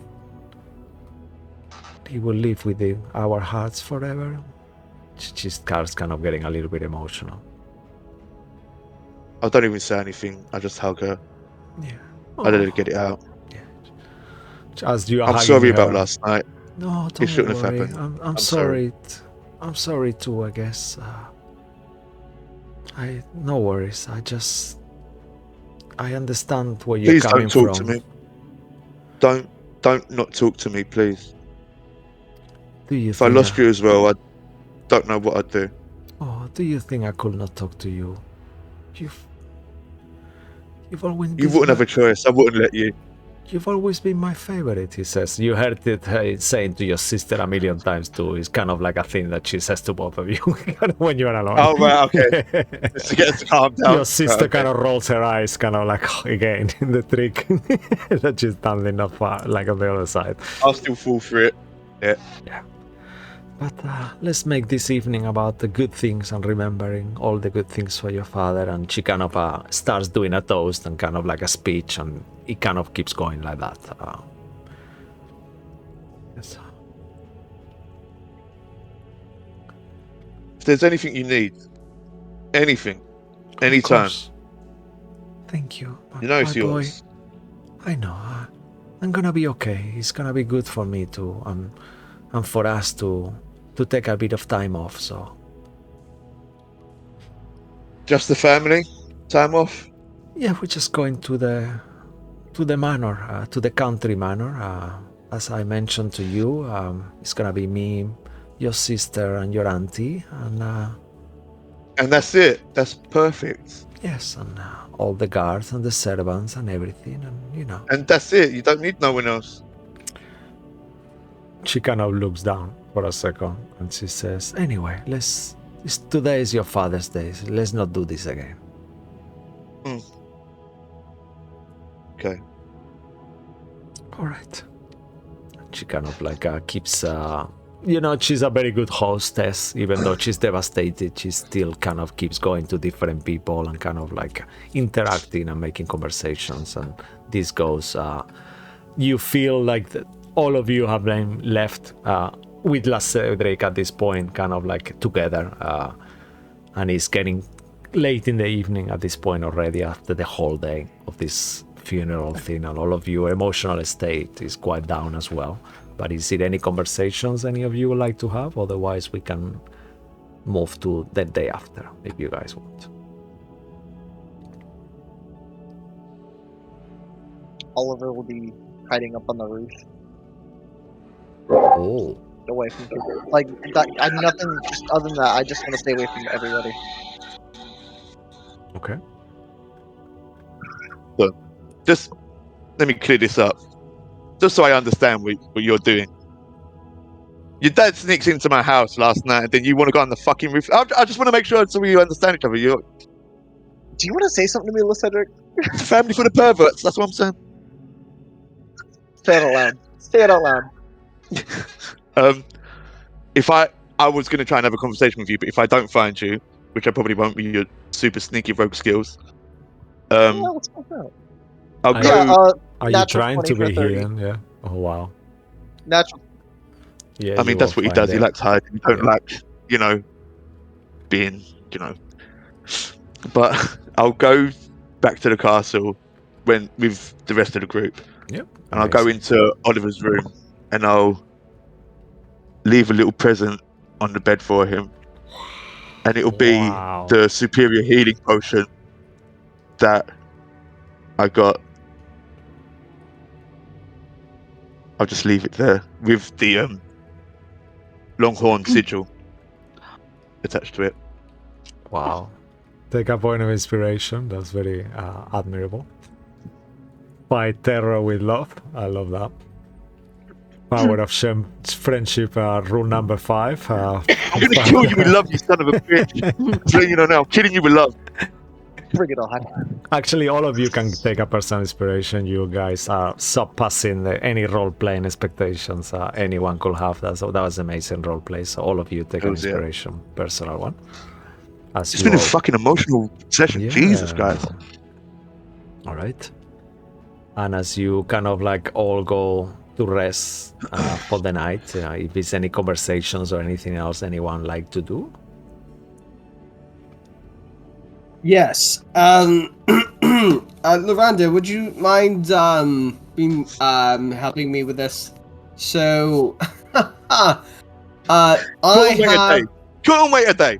He will live within our hearts forever. She starts kind of getting a little bit emotional. I don't even say anything. I just hug her. Yeah. I let her get it out. Yeah. As you are I'm hugging sorry her, about last night. No, It don't shouldn't have worry. happened. I'm sorry. I'm sorry too, I guess. No worries. I understand where you're Please coming don't talk from. to me. Don't not talk to me, please. Do you If I think lost you as well, I don't know what I'd do. Oh, do you think I could not talk to you? You've always You been wouldn't have a choice. I wouldn't let you. You've always been my favorite, he says. You heard it saying to your sister a million times too. It's kind of like a thing that she says to both of you when you're alone. Oh, right, okay. Just to get us to calm down. Your sister Right, okay. kind of rolls her eyes, kind of like, again, in the trick that she's done enough far, like on the other side. I'll still fall for it. Yeah. But let's make this evening about the good things and remembering all the good things for your father. And she kind of starts doing a toast and kind of like a speech, and it kind of keeps going like that. Yes. If there's anything you need, anything, anytime, thank you. you know it's my boy. yours. I know. I'm gonna be okay. It's gonna be good for me too, and for us to take a bit of time off. So Just the family? Time off? yeah, we're just going to the manor, to the country manor. As I mentioned to you, it's gonna be me, your sister, and your auntie, And that's it. That's perfect. yes, and all the guards and the servants and everything, and you know. And that's it. You don't need no one else. She kind of looks down for a second and she says, anyway, today is your father's day. So let's not do this again. Okay. All right. She kind of like keeps, she's a very good hostess. Even though she's devastated, she still kind of keeps going to different people and kind of like interacting and making conversations. And this goes, you feel like all of you have been left with La Cedric at this point, kind of like together. And it's getting late in the evening at this point already after the whole day of this funeral thing, and all of your emotional state is quite down as well. But is it any conversations any of you would like to have? Otherwise, we can move to the day after, if you guys want. Oliver will be hiding up on the roof, Oh, away from people. Like, I'm nothing. Just other than that, I just want to stay away from everybody. okay. Just let me clear this up, just so I understand what you're doing. Your dad sneaks into my house last night, and then you want to go on the fucking roof. I just want to make sure so we understand each other. You're Do you want to say something to me, Cedric? it's a family full of perverts. That's what I'm saying. Say it out loud. Say it out loud. If I was going to try and have a conversation with you, but if I don't find you, which I probably won't, with your super sneaky rogue skills, Yeah, let's go for it. I'll I- go. Yeah, Are you natural trying 20 to for be 30. hidden? Yeah. Oh wow. Natural. Yeah. I mean, you that's will what he find does. He it. likes hiding. He don't Yeah. like, being, But I'll go back to the castle with the rest of the group, Yep. and I'll go amazing. into Oliver's room, and I'll leave a little present on the bed for him, and it'll be Wow. the superior healing potion that I got. I'll just leave it there with the Longhorn sigil attached to it. Wow. Take a point of inspiration. That's very admirable. Fight terror with love. I love that. Power of friendship, rule number 5. I'm gonna kill you with love, you son of a bitch. So you know now, I'm killing you with love. Bring it on. Actually, all of you can take a personal inspiration. You guys are surpassing any role-playing expectations anyone could have. So that was amazing role-play. So all of you take an Hells yeah. inspiration, personal one. As It's you been a all- fucking emotional session. Yeah. Jesus, guys. All right. And as you kind of like all go to rest for the night, if there's any conversations or anything else anyone like to do. Yes. Loranda, would you mind helping me with this? So, I have. Couldn't wait a day.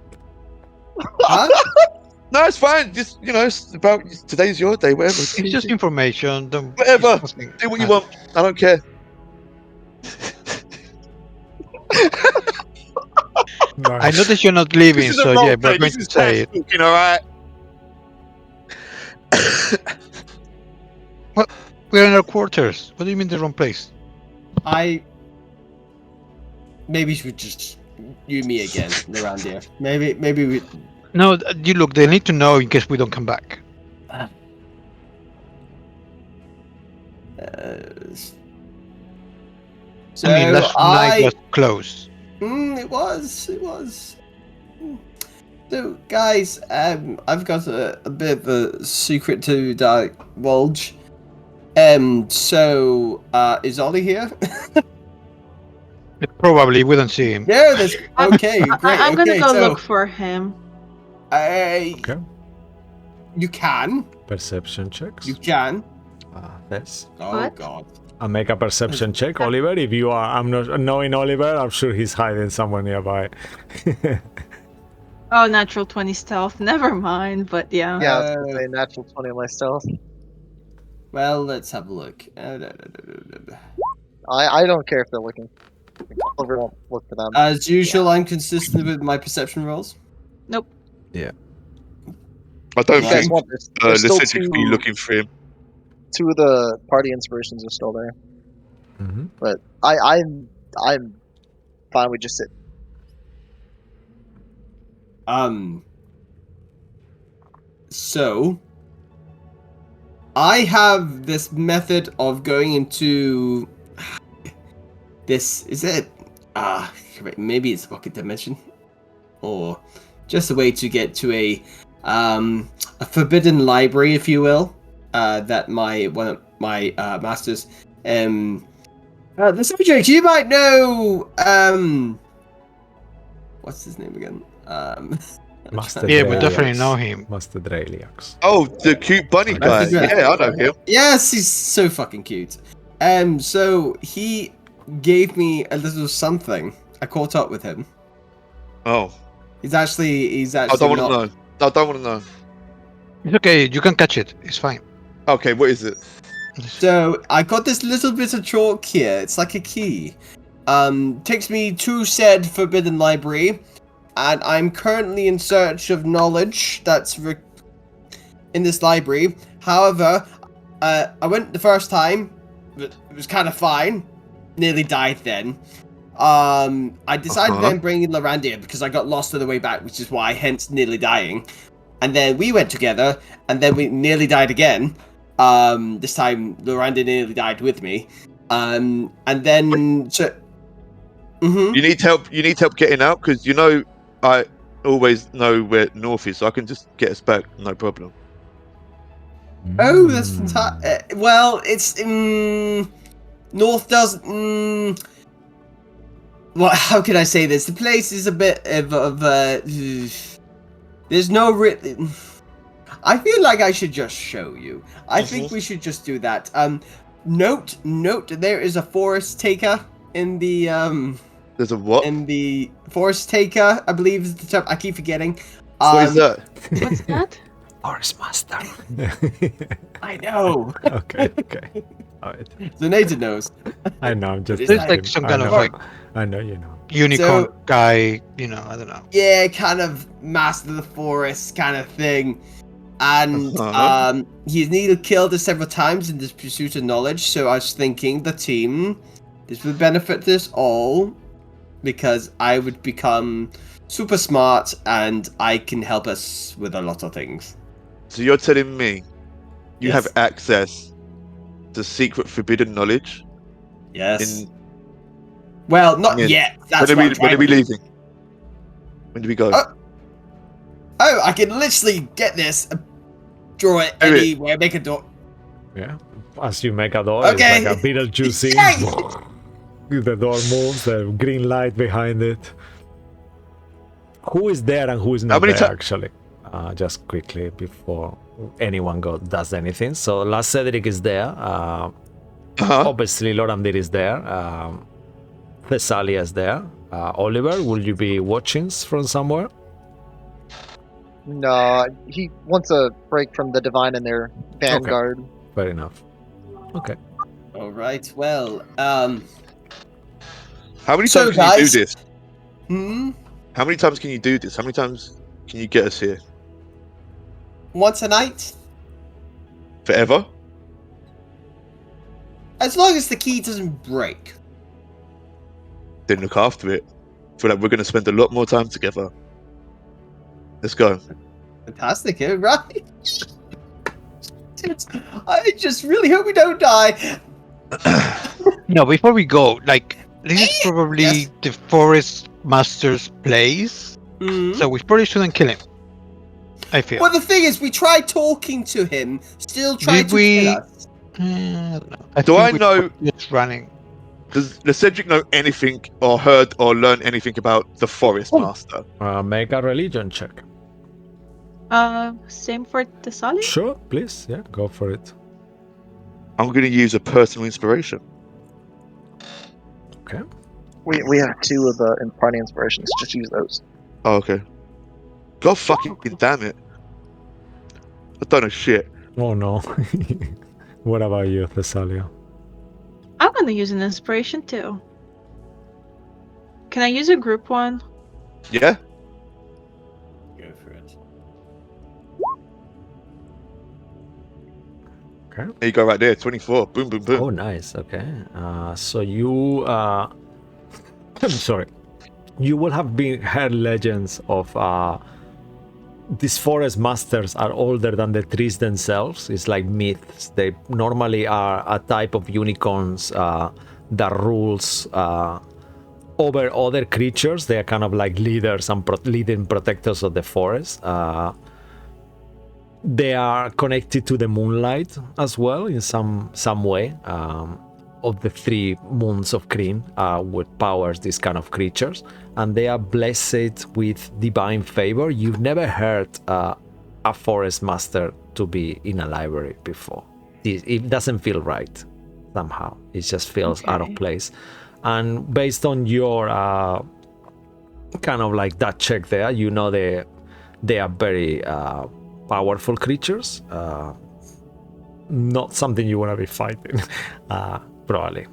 Huh? No, it's fine. Just it's about today's your day. Whatever. It's just information. Don't, Whatever. it's nothing. Do what you want. I don't care. I noticed you're not leaving, This is a so role yeah, play. we're going This is to say it. talking, all right? We're in our quarters. What do you mean the wrong place? Maybe we should just you me again around here. Maybe we. No, you look. They need to know in case we don't come back. So I mean, last night was close. It was. So, guys, I've got a bit of a secret to divulge. So, is Ollie here? Probably we don't see him. Yeah, that's okay. Great. I'm gonna okay, go so, look for him. Okay. You can. Perception checks. You can. Yes. Oh What? God. I'll make a perception check, Oliver. If you are, I'm not knowing Oliver. I'm sure he's hiding somewhere nearby. Oh, natural 20 stealth. Never mind, but yeah. Yeah, I was gonna say natural 20 on my stealth. Well, let's have a look. I don't care if they're looking. Oliver won't look for them. As usual, I'm consistent with my perception rolls. Nope. Yeah. I don't You guys think want this? There's still Lysidic's be looking for him. two of the party inspirations are still there, Mm-hmm. but I'm fine with just sit. So I have this method of going into this. Is it? Maybe it's pocket dimension, or just a way to get to a forbidden library, if you will. That one of my masters. The subject you might know. What's his name again? Master Yeah, we definitely Dreliax. know him. Master Dreliax. Oh, the cute bunny guy. That's right. Yeah, I know him. Yes, he's so fucking cute. So he gave me a little something. I caught up with him. Oh, He's actually I don't want to not. know. I don't want to know. It's okay. You can catch it. It's fine. Okay, what is it? So I got this little bit of chalk here. It's like a key. Takes me to said forbidden library, and I'm currently in search of knowledge that's in this library. However, I went the first time. It was kind of fine. Nearly died then. I decided then bringing Lorandia because I got lost on the way back, which is why, hence nearly dying. And then we went together, and then we nearly died again. This time Lorandia nearly died with me. And then You need help. You need help getting out because you know I always know where north is, so I can just get us back, no problem. Oh, that's fantastic. Well, it's North does. Well, how can I say this? The place is a bit of there's no I feel like I should just show you. I think we should just do that. Note, there is a forest taker in the There's a what? in the forest taker, I believe is the term. I keep forgetting. What is that? What's that? Forest Master. I know. Okay. Alright. The native knows. I know, I'm just It's There's thinking. like some I kind of know. like I know you know. unicorn So- guy. You know, I don't know. Yeah, kind of master of the forest kind of thing. And he's needed killed us several times in this pursuit of knowledge, so I was thinking the team, this would benefit us all, because I would become super smart and I can help us with a lot of things. So you're telling me you Yes. have access to secret forbidden knowledge? Yes. In Well, not Yeah. yet. That's when what are I'm we trying to do. leaving? When do we go? Oh, I can literally get this, draw it Do it. anywhere, make a door. Yeah. As you make a door, Okay. it's like a Beetlejuice scene. Yay! The door moves, the green light behind it. Who is there and who is not many there, ti- actually? Just quickly before anyone does anything. So last Cedric is there. Obviously, Lorandir is there. Thessalia is there. Oliver, will you be watching from somewhere? No, he wants a break from the divine and their vanguard. Fair enough. Okay. All right. Well, How many So, times can you guys- do this? hmm. How many times can you do this? How many times can you get us here? Once a night, Forever? as long as the key doesn't break. Then look after it. I feel like we're going to spend a lot more time together. Let's go. Fantastic, eh? Right? I just really hope we don't die. No, before we go, like this is probably Yes. the forest master's place, Mhm. so we probably shouldn't kill him. I feel. Well, the thing is, we tried talking to him, still tried Did to we- kill us. I don't know. I Do think I we know- were just running? Does the Cedric know anything or heard or learned anything about the Forest Master? Make a religion check. Same for Thessalia? Sure, please. Yeah, go for it. I'm going to use a personal inspiration. Okay. We have two of the party inspirations. Just use those. Oh, okay. God fucking damn it. I don't know shit. Oh no. What about you, Thessalia? I'm gonna use an inspiration too. Can I use a group one? Yeah? Go for it. Okay. There you go, right there. 24. Boom, boom, boom. Oh, nice. Okay. So you, I'm sorry. You will have heard legends of these forest masters are older than the trees themselves. It's like myths. They normally are a type of unicorns that rules over other creatures. They are kind of like leaders and leading protectors of the forest. They are connected to the moonlight as well in some way. of the 3 moons of green, what powers these kind of creatures, and they are blessed with divine favor. You've never heard a forest master to be in a library before. It doesn't feel right somehow. It just feels out of place. And based on your kind of like that check there, you know they are very powerful creatures. Not something you want to be fighting, probably.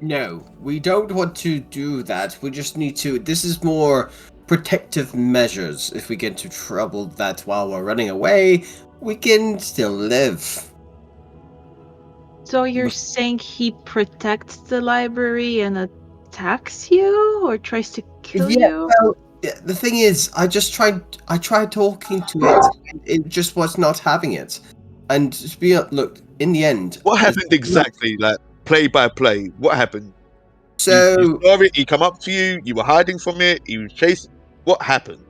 No, we don't want to do that. We just need to. This is more protective measures. If we get into trouble, that while we're running away, we can still live. So you're saying he protects the library and attacks you, or tries to kill you? Well, the thing is, I tried talking to it, and it just was not having it. And to be look, in the end, What happened exactly? Like play by play, what happened? So you saw it. He come up to you. You were hiding from it. He was chasing. What happened?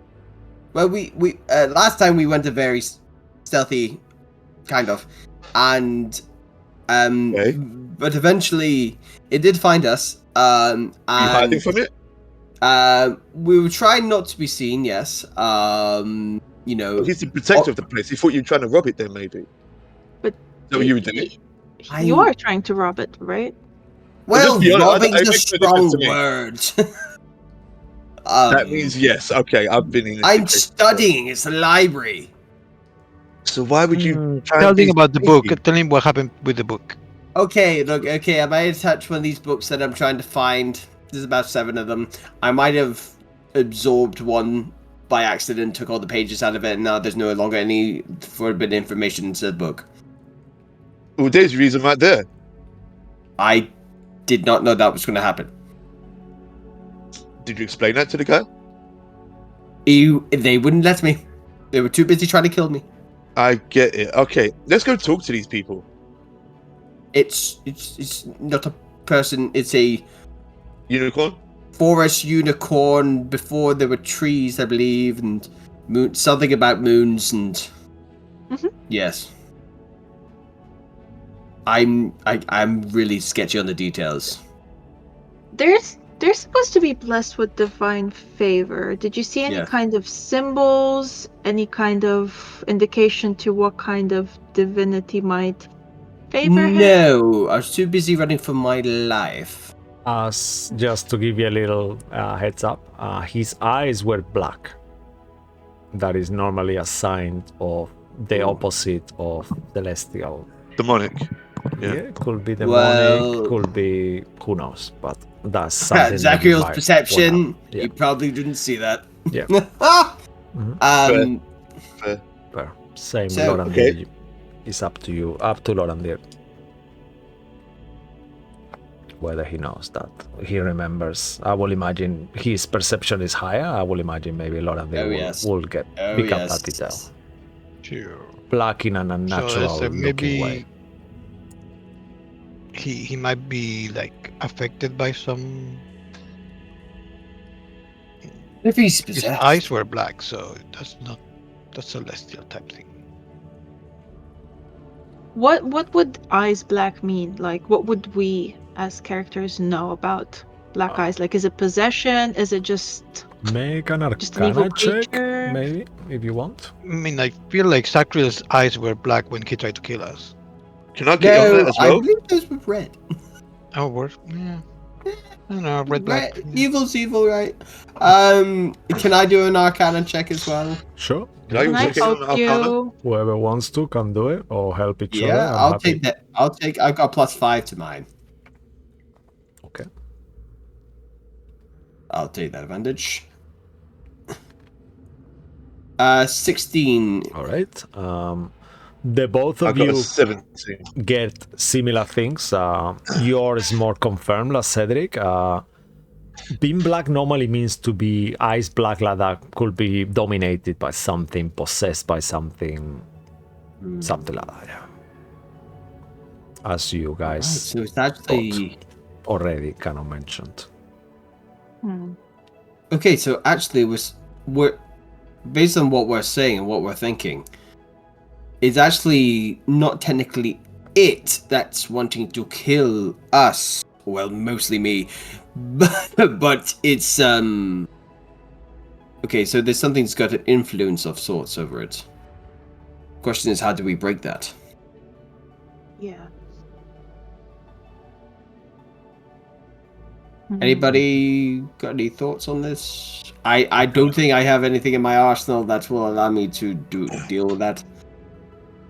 well, we last time we went a very stealthy, kind of, and Okay. but eventually it did find us. And You hiding from it? we were trying not to be seen. Yes. You know. He's the protector of the place. He thought you were trying to rob it. Then maybe. But Is that what you were doing? You are trying to rob it, right? Well, Just be honest, robbing's it a makes no difference strong to me. word. That means yes. Okay, I've been in. This I'm situation. studying. It's a library. So why would you try Tell and him be about the book. sneaky? Tell him what happened with the book. Okay, look, okay, I might have touched one of these books that I'm trying to find. There's about 7 of them. I might have absorbed one by accident, took all the pages out of it, and now there's no longer any forbidden information into the book. Well, there's your reason right there. I did not know that was going to happen. Did you explain that to the guy? They wouldn't let me. They were too busy trying to kill me. I get it. Okay, let's go talk to these people. It's not a person, it's a Unicorn? forest unicorn before there were trees, I believe, and something about moons and yes. I'm really sketchy on the details. They're supposed to be blessed with divine favor. Did you see any Yeah. kind of symbols, any kind of indication to what kind of divinity might favor him? No, I was too busy running for my life. As just to give you a little heads up, his eyes were black. That is normally a sign of the opposite of celestial. Demonic. Yeah, Yeah. could be demonic, Well- could be who knows, but that's something. that you Zachariel's might perception, wanna- yeah, you probably didn't see that. Yeah. Um, fair. Same, So- Lorandir. Okay. It's up to you, up to Lorandir. Whether he knows that, he remembers. I will imagine his perception is higher. I will imagine maybe Lorandir Oh, yes. will get Oh, pick up yes. that detail. Sure. Black in an unnatural So looking maybe way. he might be like affected by some. if he's His possessed. eyes were black, so that's celestial type thing. What would eyes black mean? Like, what would we as characters know about black eyes? Like, is it possession? Is it just Make an Just an evil Arcana check, creature? maybe, if you want. I mean, I feel like Sacriel's eyes were black when he tried to kill us. Can I get on No, that as I well? believe those were red. Oh, were yeah. I don't know, red black. Right, evil's evil, right? Can I do an Arcana check as well? Sure. Can I Can I also get on help Arcana? you? Whoever wants to can do it or help each other. Yeah, I'm I'll happy. take that. I've got +5 to mine. Okay. I'll take that advantage. 16. All right. The both I of got you a 17. get similar things. Yours more confirmed, like Cedric. Being black normally means to be eyes black, like that could be dominated by something, possessed by something, something like that. Yeah. As you Right, guys so it's actually already kind of mentioned. okay. So actually, we're based on what we're saying and what we're thinking. It's actually not technically it that's wanting to kill us. Well, mostly me. But it's okay, so there's something that's got an influence of sorts over it. Question is, how do we break that? Yeah. Anybody got any thoughts on this? I don't think I have anything in my arsenal that will allow me to deal with that.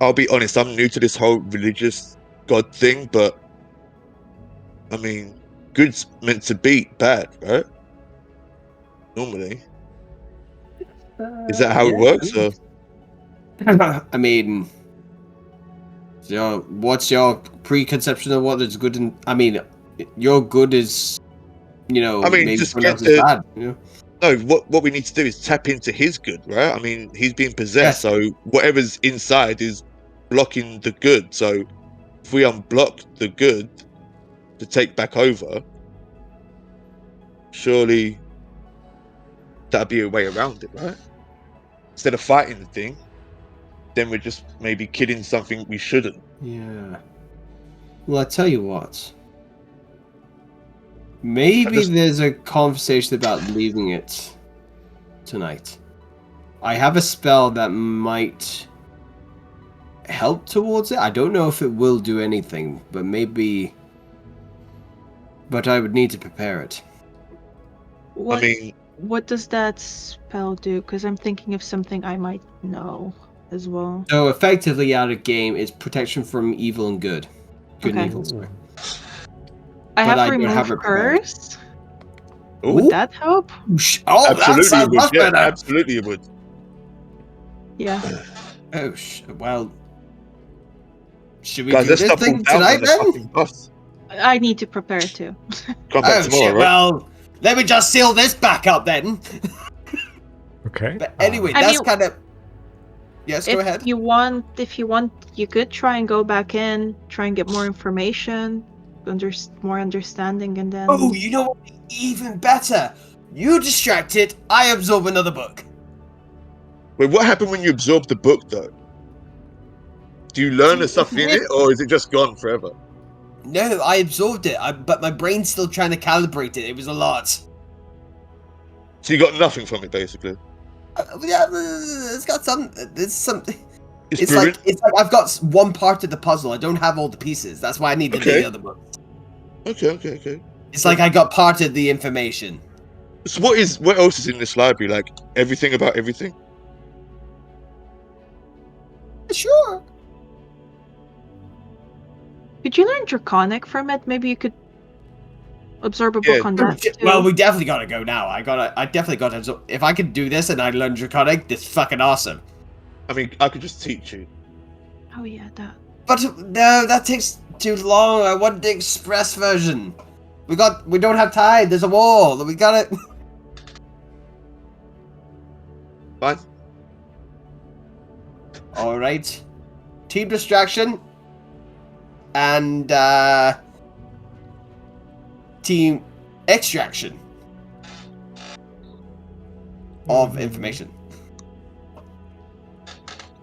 I'll be honest, I'm new to this whole religious god thing, but I mean, good's meant to beat bad, right? Normally, is that how it works? Or I mean, so what's your preconception of what is good? And I mean, your good is, I mean, maybe just someone get else's to bad. no. What we need to do is tap into his good, right? I mean, he's being possessed, Yes. so whatever's inside is blocking the good. So if we unblock the good to take back over, surely that'd be a way around it, right? Instead of fighting the thing, then we're just maybe killing something we shouldn't. Yeah. Well, I tell you what. Maybe Just- there's a conversation about leaving it tonight. I have a spell that might help towards it. I don't know if it will do anything, but maybe. But I would need to prepare it. What I mean, what does that spell do? Because I'm thinking of something I might know as well. So effectively, out of game is protection from evil and good. Good Okay. and evil. Sorry. I But have I don't remove have it prepared. curse. ooh, Would that help? Oh, that absolutely sounds it would. much Yeah, better. absolutely it would. Yeah. Oh, well. Should we Guys, do let's this double thing down tonight on the then? fucking bus. I need to prepare too. Come back Oh tomorrow, shit! right? Well, let me just seal this back up then. Okay. But anyway, I that's mean, kind of. Yes, go ahead. if you want, you could try and go back in, try and get more information, more understanding, and then. Oh, you know what? Even better. You distract it. I absorb another book. Wait, what happened when you absorb the book, though? Do you learn the stuff in it, or is it just gone forever? No, I absorbed it, but my brain's still trying to calibrate it. It was a lot. So you got nothing from it, basically. Yeah, it's got some. It's some. It's It's brilliant. like I've got one part of the puzzle. I don't have all the pieces. That's why I need Okay. the other book. Okay. It's like I got part of the information. So what else is in this library? Like everything about everything? Sure. Could you learn Draconic from it? Maybe you could absorb a Yeah. book on that too. Well, we definitely gotta go now. I definitely gotta absorb. If I can do this and I learn Draconic, this fucking awesome. I mean, I could just teach you. Oh yeah, that. But no, that takes too long. I want the express version. We don't have time. There's a wall. We gotta. Fine. All right. Team distraction. And team extraction of information.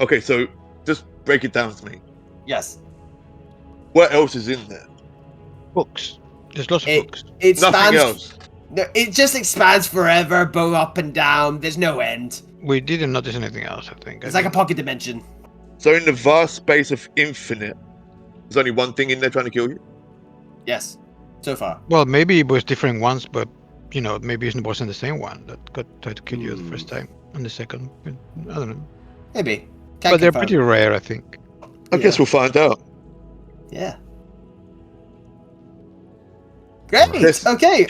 Okay, so just break it down to me. Yes. What else is in there? Books. There's lots of It books. it Nothing spans. else. No, it just expands forever, both up and down. There's no end. We didn't notice anything else, I think. It's like a pocket dimension. So in the vast space of infinite, there's only one thing in there trying to kill you? Yes. So far. Well, maybe it was different ones, but maybe it wasn't the same one that tried to kill you the first time and the second. I don't know. Maybe. But they're confirm. pretty rare, I think. I guess we'll find out. Yeah. Great. Yes. Okay.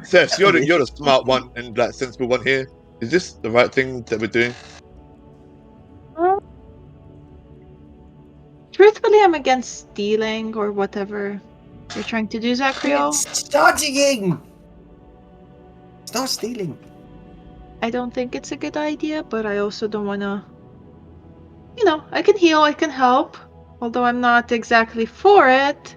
Seth, you're the smart one and like sensible one here. Is this the right thing that we're doing? Truthfully, I'm against stealing or whatever you're trying to do, Zachriel. It's studying. It's not stealing. I don't think it's a good idea, but I also don't want to. I can heal, I can help, although I'm not exactly for it.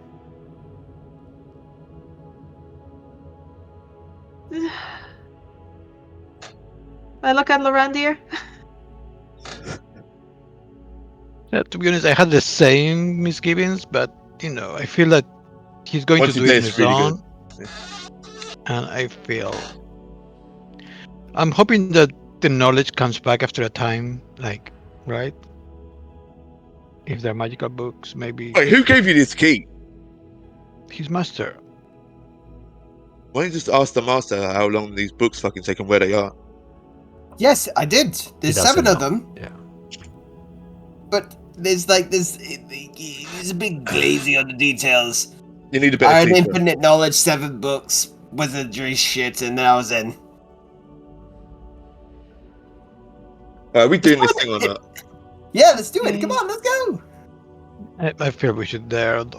I look at Lorandir. To be honest, I had the same misgivings, but I feel that he's going Once to you do play, it in it's his really own, and I'm hoping that the knowledge comes back after a time, like, right? If they're magical books, maybe Wait, who gave you this key? his master. Why don't you just ask the master how long these books fucking take and where they are? Yes, I did. He There's doesn't 7 of know. them, Yeah. but there's he's a bit glazy on the details. You need a I better had teacher. infinite knowledge, 7 books, wizardry shit, and then I was in. Are we doing this thing or not? Yeah, let's do it. Come on, let's go. I feel we should dare. If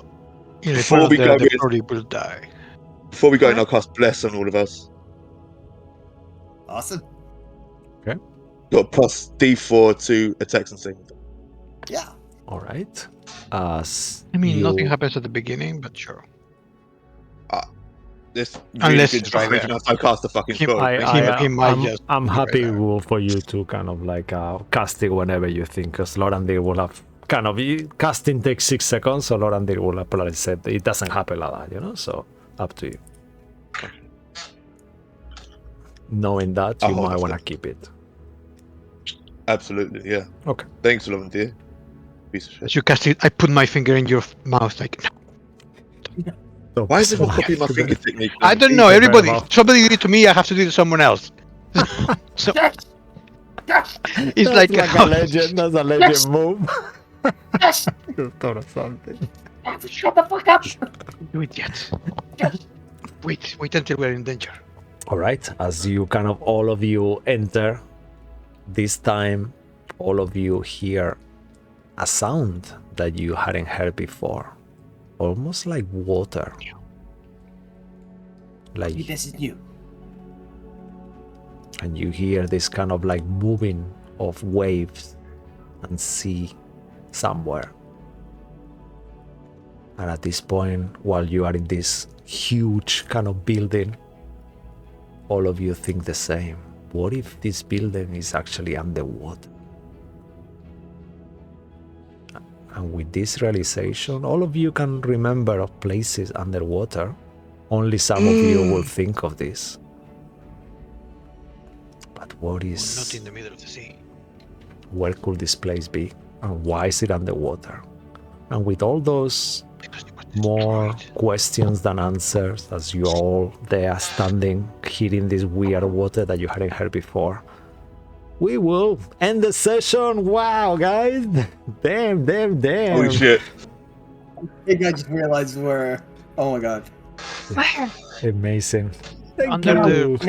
Before we're not we there, go they in- probably will die. Before we go in, I'll cast Bless on all of us. Awesome. Got plus D4 to attacks and savings. Yeah. All right. As I mean, nothing you- happens at the beginning, but sure. This really Unless good it's right making there. us I cast the fucking He- spell. he might just I'm be happy right there. for you to kind of like cast it whenever you think, because Lorandir will have kind of casting takes 6 seconds, so Lorandir will have probably said it doesn't happen like that, so up to you. Knowing that, you I'll might have want to. to keep it. Absolutely, yeah. Okay. Thanks, Lovin dear. Piece of shit. As you cast it, I put my finger in your mouth, like, no. So, Why is everyone copying my to finger the- technique? I don't know. Everybody, somebody did it to me. I have to do it to someone else. So it's That's like, a legend. That's a legend move. Yes. You thought of something. Shut the fuck up. do it yet. Wait until we're in danger. All right, as you kind of all of you enter, this time all of you hear a sound that you hadn't heard before, almost like water. Like, This is new. and you hear this kind of like moving of waves and sea somewhere. And at this point, while you are in this huge kind of building, all of you think the same. What if this building is actually underwater? And with this realization, all of you can remember of places underwater. Only some of you will think of this. But what Not is, in the middle of the sea. where could this place be? And why is it underwater? And with all those Because it was more destroyed. questions than answers, as you all there standing, hearing this weird water that you hadn't heard before, we will end the session. Wow, guys. Damn. Holy shit. I think I just realized we're. Oh my god. Where? Amazing. Thank Under you. the-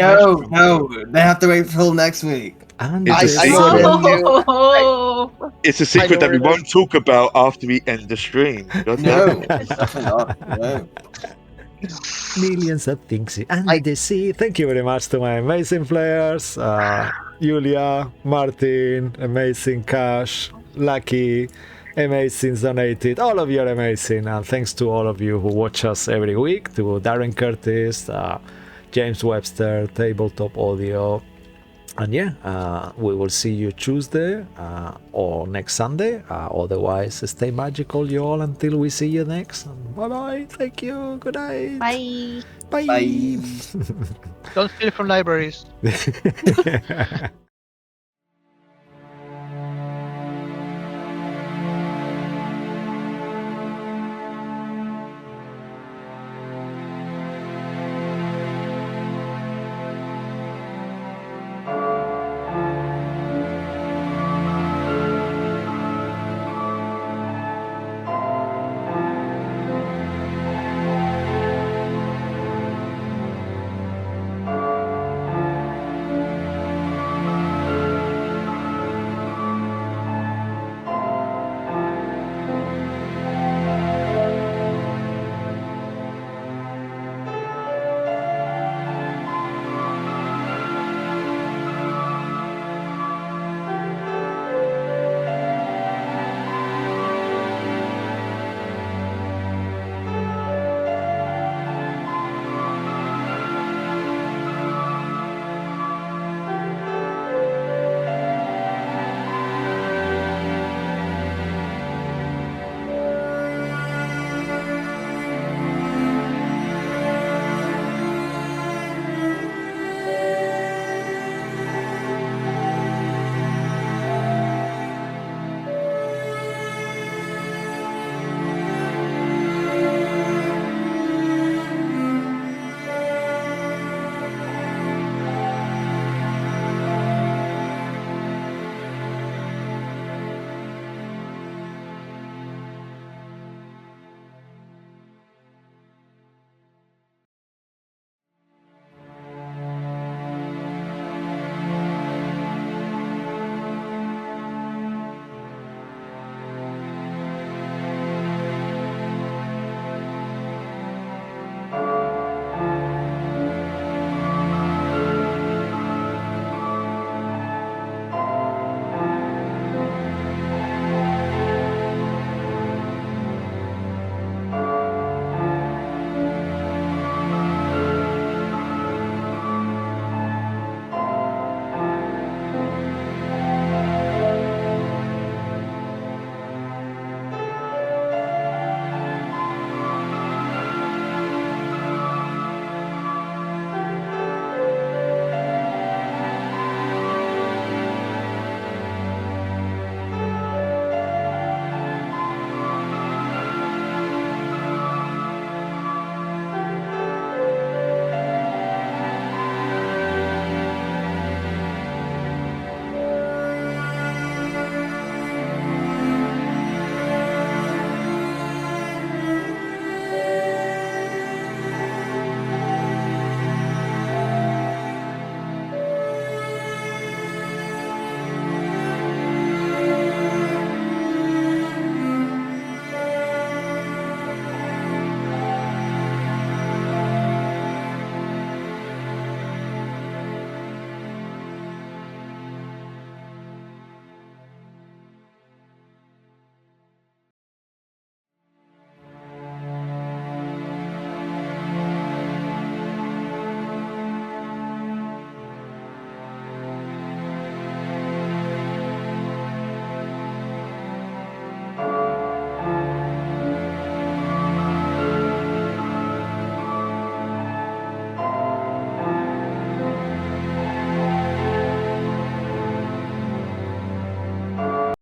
No. They have to wait till next week. And It's the a know secret. what I'm Oh, It's a secret that we where it won't talk about after we end the stream. God damn No, it. definitely not. No. millions of things under the sea. Thank you very much to my amazing players, Julia, Martin, amazing Cash, Lucky, amazing donated. All of you are amazing, and thanks to all of you who watch us every week, to Darren Curtis, James Webster, Tabletop Audio. And yeah, we will see you Tuesday or next Sunday. Otherwise, stay magical, you all, until we see you next. Bye bye. Thank you. Good night. bye. Bye. Bye. Don't steal from libraries.